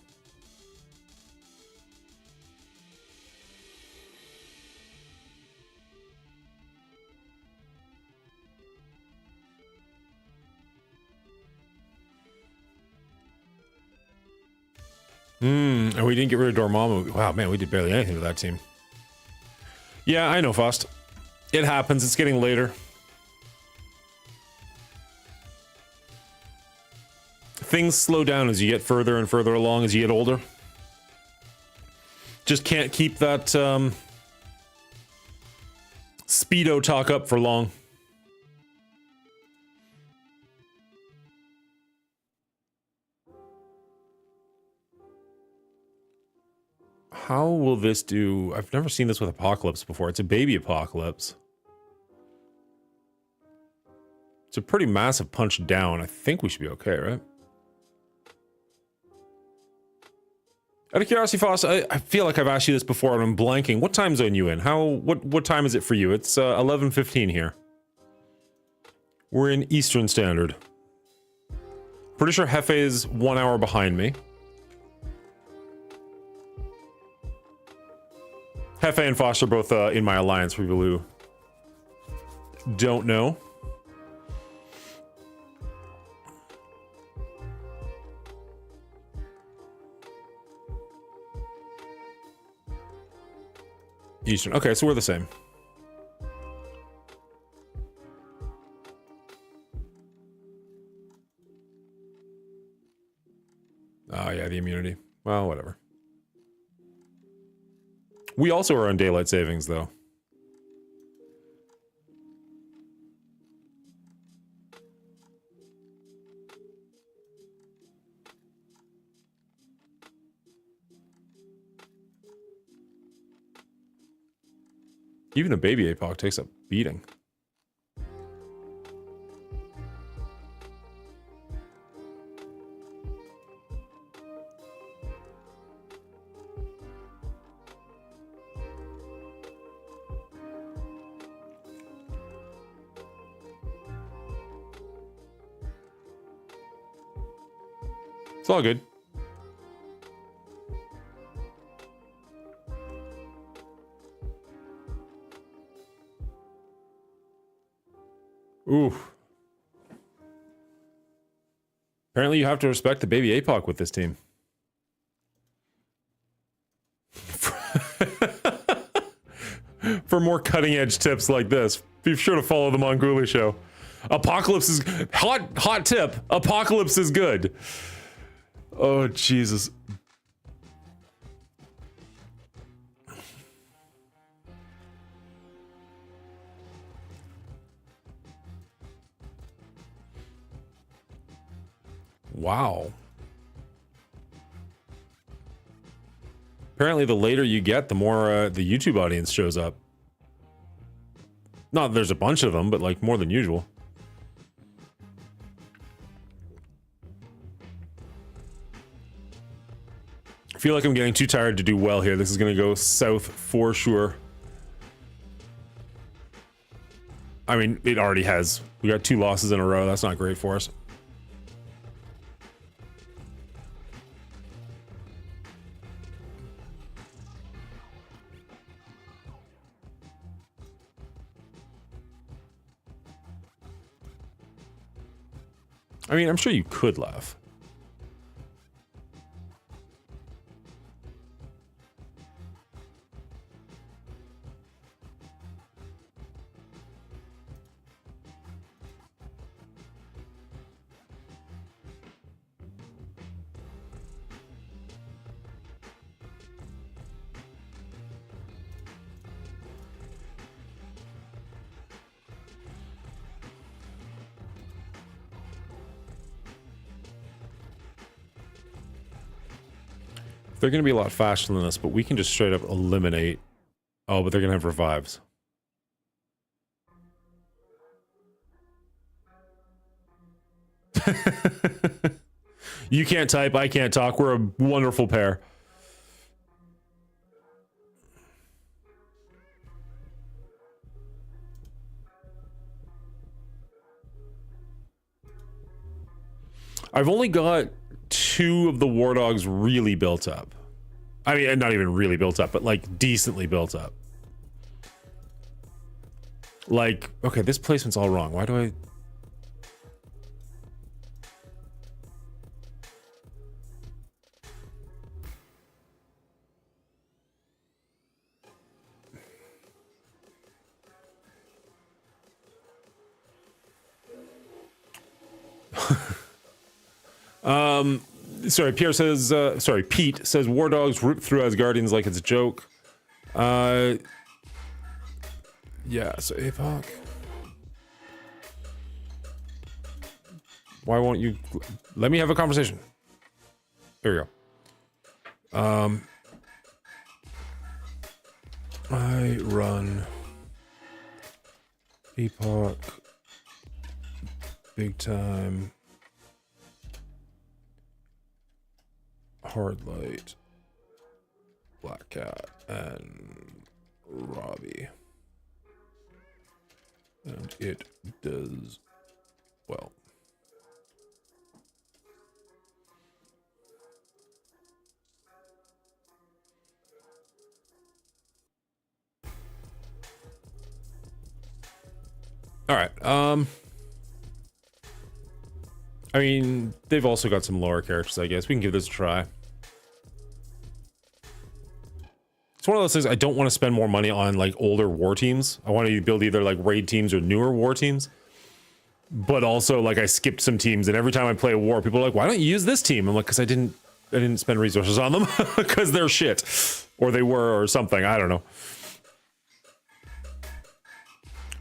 And we didn't get rid of Dormammu. Wow, man, we did barely anything with that team. Yeah, I know, Faust. It happens. It's getting later. Things slow down as you get further and further along as you get older. Just can't keep that speedo talk up for long. How will this do? I've never seen this with Apocalypse before. It's a baby Apocalypse. It's a pretty massive punch down. I think we should be okay, right? Out of curiosity, Foss, I feel like I've asked you this before and I'm blanking. What time zone you in? What time is it for you? It's 11:15 here. We're in Eastern Standard. Pretty sure Hefe is 1 hour behind me. Hefe and Foss are both in my alliance, for people who don't know. Eastern. Okay, so we're the same. Oh, yeah, the immunity. Well, whatever. We also are on daylight savings, though. Even a baby APOC takes a beating. It's all good. Ooh. Apparently you have to respect the baby APOC with this team. For more cutting edge tips like this, be sure to follow the Monguli Show. Apocalypse is hot tip. Apocalypse is good. Oh Jesus. Wow. Apparently the later you get, the more the YouTube audience shows up. Not that there's a bunch of them, but like more than usual. I feel like I'm getting too tired to do well here. This is going to go south for sure. I mean, it already has. We got 2 losses in a row. That's not great for us. I mean, I'm sure you could laugh. They're going to be a lot faster than us, but we can just straight up eliminate. Oh, but they're going to have revives. You can't type, I can't talk. We're a wonderful pair. I've only got 2 of the War Dogs really built up. I mean, not even really built up, but like decently built up. Like, okay, this placement's all wrong. Why do I... Sorry, Pierre says, sorry, Pete says War Dogs rip through Asgardians like it's a joke. Yeah, so APOC. Why won't you let me have a conversation? There you go. I run APOC big time. Hard Light, Black Cat, and Robbie. And it does well. All right. I mean, they've also got some lower characters, I guess. We can give this a try. It's one of those things I don't want to spend more money on, like, older war teams. I want to build either, like, raid teams or newer war teams. But also, like, I skipped some teams, and every time I play a war, people are like, why don't you use this team? I'm like, because I didn't spend resources on them. Because they're shit. Or they were, or something. I don't know.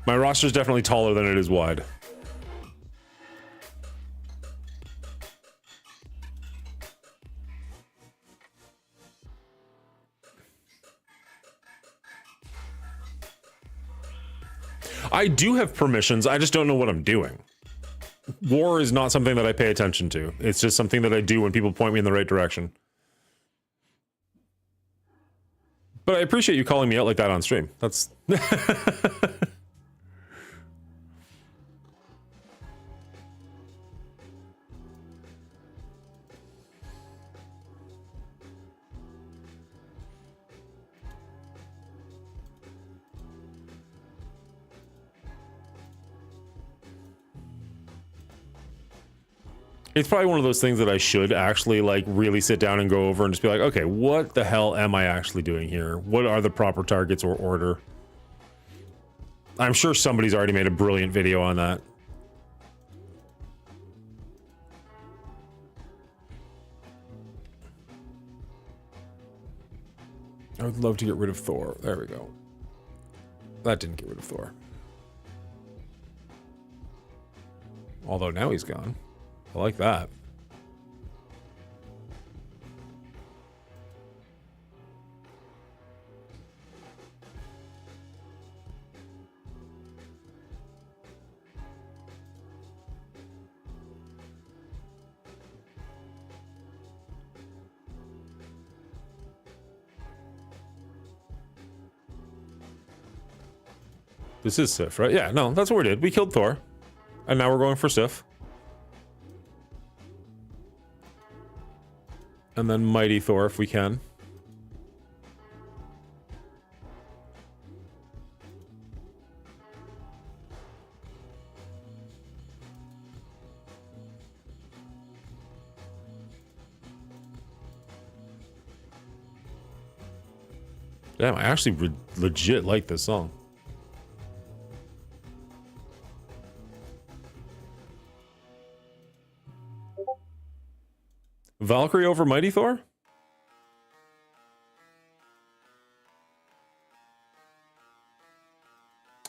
My roster is definitely taller than it is wide. I do have permissions, I just don't know what I'm doing. War is not something that I pay attention to. It's just something that I do when people point me in the right direction. But I appreciate you calling me out like that on stream. That's... It's probably one of those things that I should actually like really sit down and go over and just be like, okay, what the hell am I actually doing here? What are the proper targets or order? I'm sure somebody's already made a brilliant video on that. I would love to get rid of Thor. There we go. That didn't get rid of Thor. Although now he's gone. I like that. This is Sif, right? Yeah, no, that's what we did. We killed Thor. And now we're going for Sif. And then Mighty Thor if we can. Damn, I actually legit like this song. Valkyrie over Mighty Thor?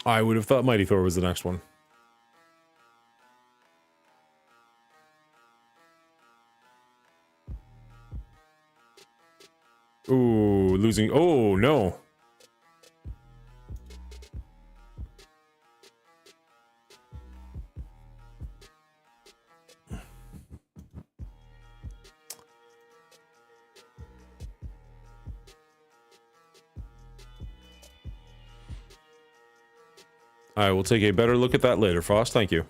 I would have thought Mighty Thor was the next one. Ooh, losing. Oh, no. I will take a better look at that later, Frost. Thank you.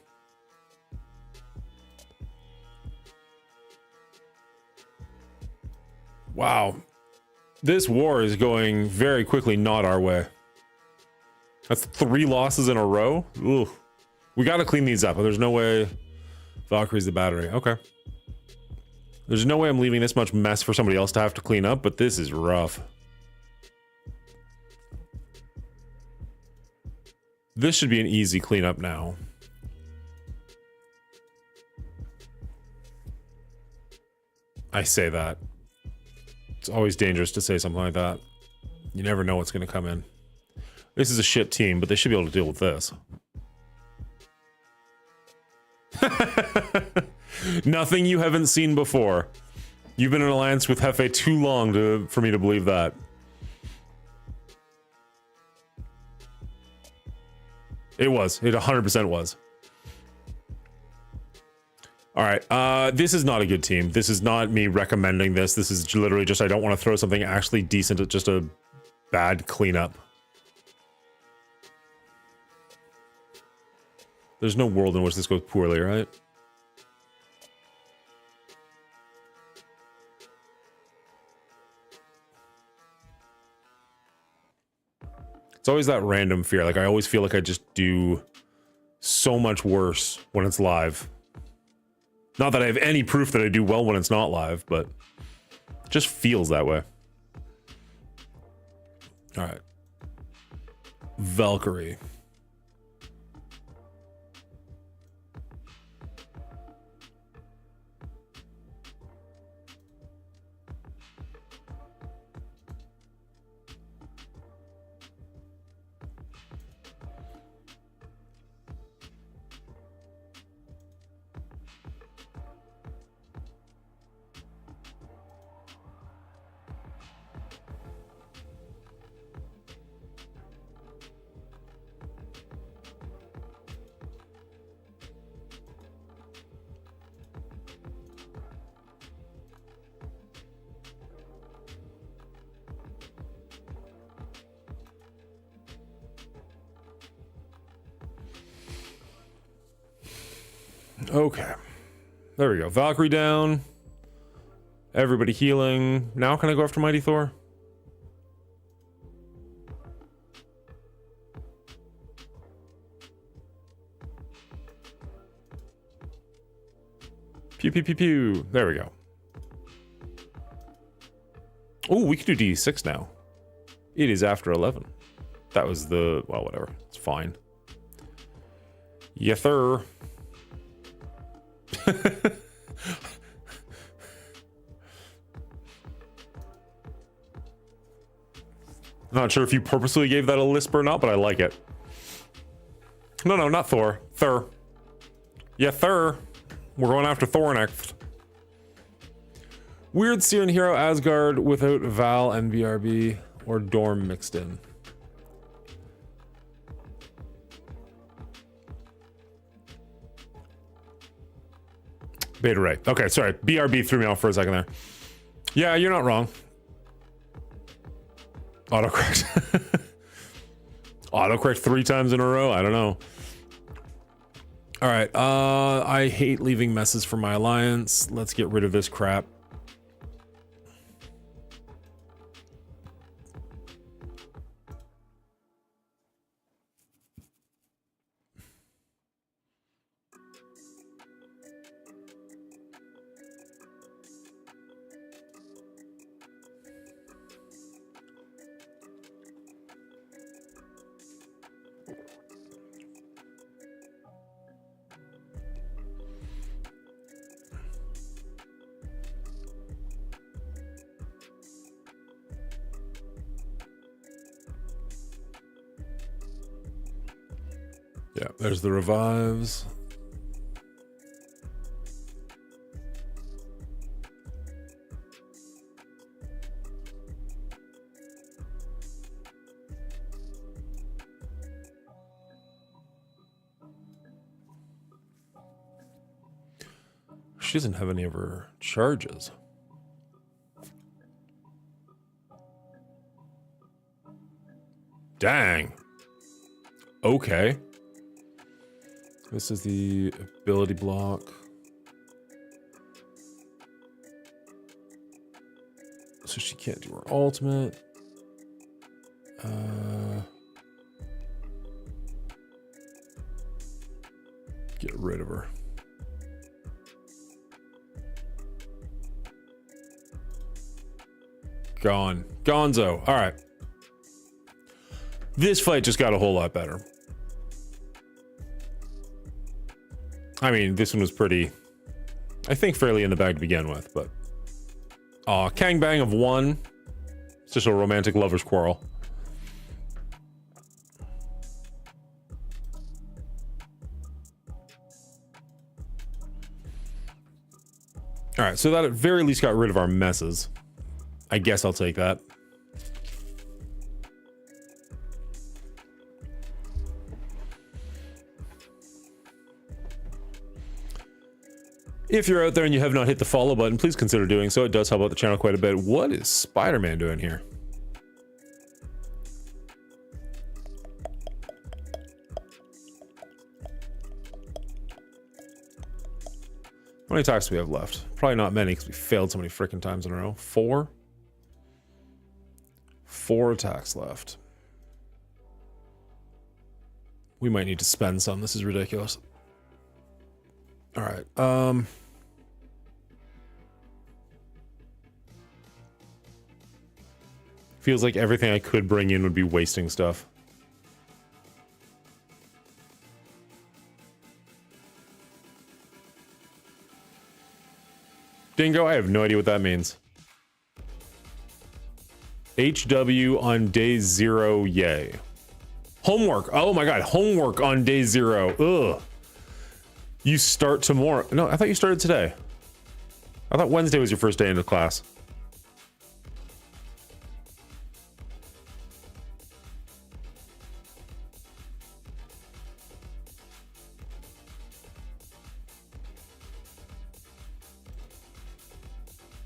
Wow. This war is going very quickly not our way. That's 3 losses in a row. Ooh. We got to clean these up. There's no way Valkyrie's the battery. Okay. There's no way I'm leaving this much mess for somebody else to have to clean up, but this is rough. This should be an easy cleanup now. I say that. It's always dangerous to say something like that. You never know what's going to come in. This is a shit team, but they should be able to deal with this. Nothing you haven't seen before. You've been in an alliance with Hefe too long for me to believe that. It was. It 100% was. All right. This is not a good team. This is not me recommending this. This is literally just I don't want to throw something actually decent at just a bad cleanup. There's no world in which this goes poorly, right? It's always that random fear. Like, I always feel like I just do so much worse when it's live. Not that I have any proof that I do well when it's not live, but it just feels that way. All right. Valkyrie. Okay. There we go. Valkyrie down. Everybody healing. Now can I go after Mighty Thor? Pew, pew, pew, pew. There we go. Oh, we can do D6 now. It is after 11. That was the... Well, whatever. It's fine. Yes, sir. Not sure if you purposely gave that a lisp or not, but I like it. No, no, not Thor. Thur. Yeah, Thur. We're going after Thor next. Weird Syrian hero Asgard without Val and BRB or Dorm mixed in. Beta Ray. Okay, sorry. BRB threw me off for a second there. Yeah, you're not wrong. Autocorrect. Autocorrect 3 times in a row? I don't know. All right. I hate leaving messes for my alliance. Let's get rid of this crap. Yeah, there's the revives. She doesn't have any of her charges. Dang. Okay. This is the ability block. So she can't do her ultimate. Get rid of her. Gone. Gonzo. All right. This fight just got a whole lot better. I mean, this one was pretty, I think, fairly in the bag to begin with, but... Aw, Kang Bang of 1. It's just a romantic lover's quarrel. Alright, so that at very least got rid of our messes. I guess I'll take that. If you're out there and you have not hit the follow button, please consider doing so. It does help out the channel quite a bit. What is Spider-Man doing here? How many attacks do we have left? Probably not many because we failed so many freaking times in a row. 4? 4 attacks left. We might need to spend some. This is ridiculous. All right. Feels like everything I could bring in would be wasting stuff. Dingo, I have no idea what that means. HW on day 0, yay. Homework. Oh my god, homework on day 0. Ugh. You start tomorrow. No, I thought you started today. I thought Wednesday was your first day into class.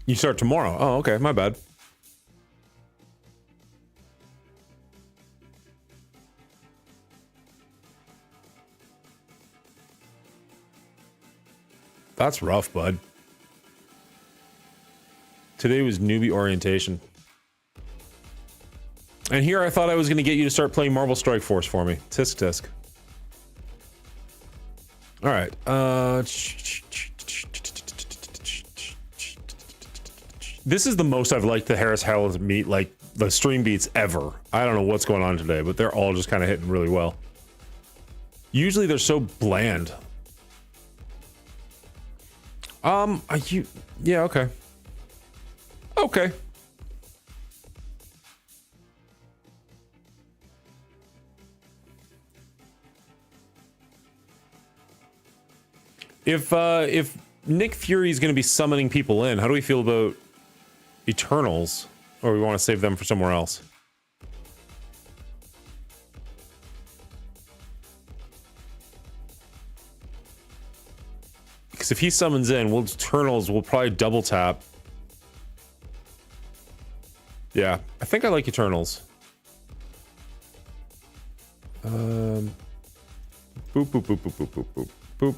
You start tomorrow. Oh, okay, my bad. That's rough, bud. Today was newbie orientation. And here I thought I was going to get you to start playing Marvel Strike Force for me. Tisk tisk. All right. This is the most I've liked the Harris Howells meet, like the stream beats ever. I don't know what's going on today, but they're all just kind of hitting really well. Usually they're so bland. Yeah, okay. Okay. If Nick Fury is going to be summoning people in, how do we feel about Eternals? Or we want to save them for somewhere else? Because if he summons in, Eternals will probably double tap. Yeah, I think I like Eternals. Boop, boop, boop, boop, boop, boop, boop, boop.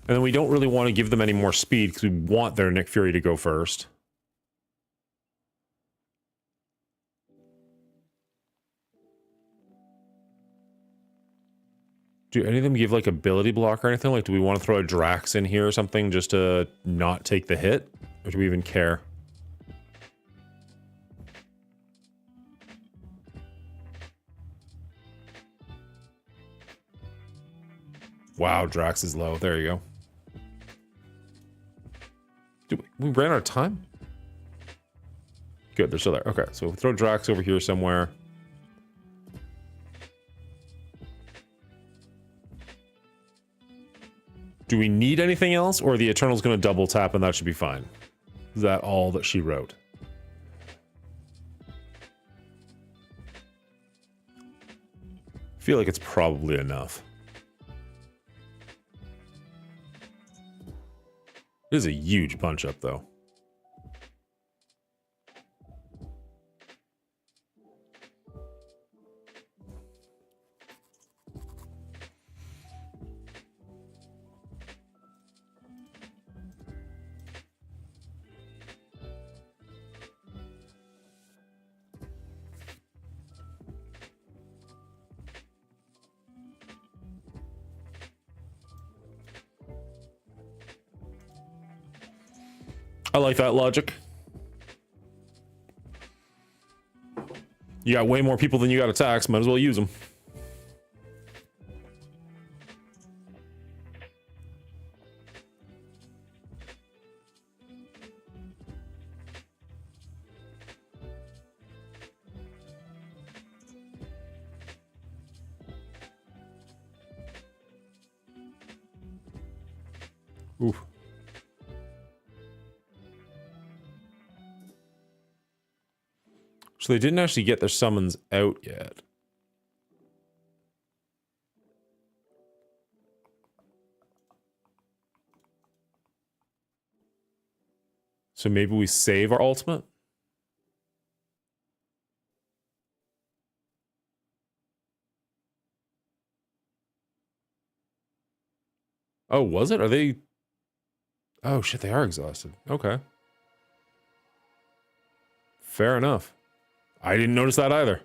And then we don't really want to give them any more speed because we want their Nick Fury to go first. Do any of them give like ability block or anything? Like, do we want to throw a Drax in here or something just to not take the hit? Or do we even care? Wow, Drax is low. There you go. We ran out of time? Good, they're still there. Okay, so throw Drax over here somewhere. Do we need anything else, or are the Eternals going to double tap and that should be fine? Is that all that she wrote? I feel like it's probably enough. It is a huge punch up, though. I like that logic. You got way more people than you got attacks. Might as well use them. Oof. So they didn't actually get their summons out yet. So maybe we save our ultimate? Oh, was it? Are they... Oh, shit, they are exhausted. Okay. Fair enough. I didn't notice that either.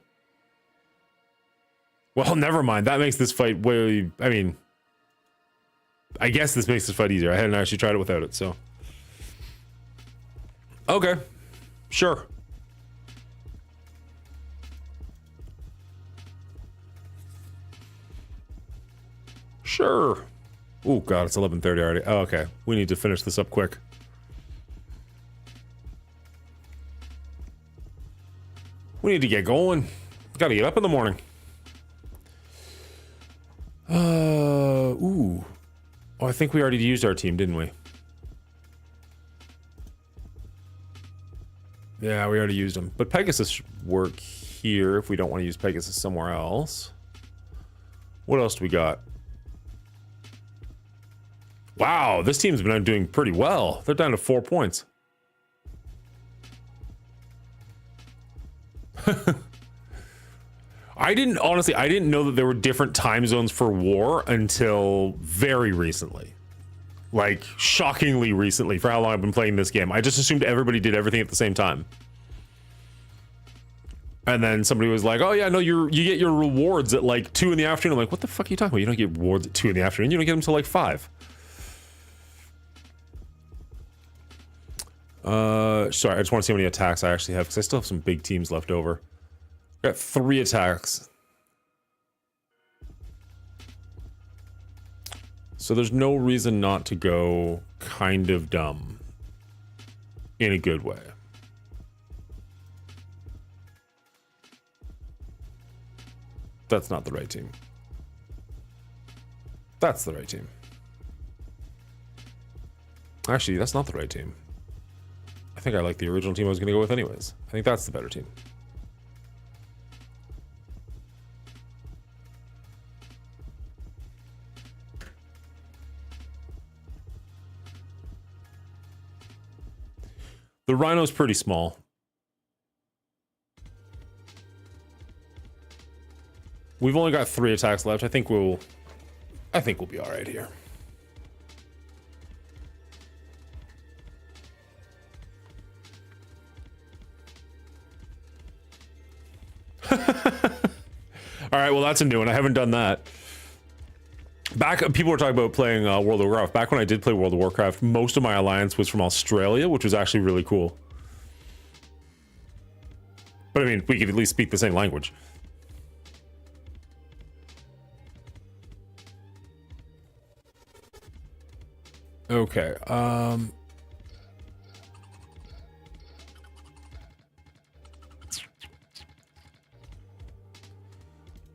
Well, never mind. That makes this fight way... I mean... I guess this makes this fight easier. I hadn't actually tried it without it, so... Okay. Sure. Sure. Oh, God, it's 11:30 already. Oh, okay. We need to finish this up quick. We need to get going. Gotta get up in the morning. Ooh. Oh, I think we already used our team, didn't we? Yeah, we already used them. But Pegasus should work here if we don't want to use Pegasus somewhere else. What else do we got? Wow, this team's been doing pretty well. They're down to 4 points. I didn't know that there were different time zones for war until very recently. Like, shockingly recently for how long I've been playing this game. I just assumed everybody did everything at the same time. And then somebody was like, "Oh yeah, no, you get your rewards at like 2 in the afternoon." I'm like, "What the fuck are you talking about? You don't get rewards at 2 in the afternoon. You don't get them until like 5." Sorry, I just want to see how many attacks I actually have because I still have some big teams left over. Got 3 attacks. So there's no reason not to go kind of dumb in a good way. That's not the right team. That's the right team. Actually, that's not the right team. I think I like the original team I was going to go with anyways. I think that's the better team. The Rhino's pretty small. We've only got 3 attacks left. I think we'll be all right here. All right, well, that's a new one. I haven't done that. People were talking about playing World of Warcraft. Back when I did play World of Warcraft, most of my alliance was from Australia, which was actually really cool. But I mean, we could at least speak the same language. Okay,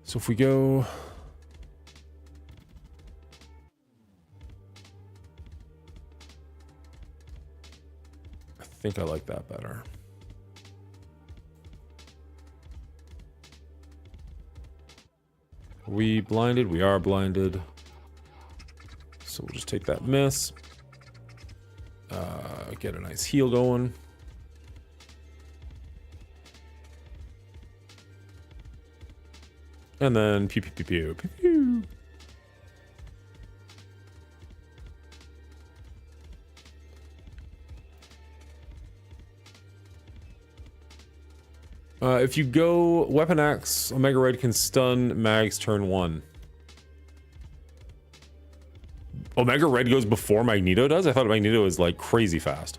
so if we go... I think I like that better. Are we blinded? We are blinded. So we'll just take that miss. Get a nice heal going. And then pew pew pew pew pew pew. If you go Weapon Axe, Omega Red can stun Mags turn 1. Omega Red goes before Magneto does? I thought Magneto was like crazy fast.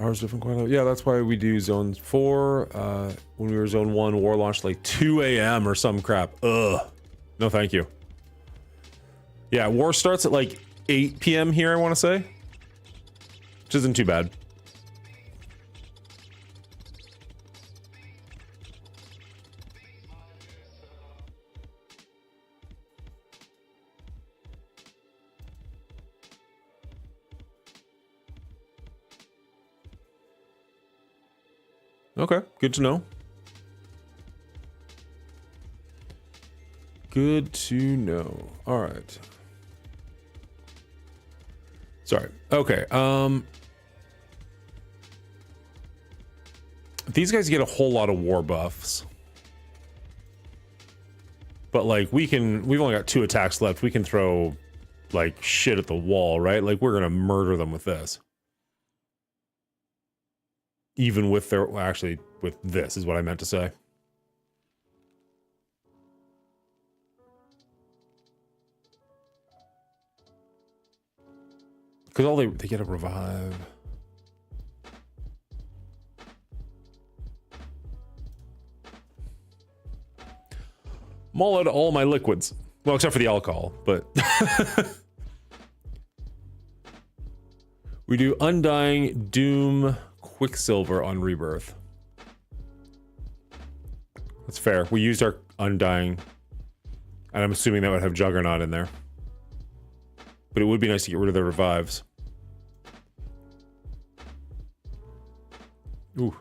Ours different quite a lot. Yeah, that's why we do zone 4. When we were zone 1, war launched like 2 a.m. or some crap. Ugh. No, thank you. Yeah, war starts at like 8 p.m. here, I want to say. Which isn't too bad. Okay, good to know. Good to know. All right. Sorry. Okay. These guys get a whole lot of war buffs. But like we've only got 2 attacks left. We can throw like shit at the wall, right? Like we're going to murder them with this. Even with their, well, actually with this is what I meant to say. Because all they get a revive. Mull out all my liquids. Well, except for the alcohol, but... We do Undying, Doom, Quicksilver on Rebirth. That's fair. We used our Undying. And I'm assuming that would have Juggernaut in there. But it would be nice to get rid of the revives. Ooh.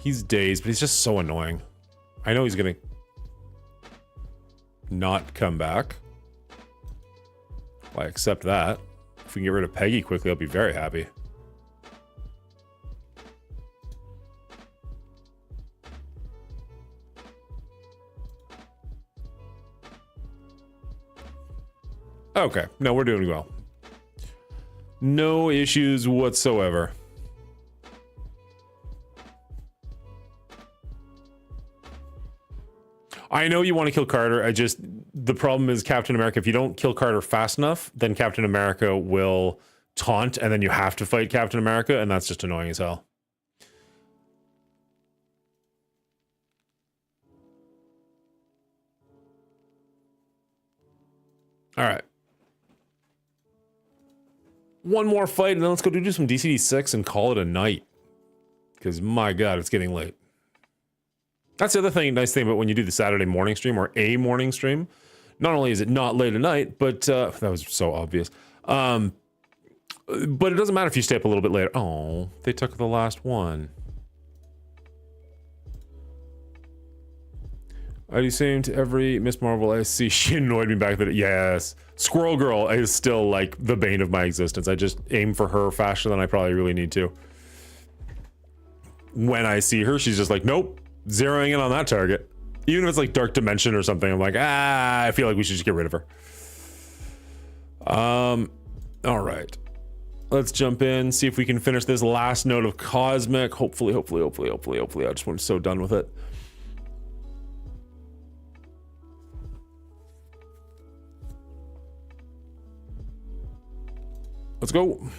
He's dazed, but he's just so annoying. I know he's gonna not come back. I accept that. If we can get rid of Peggy quickly, I'll be very happy. Okay, no, we're doing well. No issues whatsoever. I know you want to kill Carter. The problem is Captain America. If you don't kill Carter fast enough, then Captain America will taunt, and then you have to fight Captain America, and that's just annoying as hell. All right. One more fight, and then let's go do some DCD 6 and call it a night. Because, my God, it's getting late. That's the other thing, nice thing about when you do the Saturday morning stream or a morning stream. Not only is it not late at night, but that was so obvious. But it doesn't matter if you stay up a little bit later. Oh, they took the last one. I do same to every Miss Marvel I see. She annoyed me back then. Yes. Squirrel Girl is still like the bane of my existence. I just aim for her faster than I probably really need to. When I see her, she's just like, nope. Zeroing in on that target. Even if it's like Dark Dimension or something, I'm like, I feel like we should just get rid of her. All right. Let's jump in, see if we can finish this last note of Cosmic. Hopefully. I just want so done with it. Let's go.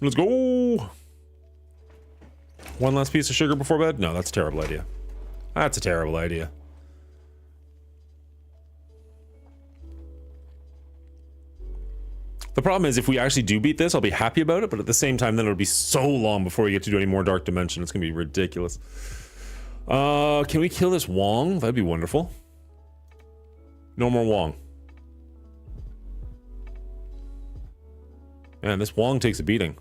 Let's go. One last piece of sugar before bed? No, that's a terrible idea. That's a terrible idea. The problem is if we actually do beat this, I'll be happy about it, but at the same time, then it'll be so long before we get to do any more Dark Dimension. It's gonna be ridiculous. Can we kill this Wong? That'd be wonderful. No more Wong. Man, this Wong takes a beating.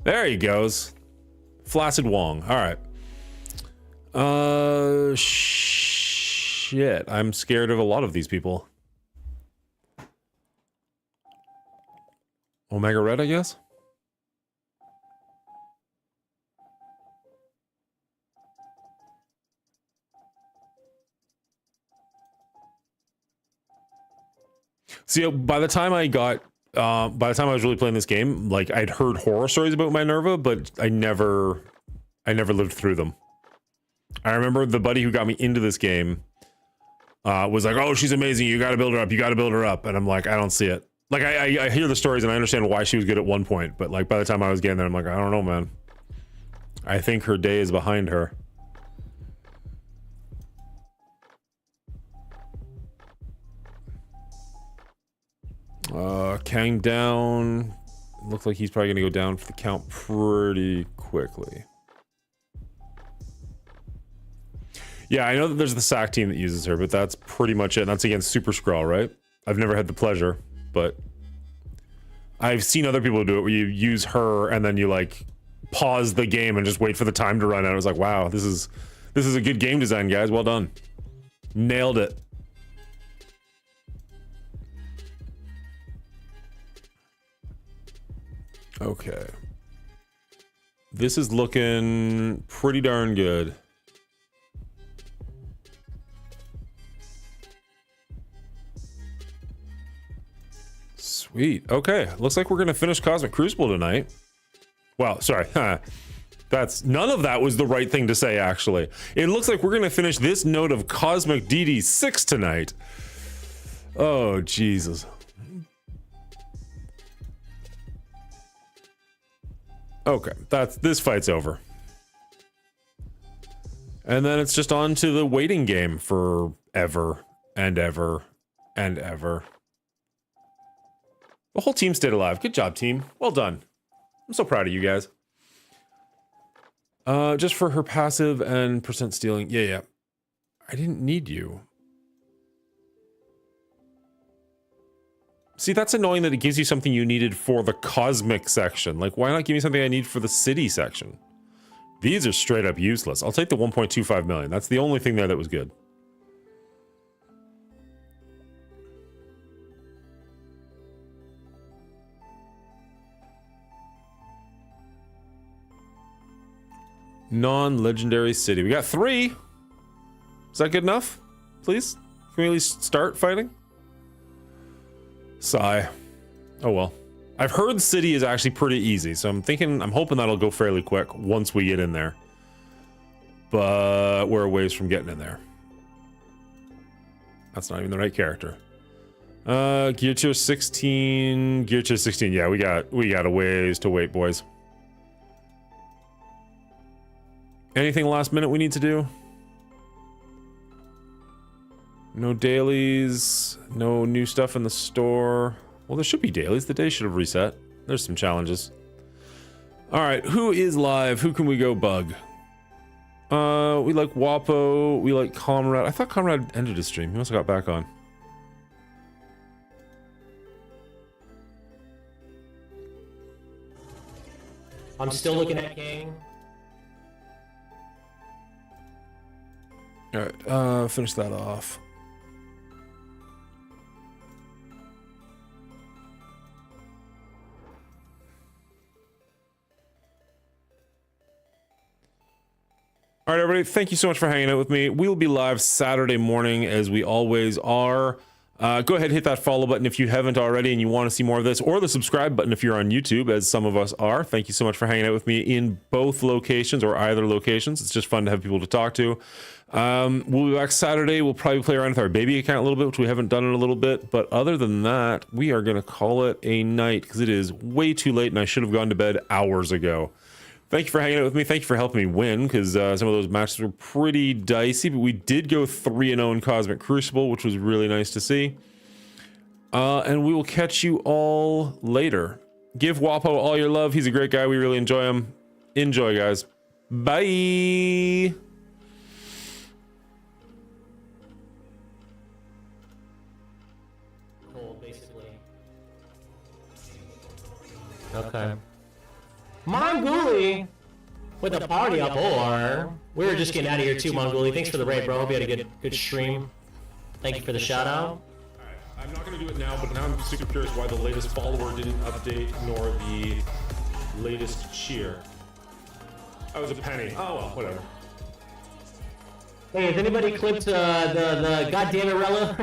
There he goes. Flaccid Wong. All right. Shit. I'm scared of a lot of these people. Omega Red, I guess? See, by the time I was really playing this game, like I'd heard horror stories about Minerva, but I never lived through them. I remember the buddy who got me into this game was like, oh, she's amazing. You got to build her up. You got to build her up. And I'm like, I don't see it. Like I hear the stories and I understand why she was good at one point, but like by the time I was getting there, I'm like, I don't know, man. I think her day is behind her. Kang down. Looks like he's probably gonna go down for the count pretty quickly. Yeah, I know that there's the SAC team that uses her, but that's pretty much it. And that's against Super Skrull, right? I've never had the pleasure, but I've seen other people do it where you use her and then you like pause the game and just wait for the time to run out. I was like, wow, this is a good game design, guys. Well done. Nailed it. Okay. This is looking pretty darn good. Sweet. Okay. Looks like we're going to finish Cosmic Crucible tonight. Well, sorry. That's none of that was the right thing to say, actually. It looks like we're going to finish this note of Cosmic DD6 tonight. Oh, Jesus. Okay, this fight's over. And then it's just on to the waiting game for ever and ever and ever. The whole team stayed alive. Good job, team. Well done. I'm so proud of you guys. Just for her passive and percent stealing. Yeah. I didn't need you. See, that's annoying that it gives you something you needed for the cosmic section. Like, why not give me something I need for the city section? These are straight up useless. I'll take the 1.25 million. That's the only thing there that was good. Non-legendary city. We got 3. Is that good enough? Please? Can we at least start fighting? Sigh. Oh well. I've heard city is actually pretty easy, so I'm hoping that'll go fairly quick once we get in there. But we're a ways from getting in there. That's not even the right character. Gear tier 16. Gear tier 16. Yeah, we got a ways to wait, boys. Anything last minute we need to do? No dailies, no new stuff in the store. Well, there should be dailies. The day should have reset. There's some challenges. All right, who is live? Who can we go bug? We like Wapo. We like Comrade. I thought Comrade ended his stream. He must have got back on. I'm still looking at King. All right, finish that off. All right, everybody, thank you so much for hanging out with me. We'll be live Saturday morning, as we always are. Go ahead and hit that follow button if you haven't already and you want to see more of this, or the subscribe button if you're on YouTube, as some of us are. Thank you so much for hanging out with me in both locations, or either locations. It's just fun to have people to talk to. We'll be back Saturday. We'll probably play around with our baby account a little bit, which we haven't done in a little bit. But other than that, we are going to call it a night, because it is way too late and I should have gone to bed hours ago. Thank you for hanging out with me. Thank you for helping me win, because some of those matches were pretty dicey, but we did go 3-0 in Cosmic Crucible, which was really nice to see. And we will catch you all later. Give Wapo all your love. He's a great guy. We really enjoy him. Enjoy, guys. Bye. Cool, basically. Okay. Monguli with a party up, or we were just getting out of here too, Monguli. Thanks for the raid, bro. Hope you had a good stream. Thank you for the shout out. I'm not going to do it now, but now I'm super curious why the latest follower didn't update, nor the latest cheer. I was a penny. Oh well, whatever. Hey, has anybody clipped the goddamn Irella?